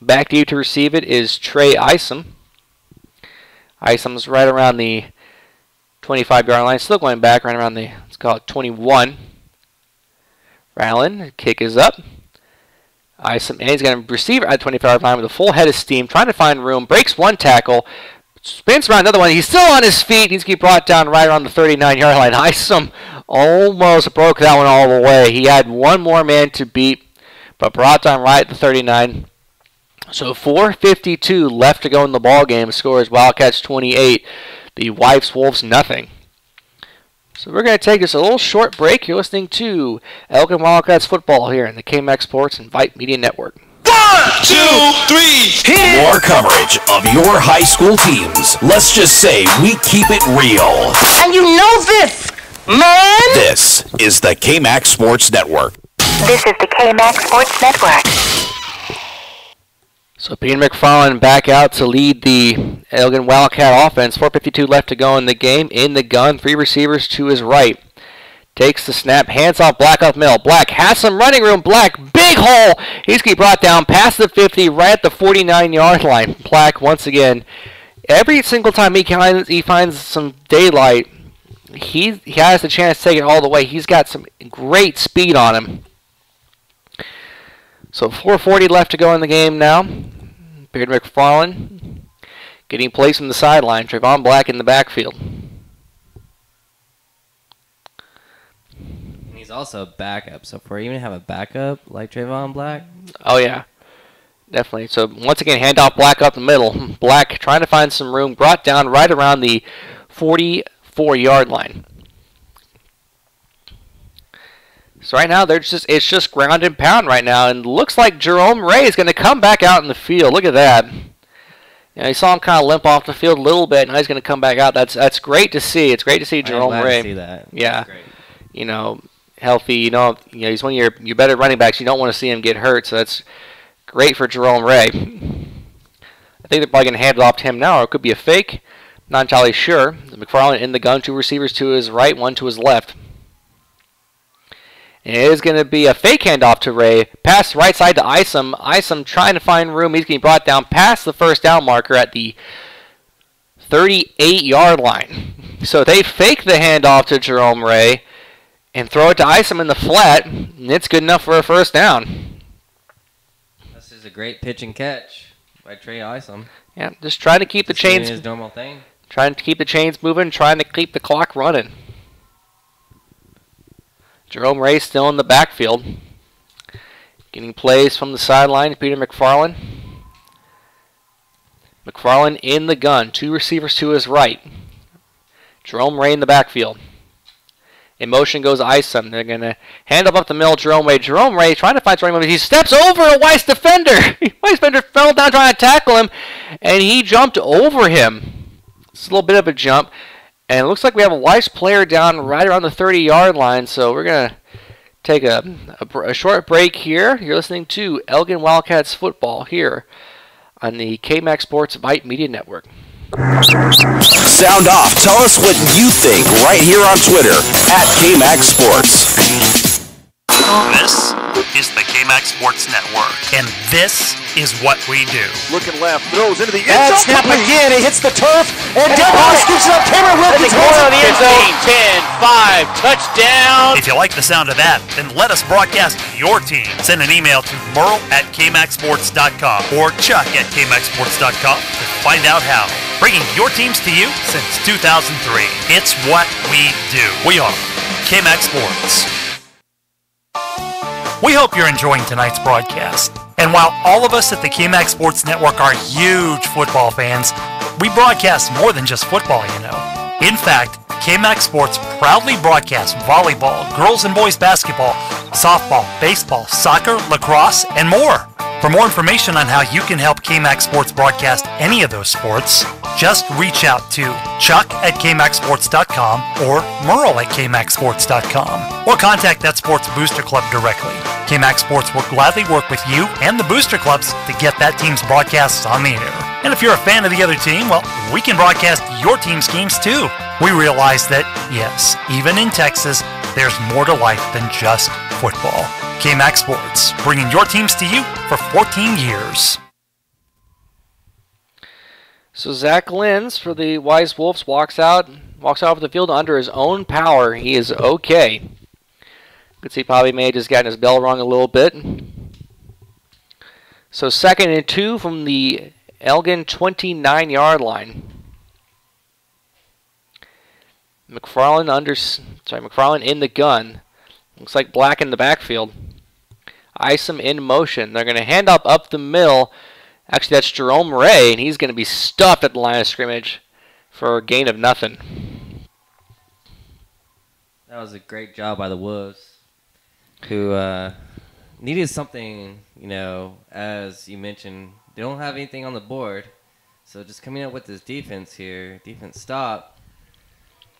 Back deep to receive it is Trey Isom. Isom's right around the 25-yard line. Still going back right around the, let's call it 21. Ryland, kick is up. Isom, and he's going to receive it at the 25-yard line with a full head of steam, trying to find room, breaks one tackle, spins around another one. He's still on his feet. He's going to be brought down right around the 39-yard line. Isom almost broke that one all the way. He had one more man to beat, but brought down right at the 39. So 4:52 left to go in the ball game. Score is Wildcats 28, the Weiss Wolves nothing. So we're going to take just a little short break. You're listening to Elgin Wildcats football here in the KMAX Sports and Vype Media Network. 1, 2, 3, hit! More coverage of your high school teams. Let's just say we keep it real. And you know this, man! This is the KMAX Sports Network. This is the KMAX Sports Network. So Peter McFarland back out to lead the Elgin Wildcat offense. 4:52 left to go in the game. In the gun, 3 receivers to his right. Takes the snap, hands off Black up middle. Black has some running room. Black, big hole. He's going to be brought down past the 50, right at the 49-yard line. Black, once again, every single time he finds some daylight, he has the chance to take it all the way. He's got some great speed on him. So 4:40 left to go in the game now. Beard McFarland getting placed on the sideline. Trayvon Black in the backfield. And he's also a backup. So for even have a backup like Trayvon Black. Oh yeah, definitely. So once again, handoff Black up the middle. Black trying to find some room. Brought down right around the 44-yard line. So right now, it's just ground and pound right now, and looks like Jerome Ray is going to come back out in the field. Look at that. You saw him kind of limp off the field a little bit, and now he's going to come back out. That's great to see. It's great to see Jerome Ray. To see that. Yeah. That's great. healthy. You know, he's one of your better running backs. You don't want to see him get hurt, so that's great for Jerome Ray. I think they're probably going to hand it off to him now, or it could be a fake. Not entirely sure. McFarland in the gun, 2 receivers to his right, 1 to his left. And it is going to be a fake handoff to Ray. Pass right side to Isom. Isom trying to find room. He's getting brought down past the first down marker at the 38-yard line. So they fake the handoff to Jerome Ray and throw it to Isom in the flat, and it's good enough for a first down. This is a great pitch and catch by Trey Isom. Yeah, just trying to keep the chains. His normal thing. Trying to keep the chains moving, trying to keep the clock running. Jerome Ray still in the backfield. Getting plays from the sideline, Peter McFarland. McFarland in the gun, 2 receivers to his right. Jerome Ray in the backfield. In motion goes Isom. They're going to hand up the middle, Jerome Ray. Jerome Ray trying to find running movement. He steps over a Weiss defender. Weiss defender fell down trying to tackle him, and he jumped over him. It's a little bit of a jump. And it looks like we have a Weiss player down right around the 30-yard line, so we're going to take a short break here. You're listening to Elgin Wildcats football here on the KMAX Sports Vype Media Network. Sound off. Tell us what you think right here on Twitter at KMAX Sports. This is the KMAX Sports Network, and this is what we do. Looking left, throws into the end Bad zone. snap again. He hits the turf, and Denhoff scoops it up. Cameron Wilkins holds it. The end zone. 10, 5, touchdown. If you like the sound of that, then let us broadcast your team. Send an email to merle@kmaxsports.com or chuck@kmaxsports.com to find out how. Bringing your teams to you since 2003. It's what we do. We are KMAX Sports. We hope you're enjoying tonight's broadcast. And while all of us at the KMAX Sports Network are huge football fans, we broadcast more than just football, you know. In fact, KMAX Sports proudly broadcasts volleyball, girls and boys basketball, softball, baseball, soccer, lacrosse, and more. For more information on how you can help KMAX Sports broadcast any of those sports, just reach out to chuck@kmaxsports.com or merle@kmaxsports.com or contact that sports booster club directly. KMAX Sports will gladly work with you and the booster clubs to get that team's broadcasts on the air. And if you're a fan of the other team, well, we can broadcast your team's games too. We realize that, yes, even in Texas, there's more to life than just football. KMAX Sports, bringing your teams to you for 14 years. So Zach Lenz for the Weiss Wolves walks out of the field under his own power. He is okay. Could see probably may have just gotten his bell rung a little bit. So 2nd and 2 from the Elgin 29-yard line. McFarland in the gun. Looks like Black in the backfield. Isom in motion. They're going to hand up the middle. Actually, that's Jerome Ray, and he's going to be stuffed at the line of scrimmage for a gain of nothing. That was a great job by the Wolves, who needed something, you know, as you mentioned. They don't have anything on the board, so just coming up with this defense here, defense stop,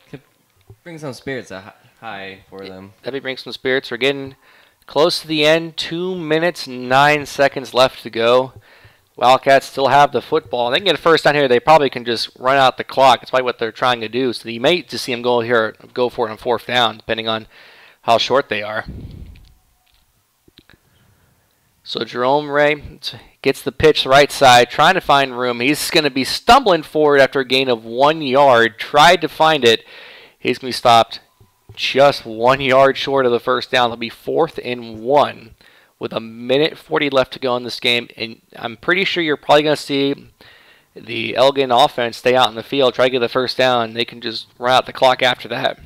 could bring some spirits high for them. Definitely bring some spirits. We're getting close to the end. 2 minutes, 9 seconds left to go. Wildcats still have the football. They can get a first down here. They probably can just run out the clock. That's probably what they're trying to do. So you may just see them go for it on 4th down, depending on how short they are. So Jerome Ray gets the pitch right side, trying to find room. He's going to be stumbling forward after a gain of 1 yard. Tried to find it. He's going to be stopped just 1 yard short of the first down. It'll be 4th and 1 with 1:40 left to go in this game. And I'm pretty sure you're probably going to see the Elgin offense stay out in the field, try to get the first down. They can just run out the clock after that.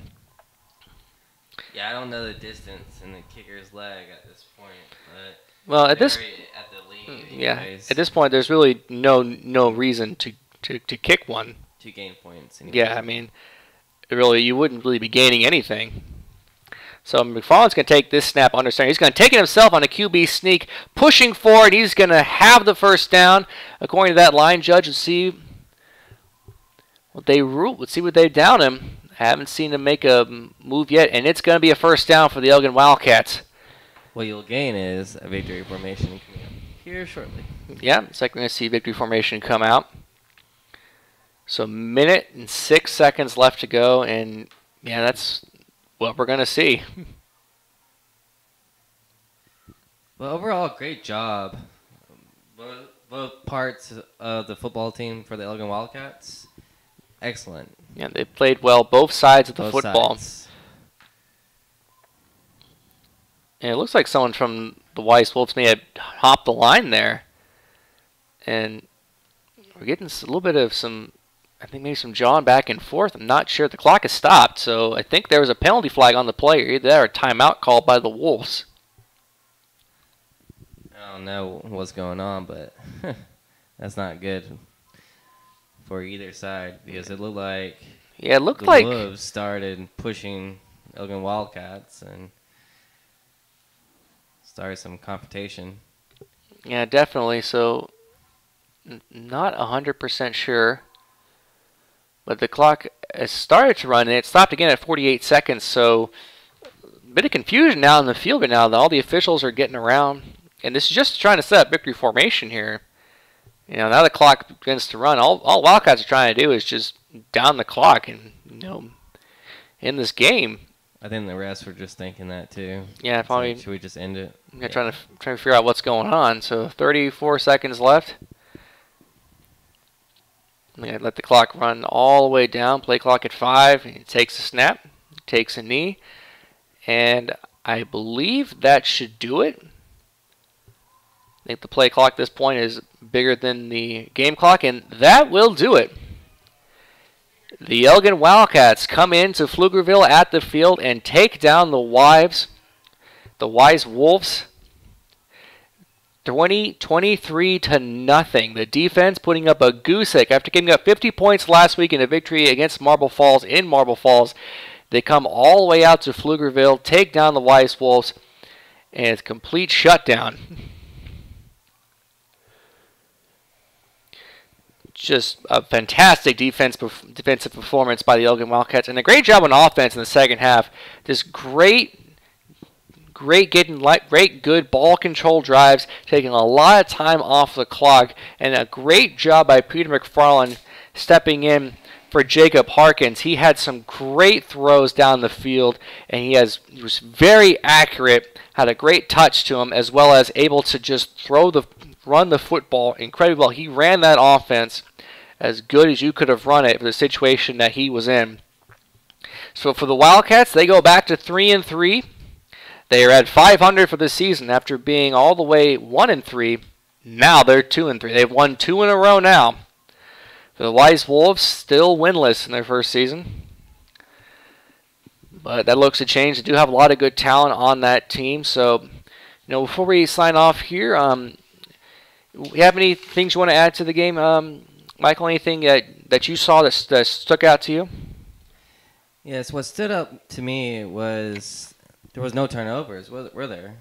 Yeah, I don't know the distance in the kicker's leg at this point. But well, at this at this point, there's really no reason to kick one. To gain points. Anyway. Yeah, I mean, really, you wouldn't really be gaining anything. So McFarland's going to take this snap under center. He's going to take it himself on a QB sneak, pushing forward. He's going to have the first down, according to that line judge. Let's see what they rule. Let's see what they down him. Haven't seen him make a move yet, and it's going to be a first down for the Elgin Wildcats. What you'll gain is a victory formation coming up here shortly. Yeah, it's like we're going to see victory formation come out. So 1 minute and 6 seconds left to go, and yeah, that's what we're going to see. Well, overall, great job. Both parts of the football team for the Elgin Wildcats. Excellent. Yeah, they played well both sides of the football. Sides. And it looks like someone from the Weiss Wolves may have hopped the line there. And we're getting a little bit of some, I think maybe some jawing back and forth. I'm not sure. The clock has stopped, so I think there was a penalty flag on the play, either that or a timeout called by the Wolves. I don't know what's going on, but that's not good for either side because it looked like it looked the like Wolves started pushing Elgin Wildcats and started some confrontation. Yeah, definitely. So not 100% sure, but the clock has started to run and it stopped again at 48 seconds. So a bit of confusion now in the field, but now all the officials are getting around. And this is just trying to set up victory formation here. You know, now the clock begins to run. All Wildcats are trying to do is just down the clock and, you know, in this game. I think the refs were just thinking that too. Yeah, probably. Like, should we just end it? Yeah, trying to figure out what's going on. So 34 seconds left. I'm gonna let the clock run all the way down. Play clock at 5. He takes a snap, takes a knee, and I believe that should do it. I think the play clock at this point is bigger than the game clock, and that will do it. The Elgin Wildcats come into Pflugerville at the field and take down the Weiss Wolves 23 to nothing. The defense putting up a goose egg after giving up 50 points last week in a victory against Marble Falls in Marble Falls. They come all the way out to Pflugerville, take down the Weiss Wolves, and it's a complete shutdown. Just a fantastic defensive performance by the Elgin Wildcats, and a great job on offense in the second half. Just great good ball control drives, taking a lot of time off the clock, and a great job by Peter McFarland stepping in for Jacob Harkins. He had some great throws down the field, and he was very accurate, had a great touch to him, as well as able to just run the football incredibly well. He ran that offense as good as you could have run it for the situation that he was in. So for the Wildcats, they go back to 3-3. They are at 500 for the season after being all the way 1-3. Now they're 2-3. They've won 2 in a row now. The Weiss Wolves still winless in their first season. But that looks to change. They do have a lot of good talent on that team. So, you know, before we sign off here, you have any things you want to add to the game, Michael? Anything that you saw that stuck out to you? Yes, what stood up to me was there was no turnovers, were there?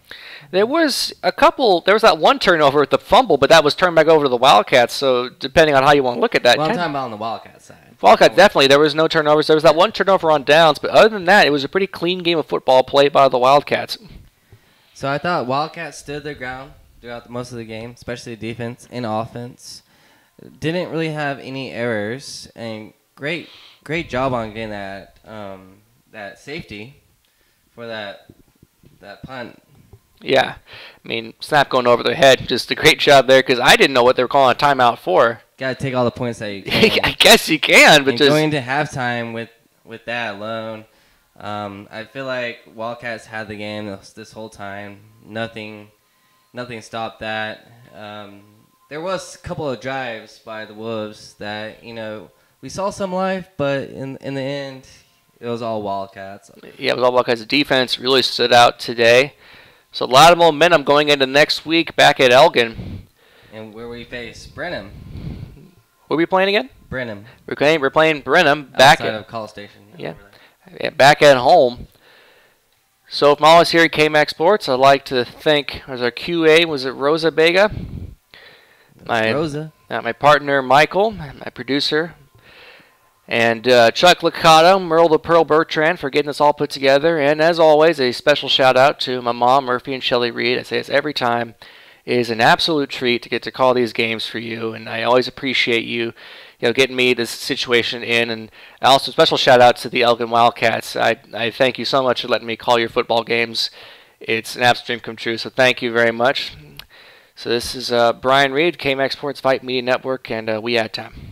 There was a couple. There was that one turnover with the fumble, but that was turned back over to the Wildcats. So depending on how you want to look at that. Well, I'm talking about on the Wildcat side. Wildcats, definitely. There was no turnovers. There was that one turnover on downs, but other than that, it was a pretty clean game of football played by the Wildcats. So I thought Wildcats stood their ground throughout most of the game, especially defense and offense. Didn't really have any errors, and great job on getting that safety for that punt. Yeah, I mean, snap going over their head, just a great job there, because I didn't know what they were calling a timeout for. Got to take all the points that you can. I guess you can, but and just going to halftime with that alone, I feel like Wildcats had the game this whole time. Nothing stopped that. There was a couple of drives by the Wolves that, you know, we saw some life, but in the end, it was all Wildcats. Yeah, it was all Wildcats. The defense really stood out today. So a lot of momentum going into next week back at Elgin. And where we face Brenham. Who are we playing again? Brenham. We're playing Brenham back outside of College Station. Yeah, back at home. So from all of us here at KMAX Sports, I'd like to thank, as our QA, was it Rosa Vega? Rosa. My partner, Michael, my producer. And Chuck Licata, Merle the Pearl Bertrand for getting this all put together. And as always, a special shout out to my mom, Murphy and Shelley Reed. I say this every time. It is an absolute treat to get to call these games for you, and I always appreciate you getting me this situation in. And also special shout out to the Elgin Wildcats. I thank you so much for letting me call your football games. It's an absolute dream come true, so thank you very much. So this is Brian Reed, KMAX Sports Vype Media Network, and we had time.